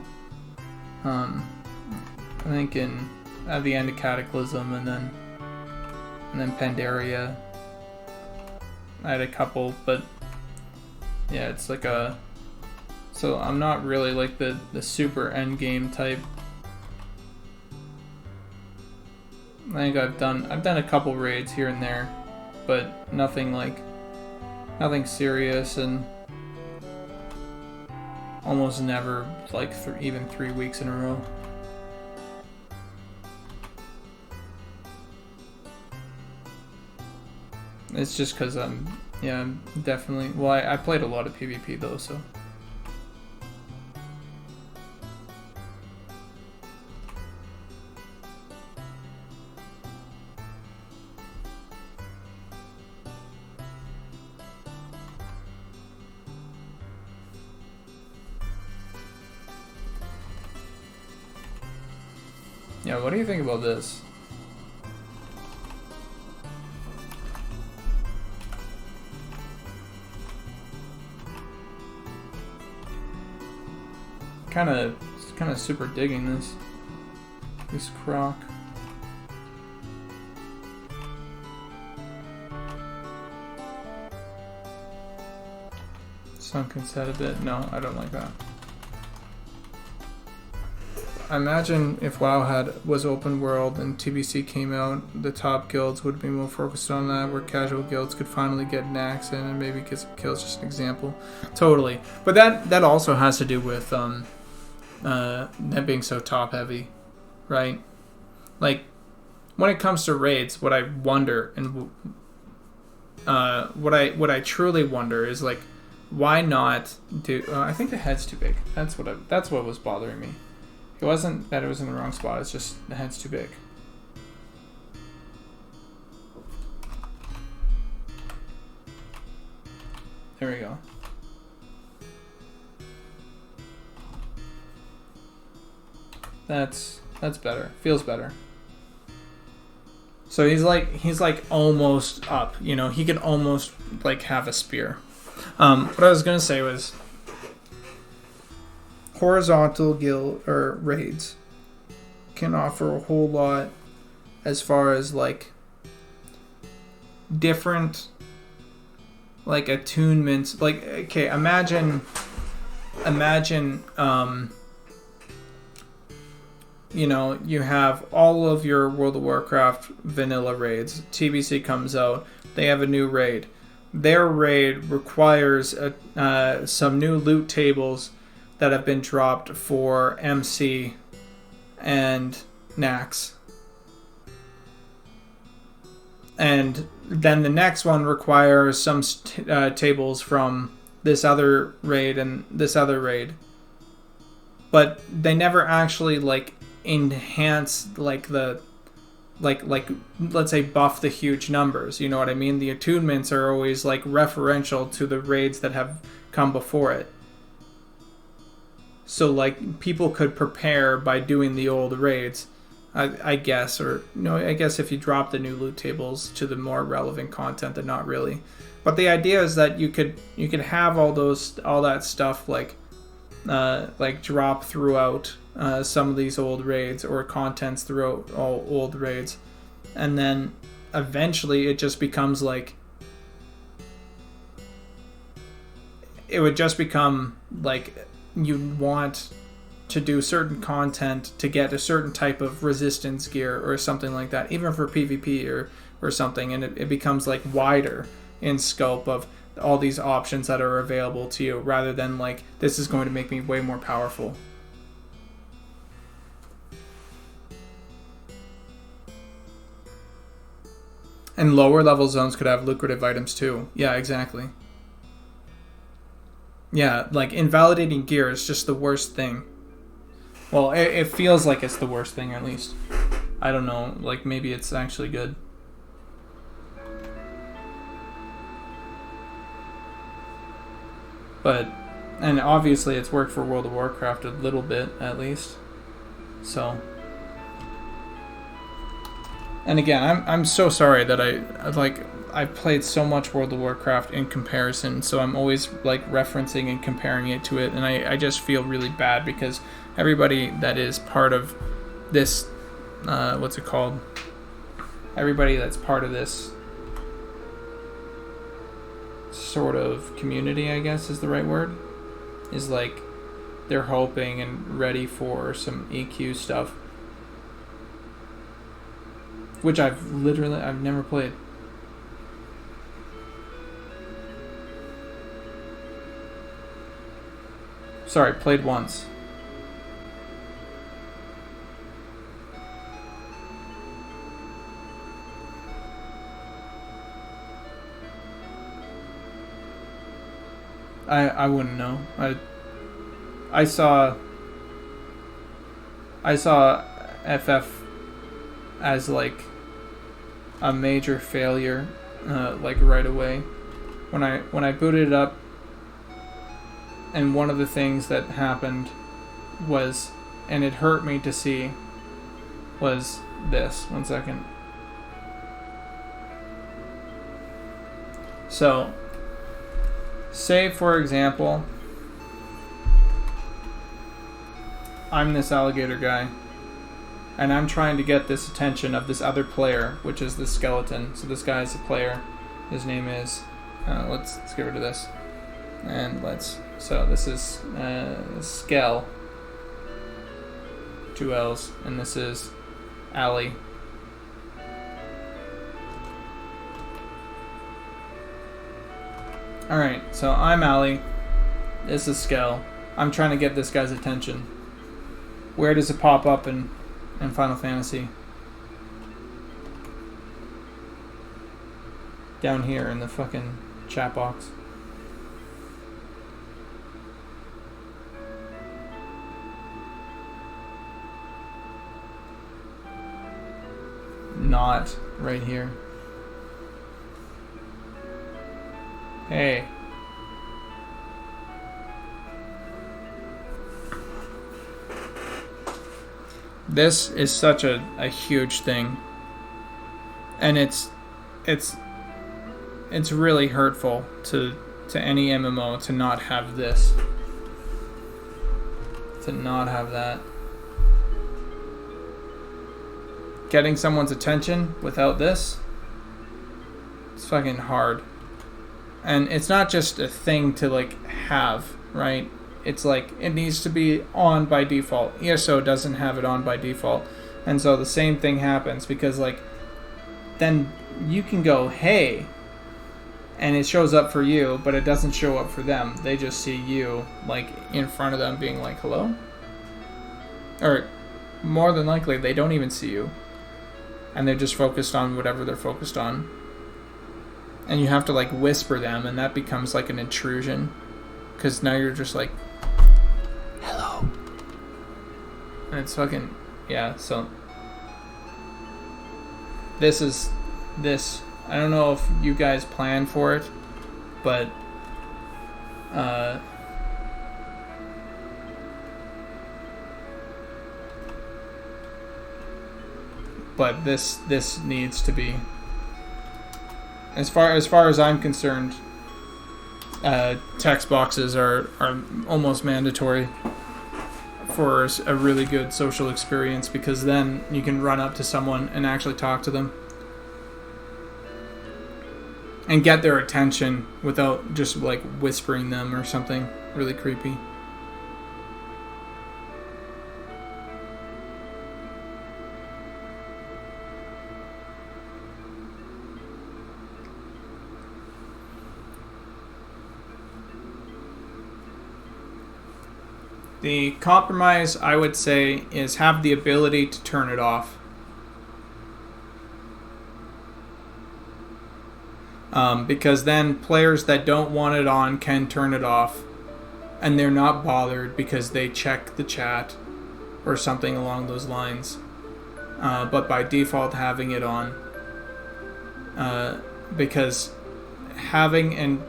I think at the end of Cataclysm and then Pandaria, I had a couple, but yeah, it's like so I'm not really like the super end game type. I think I've done a couple raids here and there, but nothing serious, and almost never like even 3 weeks in a row. It's just because I'm definitely, well, I played a lot of PvP though, so. Yeah, what do you think about this? Kind of super digging this croc. Sunken set a bit. No, I don't like that. I imagine if WoW was open world and TBC came out, the top guilds would be more focused on that, where casual guilds could finally get Nax in and maybe get some kills. Just an example. Totally. But that also has to do with that being so top heavy, right? Like when it comes to raids, what I wonder and what I truly wonder is like, why not do? I think the head's too big. That's what was bothering me. It wasn't that it was in the wrong spot, it's just the head's too big. There we go. That's better. Feels better. So he's like almost up, you know, he could almost like have a spear. What I was gonna say was horizontal guild or raids can offer a whole lot as far as like different like attunements. Like, okay, imagine you know, you have all of your World of Warcraft vanilla raids. TBC comes out, they have a new raid. Their raid requires some new loot tables that have been dropped for MC and Nax. And then the next one requires some tables from this other raid and this other raid. But they never actually like enhance like the like let's say buff the huge numbers, you know what I mean? The attunements are always like referential to the raids that have come before it. So like people could prepare by doing the old raids, I guess, or no, I guess if you drop the new loot tables to the more relevant content, then not really. But the idea is that you could have all that stuff like drop throughout some of these old raids, or contents throughout all old raids, and then eventually it just becomes like, it would just become like you want to do certain content to get a certain type of resistance gear or something like that, even for PvP or something, and it becomes like wider in scope of all these options that are available to you, rather than like, this is going to make me way more powerful. And lower level zones could have lucrative items too. Yeah, exactly. Yeah, like invalidating gear is just the worst thing. Well, it feels like it's the worst thing, at least. I don't know, like maybe it's actually good. But, and obviously it's worked for World of Warcraft a little bit, at least. So... And again, I'm so sorry that I've played so much World of Warcraft in comparison, so I'm always like referencing and comparing it to it, and I just feel really bad because everybody that is part of this, what's it called? Everybody that's part of this sort of community, I guess is the right word, is like, they're hoping and ready for some EQ stuff. Which I've never played. Sorry, played once. I wouldn't know. I saw FF as like a major failure, like right away when I booted it up, and one of the things that happened was, and it hurt me to see, was this. 1 second. So, say for example, I'm this alligator guy, and I'm trying to get this attention of this other player, which is the skeleton. So this guy is a player. His name is, let's get rid of this. And so this is Skell. 2 L's. And this is Allie. Alright, so I'm Allie. This is Skell. I'm trying to get this guy's attention. Where does it pop up in Final Fantasy? Down here in the fucking chat box. Not right here. Hey. This is such a huge thing, and it's really hurtful to any MMO to not have this, to not have that. Getting someone's attention without this, it's fucking hard. And it's not just a thing to like have, right? It's like, it needs to be on by default. ESO doesn't have it on by default. And so the same thing happens, because like, then you can go, hey, and it shows up for you, but it doesn't show up for them. They just see you like in front of them being like, hello? Or more than likely, they don't even see you. And they're just focused on whatever they're focused on. And you have to like whisper them, and that becomes like an intrusion. Because now you're just like, hello. And it's fucking, yeah, so. This, I don't know if you guys plan for it, but, this needs to be, as far as I'm concerned, text boxes are almost mandatory for a really good social experience, because then you can run up to someone and actually talk to them and get their attention without just like whispering them or something really creepy. The compromise, I would say, is have the ability to turn it off. Because then players that don't want it on can turn it off, and they're not bothered because they check the chat or something along those lines. But by default, having it on, because having and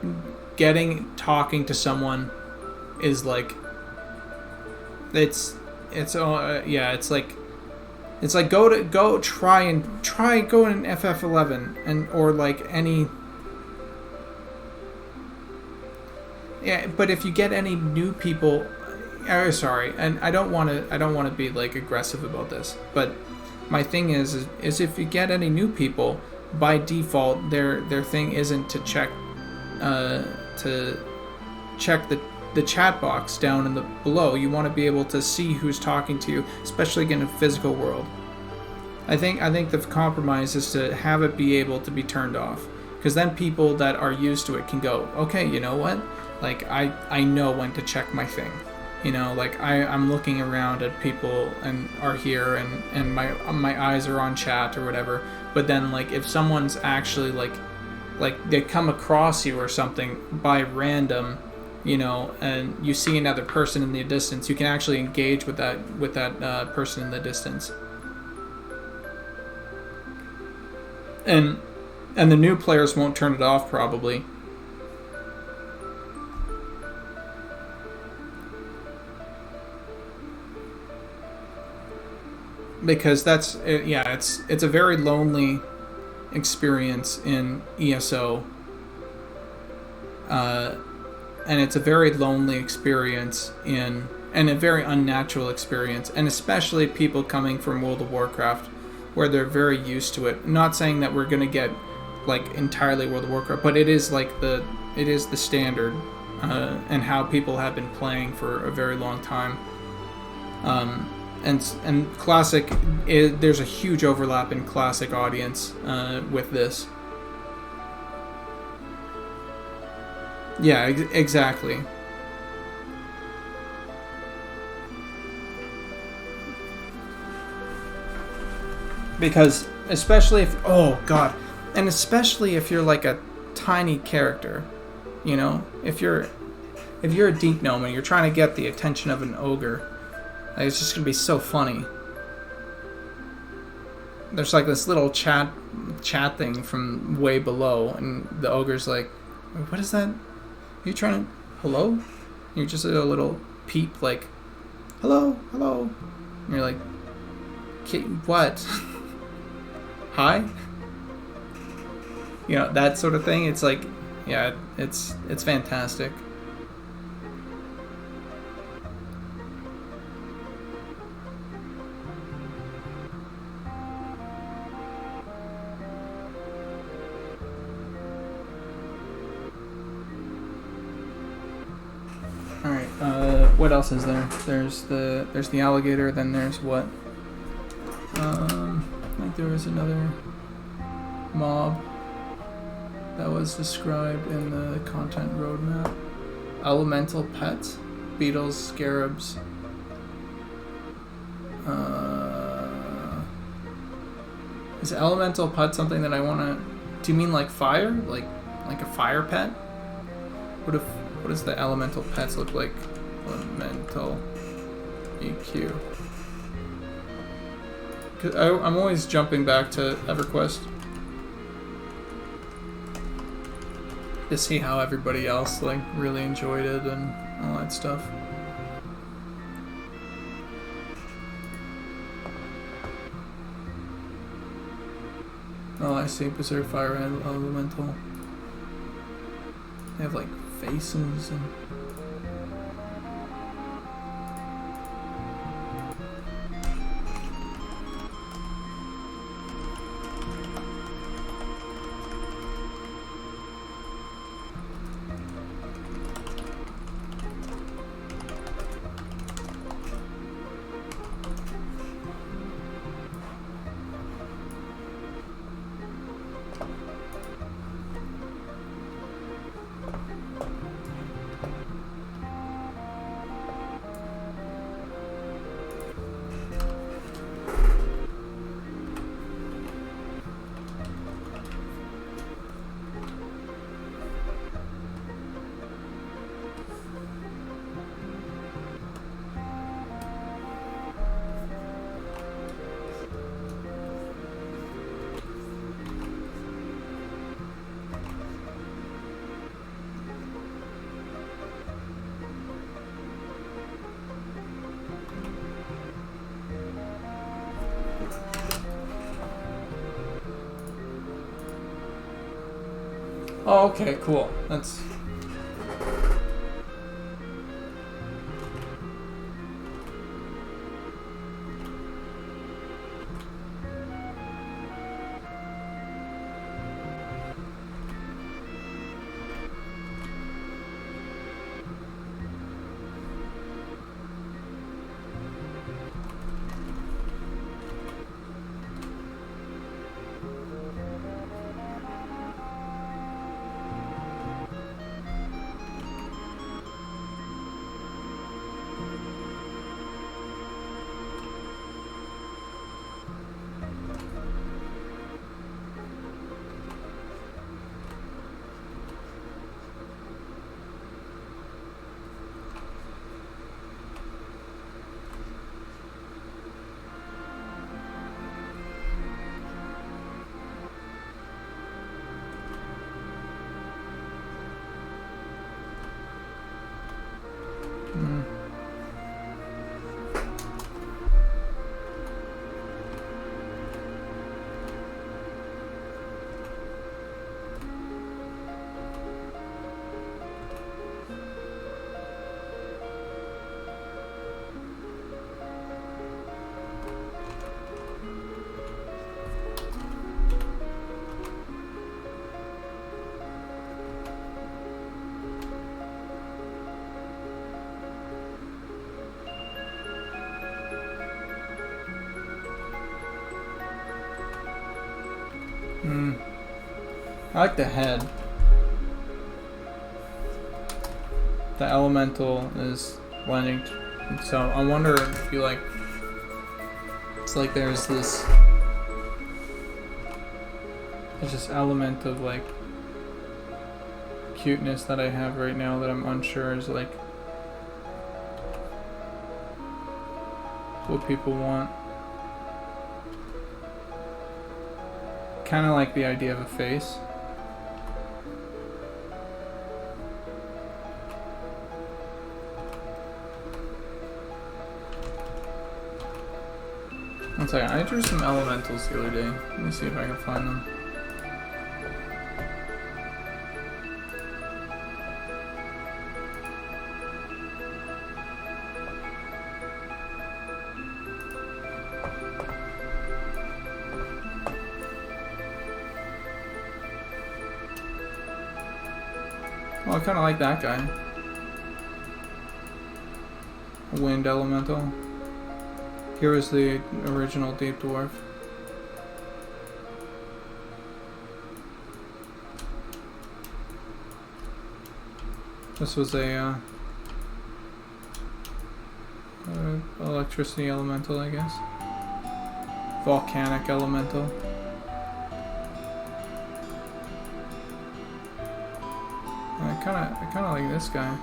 talking to someone is like, it's like go try in FF11 and or like any. Yeah, but if you get any new people, sorry, and I don't want to be like aggressive about this, but my thing is if you get any new people, by default their thing isn't to check the chat box down in the below. You want to be able to see who's talking to you, especially in a physical world. I think the compromise is to have it be able to be turned off, because then people that are used to it can go, okay, you know what? Like I know when to check my thing. You know, like I'm looking around at people and are here and my eyes are on chat or whatever. But then like if someone's actually like they come across you or something by random, you know, and you see another person in the distance, you can actually engage with that person in the distance. And the new players won't turn it off probably. Because it's a very lonely experience in ESO, and it's a very lonely experience and a very unnatural experience, and especially people coming from World of Warcraft, where they're very used to it. I'm not saying that we're gonna get like entirely World of Warcraft, but it is the standard, and how people have been playing for a very long time. And Classic, there's a huge overlap in Classic audience with this. Yeah, exactly. Because especially if especially if you're like a tiny character, you know, if you're a deep gnome and you're trying to get the attention of an ogre. Like, it's just gonna be so funny. There's like this little chat thing from way below, and the ogre's like, "What is that? Are you trying to hello?" And you're just a little peep, like, "Hello, hello." And you're like, "What? Hi?" You know, that sort of thing. It's like, yeah, it's fantastic. What else is there? There's the alligator. Then there's what? I think there was another mob that was described in the content roadmap. Elemental pets, beetles, scarabs. Is elemental pet something that I want to? Do you mean like fire? Like a fire pet? What does the elemental pets look like? Elemental EQ. Cause I'm always jumping back to EverQuest to see how everybody else like really enjoyed it and all that stuff. Oh, I see. Berserk Fire and Elemental. They have like faces and. Oh, okay, cool. That's... I like the head. The elemental is blending, so I wonder if you like. It's like there's this element of like cuteness that I have right now that I'm unsure is like what people want. Kind of like the idea of a face. One second, I drew some elementals the other day. Let me see if I can find them. Well, I kind of like that guy. Wind elemental. Here was the original Deep Dwarf. This was a electricity elemental, I guess. Volcanic elemental. I kind of like this guy.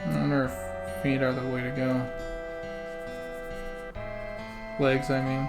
I wonder if feet are the way to go. Legs, I mean.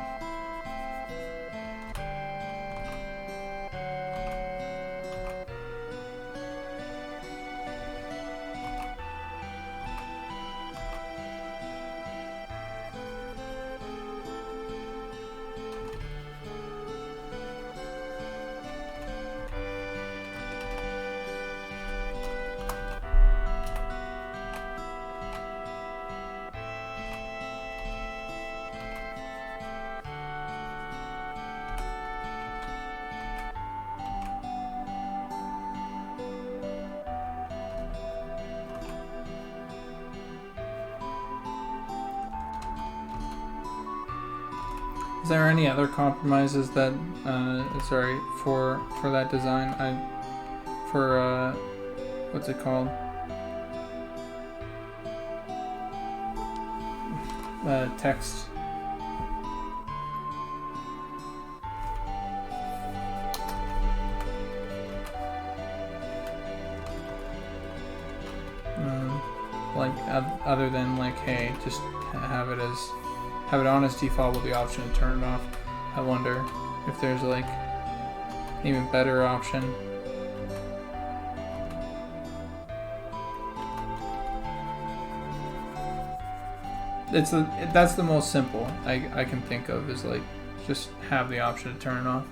Is there any other compromises that, for that design? What's it called? Text. Like, other than like, hey, just have it on as default with the option to turn it off. I wonder if there's like an even better option. That's the most simple I can think of, is like just have the option to turn it off.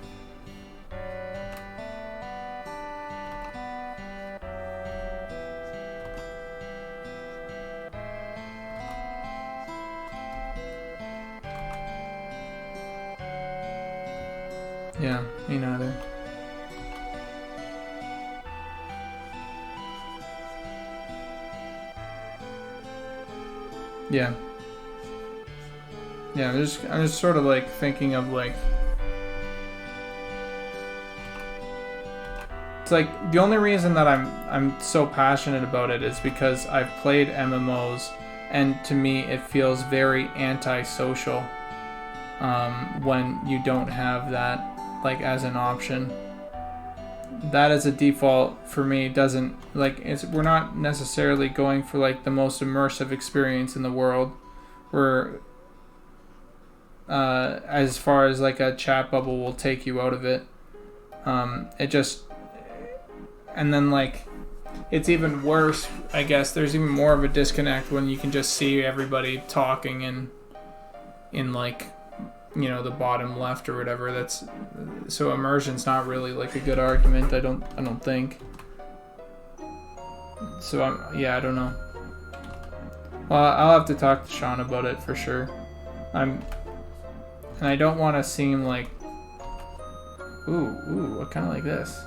Yeah, me neither. Yeah. Yeah, I'm just sort of like thinking of like, it's like the only reason that I'm so passionate about it is because I've played MMOs, and to me it feels very antisocial when you don't have that like as an option. That as a default for me doesn't like, we're not necessarily going for like the most immersive experience in the world. We're as far as like a chat bubble will take you out of it. It just, and then like it's even worse, I guess. There's even more of a disconnect when you can just see everybody talking in like, you know, the bottom left or whatever. That's so immersion's not really like a good argument. I don't think. So I don't know. Well, I'll have to talk to Sean about it for sure. And I don't want to seem like, ooh, I kind of like this.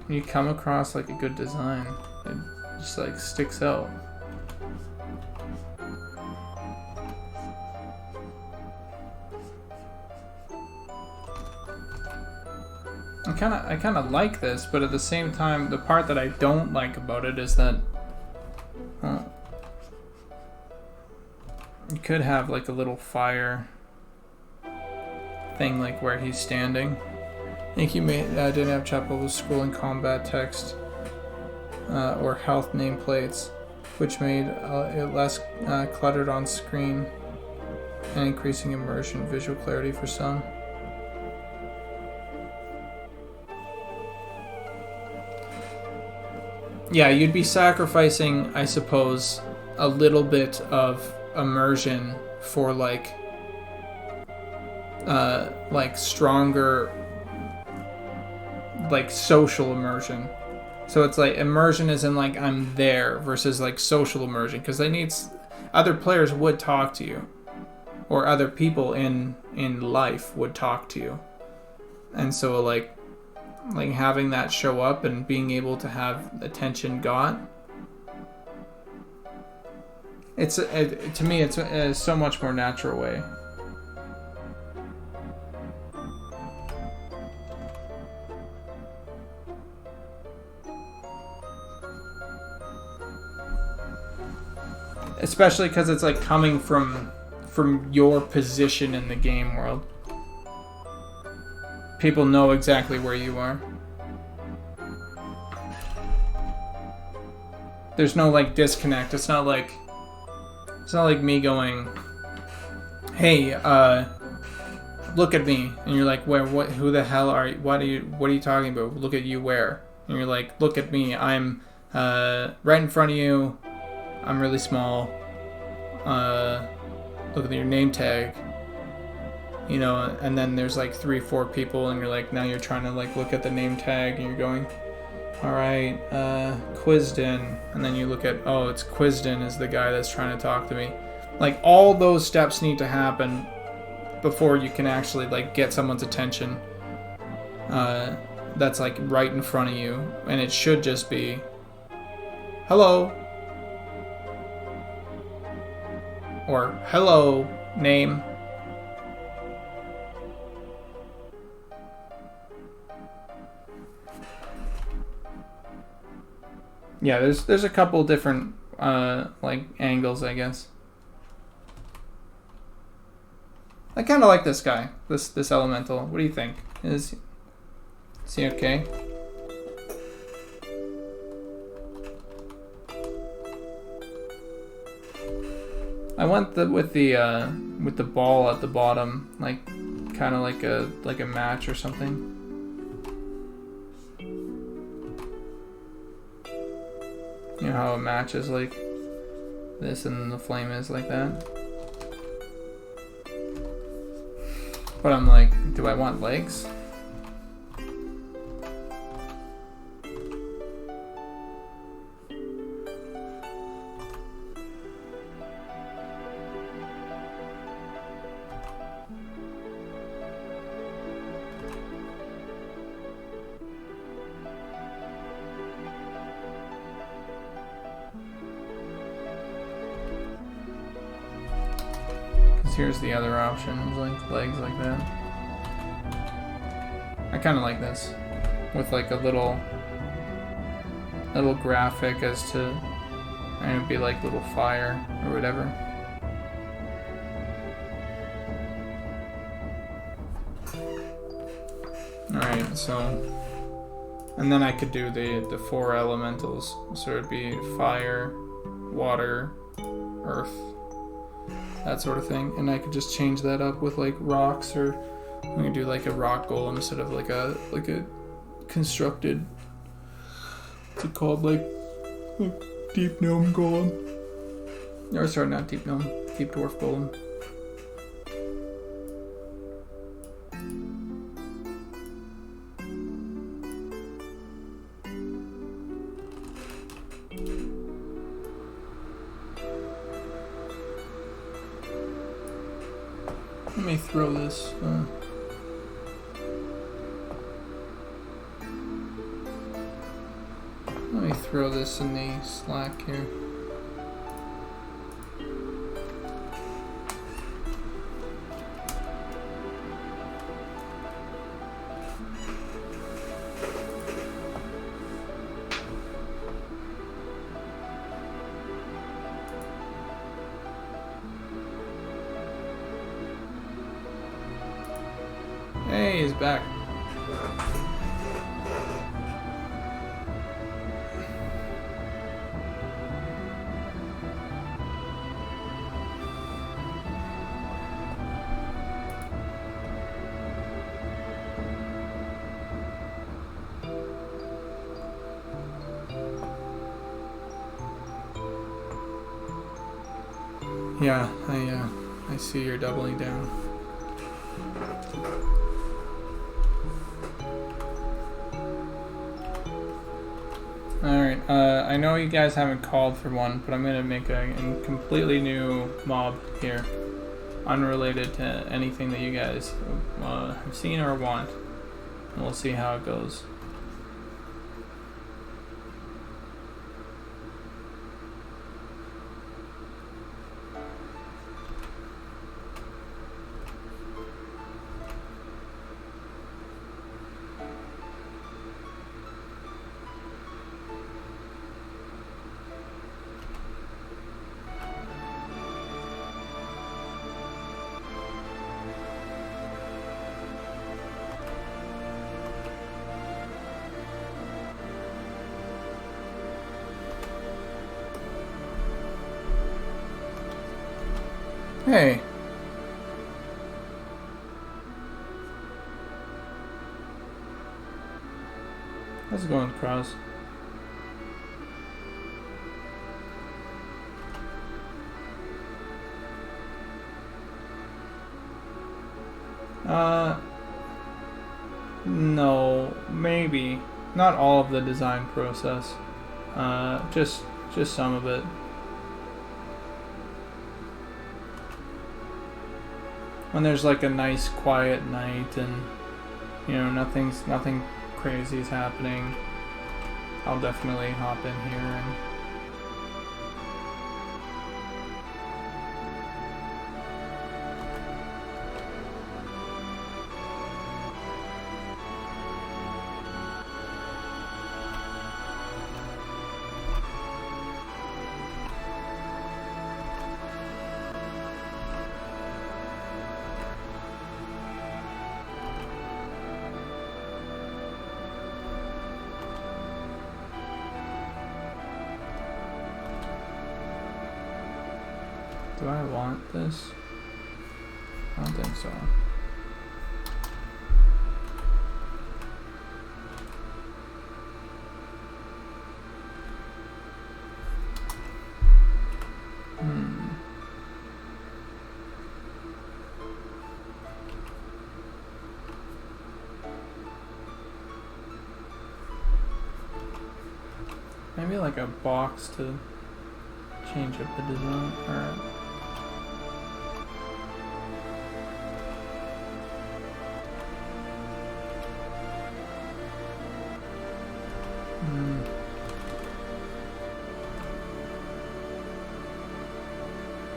When you come across like a good design, it just like sticks out. I kind of like this, but at the same time, the part that I don't like about it is that you could have like a little fire thing like where he's standing. I think you didn't have chat bubbles, scrolling combat text, or health nameplates, which made it less cluttered on screen and increasing immersion, visual clarity for some. Yeah, you'd be sacrificing, I suppose, a little bit of immersion for like stronger, like social immersion. So it's like immersion is in like I'm there versus like social immersion, because other players would talk to you, or other people in life would talk to you, and so like having that show up and being able to have attention got, to me it's a so much more natural way. Especially because it's like coming from your position in the game world. People know exactly where you are. There's no like disconnect. It's not like me going, "Hey, look at me," and you're like, "Where? What? Who the hell are you? What are you talking about? Look at you where?" And you're like, "Look at me. I'm right in front of you. I'm really small. Look at your name tag." You know, and then there's like 3-4 people, and you're like, now you're trying to like look at the name tag, and you're going, all right, Quizdin, and then you look at, oh, it's Quizdin is the guy that's trying to talk to me. Like all those steps need to happen before you can actually like get someone's attention. That's like right in front of you, and it should just be, hello. Or hello, name. Yeah, there's a couple different like angles, I guess. I kind of like this guy, this elemental. What do you think? Is he okay? I went with the ball at the bottom, like kind of like a match or something. You know how a match is like this and the flame is like that? But I'm like, do I want legs? Here's the other option, like legs like that. I kind of like this, with like a little graphic as to, and it'd be like little fire or whatever. All right, so, and then I could do the 4 elementals, so it'd be fire, water, earth. That sort of thing, and I could just change that up with like rocks, or we can do like a rock golem instead of like a constructed. What's it called? Like deep gnome golem. Or sorry, not deep gnome, deep dwarf golem. Let me throw this. Let me throw this in the Slack here. Hey, he's back. Yeah, I see you're doubling down. Alright, I know you guys haven't called for one, but I'm going to make a completely new mob here. Unrelated to anything that you guys have seen or want. And we'll see how it goes. Hey. How's it going, Cross? No, maybe. Not all of the design process. Just some of it. When there's like a nice quiet night and you know nothing crazy is happening, I'll definitely hop in here Do I want this? I don't think so. Maybe like a box to change up the design. Alright.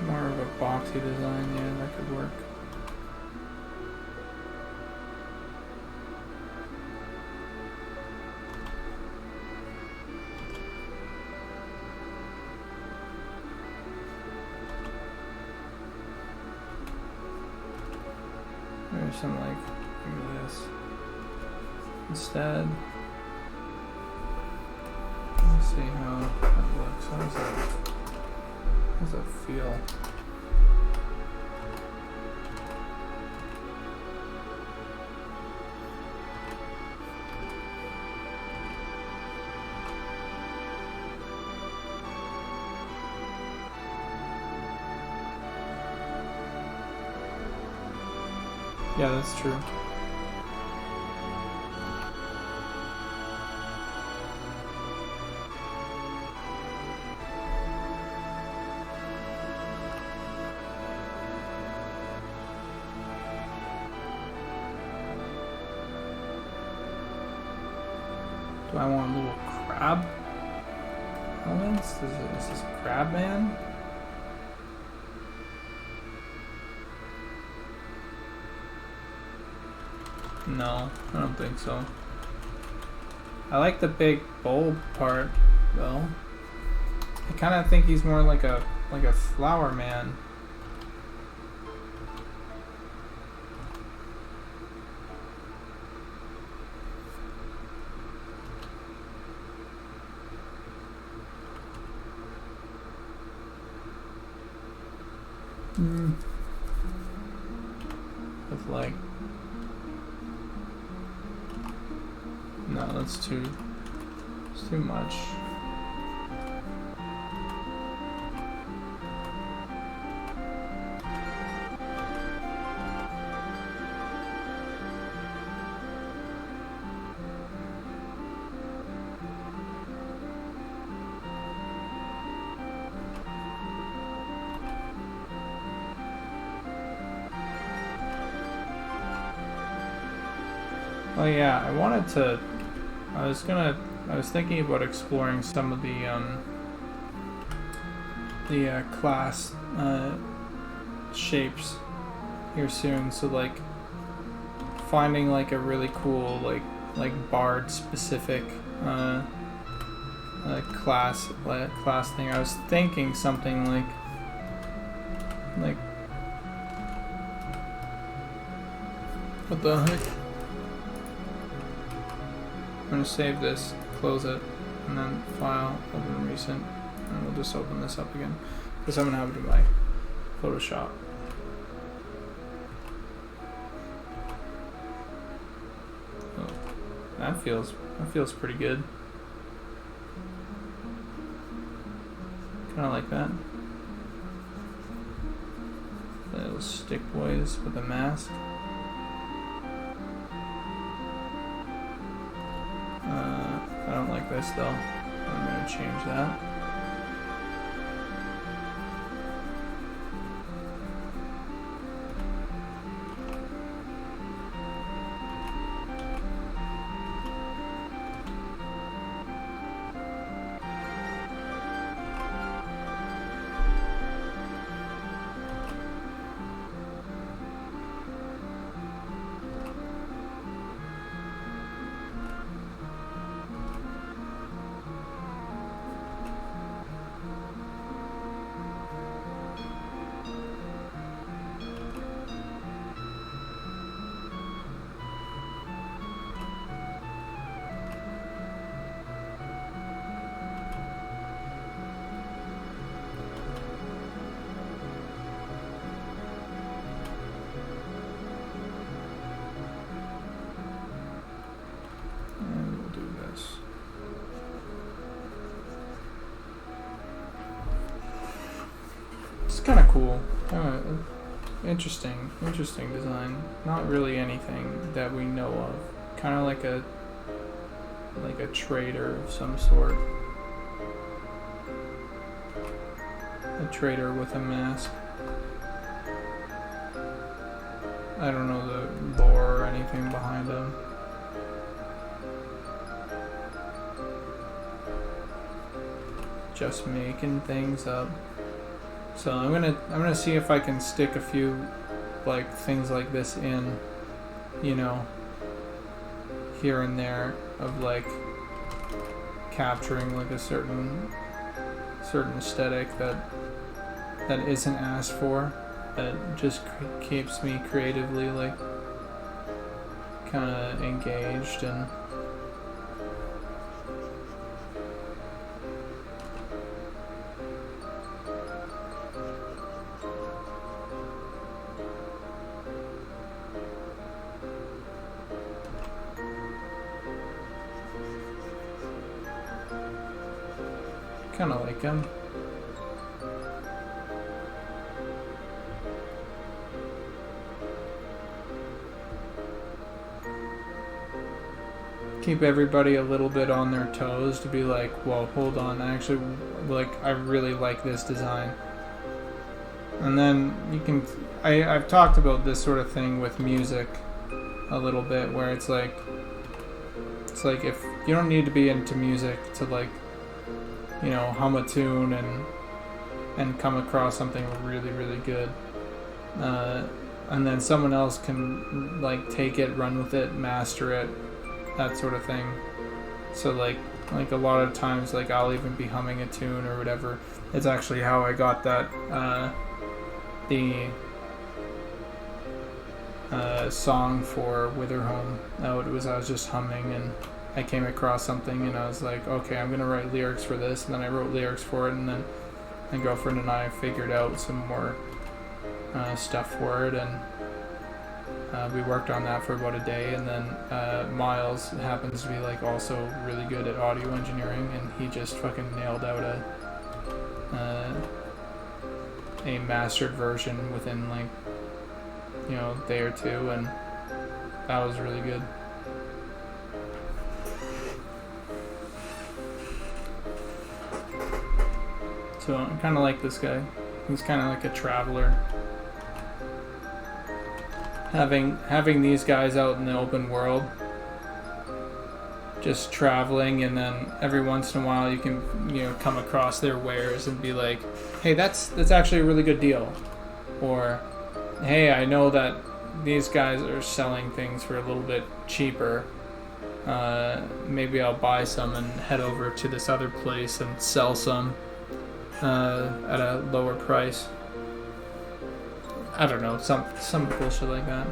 More of a boxy design, yeah, that could work. Maybe some like this instead. Let's see how that looks. How does that feel? Yeah, that's true. Do I want a little crab elements? Is this crab man? No, I don't think so. I like the big bulb part though. I kind of think he's more like a flower man. With like, no, that's too much. Oh yeah, I was thinking about exploring some of the class shapes here soon. So like finding like a really cool like bard specific class thing. I was thinking something like what the heck? I'm going to save this, close it, and then file, open recent, and we'll just open this up again, because I'm going to have it in my Photoshop. Oh, that feels pretty good. Kind of like that. The little stick boys with a mask. I don't like this though. I'm going to change that. kind of cool. Interesting design. Not really anything that we know of. Kind of like a trader of some sort. A trader with a mask. I don't know the lore or anything behind him. Just making things up. So I'm gonna see if I can stick a few like things like this in, you know, here and there of like capturing like a certain aesthetic that isn't asked for, that just keeps me creatively like kind of engaged and kind of like him. Keep everybody a little bit on their toes to be like, whoa, hold on, I really like this design. And then you can, I've talked about this sort of thing with music a little bit, where it's like if you don't need to be into music to like, you know, hum a tune and come across something really, really good. And then someone else can like take it, run with it, master it, that sort of thing. So like a lot of times, like I'll even be humming a tune or whatever. It's actually how I got that the song for Witherhome out. I was just humming and I came across something and I was like, okay, I'm gonna write lyrics for this, and then I wrote lyrics for it, and then my girlfriend and I figured out some more stuff for it, and we worked on that for about a day. And then Miles happens to be like also really good at audio engineering, and he just fucking nailed out a mastered version within like, you know, a day or two, and that was really good. So I kind of like this guy. He's kind of like a traveler. Having these guys out in the open world, just traveling, and then every once in a while you can, you know, come across their wares and be like, hey, that's actually a really good deal, or hey, I know that these guys are selling things for a little bit cheaper. Maybe I'll buy some and head over to this other place and sell some at a lower price. I don't know, some bullshit like that.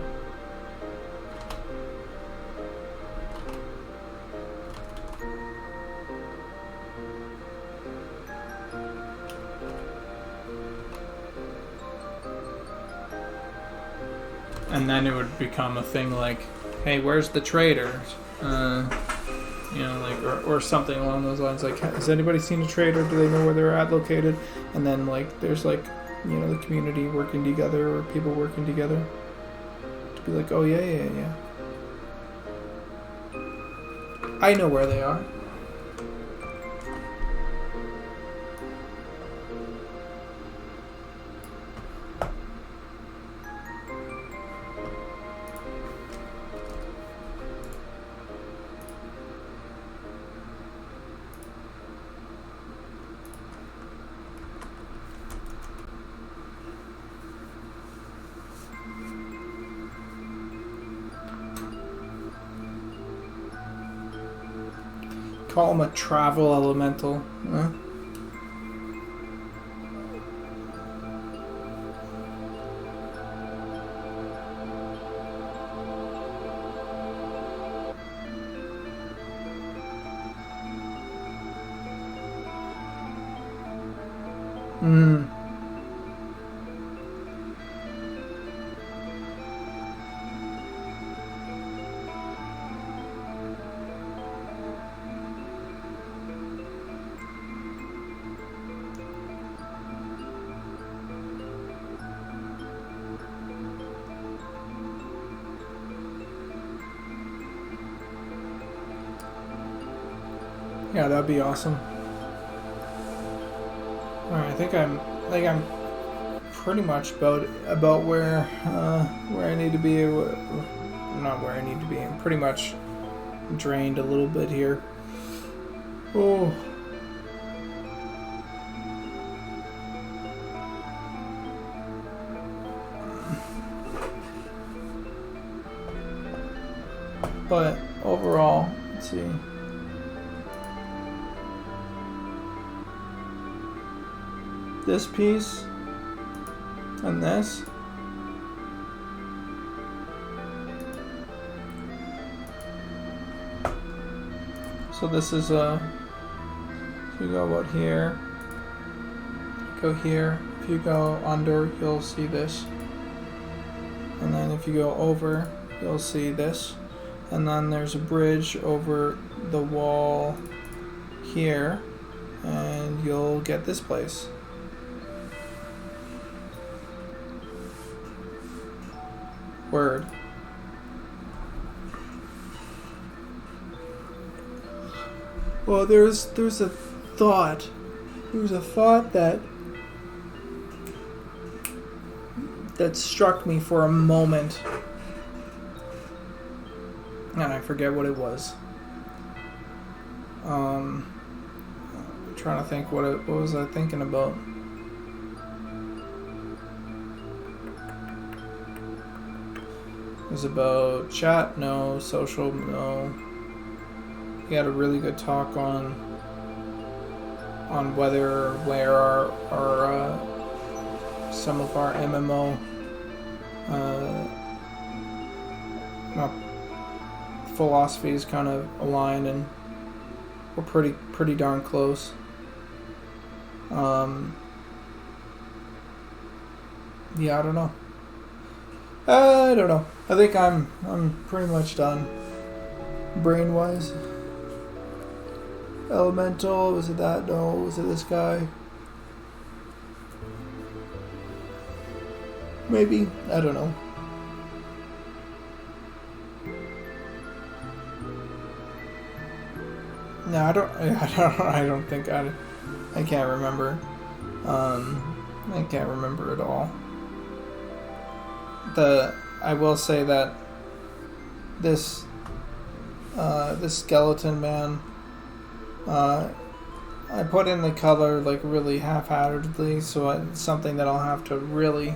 And then it would become a thing like, hey, where's the trader? You know, like, or something along those lines. Like, has anybody seen a trader? Do they know where they're located? And then, like, there's, like, you know, the community working together, or people working together to be like, oh, yeah. I know where they are. Call him a travel elemental. Huh? Yeah, that'd be awesome. Alright, I think I'm pretty much about where I need to be. Not where I need to be. I'm pretty much drained a little bit here. Oh. But overall, let's see. This piece and this. So this is if you go about here, go here. If you go under, you'll see this. And then if you go over, you'll see this. And then there's a bridge over the wall here, and you'll get this place. Word. Well, there's a thought. There's a thought that struck me for a moment. And I forget what it was. I'm trying to think what was I thinking about. It was about chat, no. Social, no. We had a really good talk on whether where our some of our MMO philosophies kind of align, and we're pretty darn close. Yeah, I don't know. I think I'm pretty much done, brain wise. Elemental, was it that? No, was it this guy? Maybe, I don't know. No, I don't think I can't remember. I can't remember at all. I will say that this skeleton man, I put in the color like really half-heartedly, so it's something that I'll have to really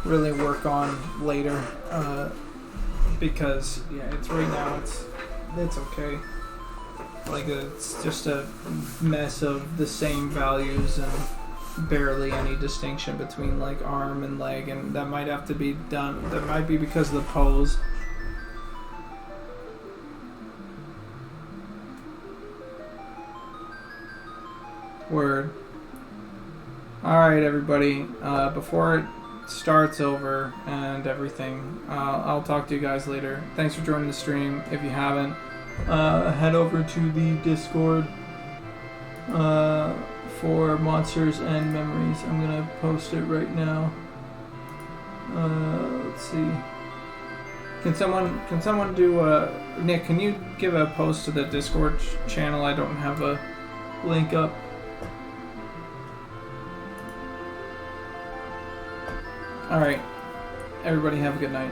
work on later, because yeah, it's right now it's okay. Like it's just a mess of the same values and barely any distinction between like arm and leg, and that might have to be done. That might be because of the pose. Word. Alright everybody, before it starts over and everything, I'll talk to you guys later. Thanks for joining the stream. If you haven't, head over to the Discord for Monsters and Memories. I'm gonna post it right now. Let's see. Can someone do Nick, can you give a post to the Discord channel? I don't have a link up. Alright. Everybody have a good night.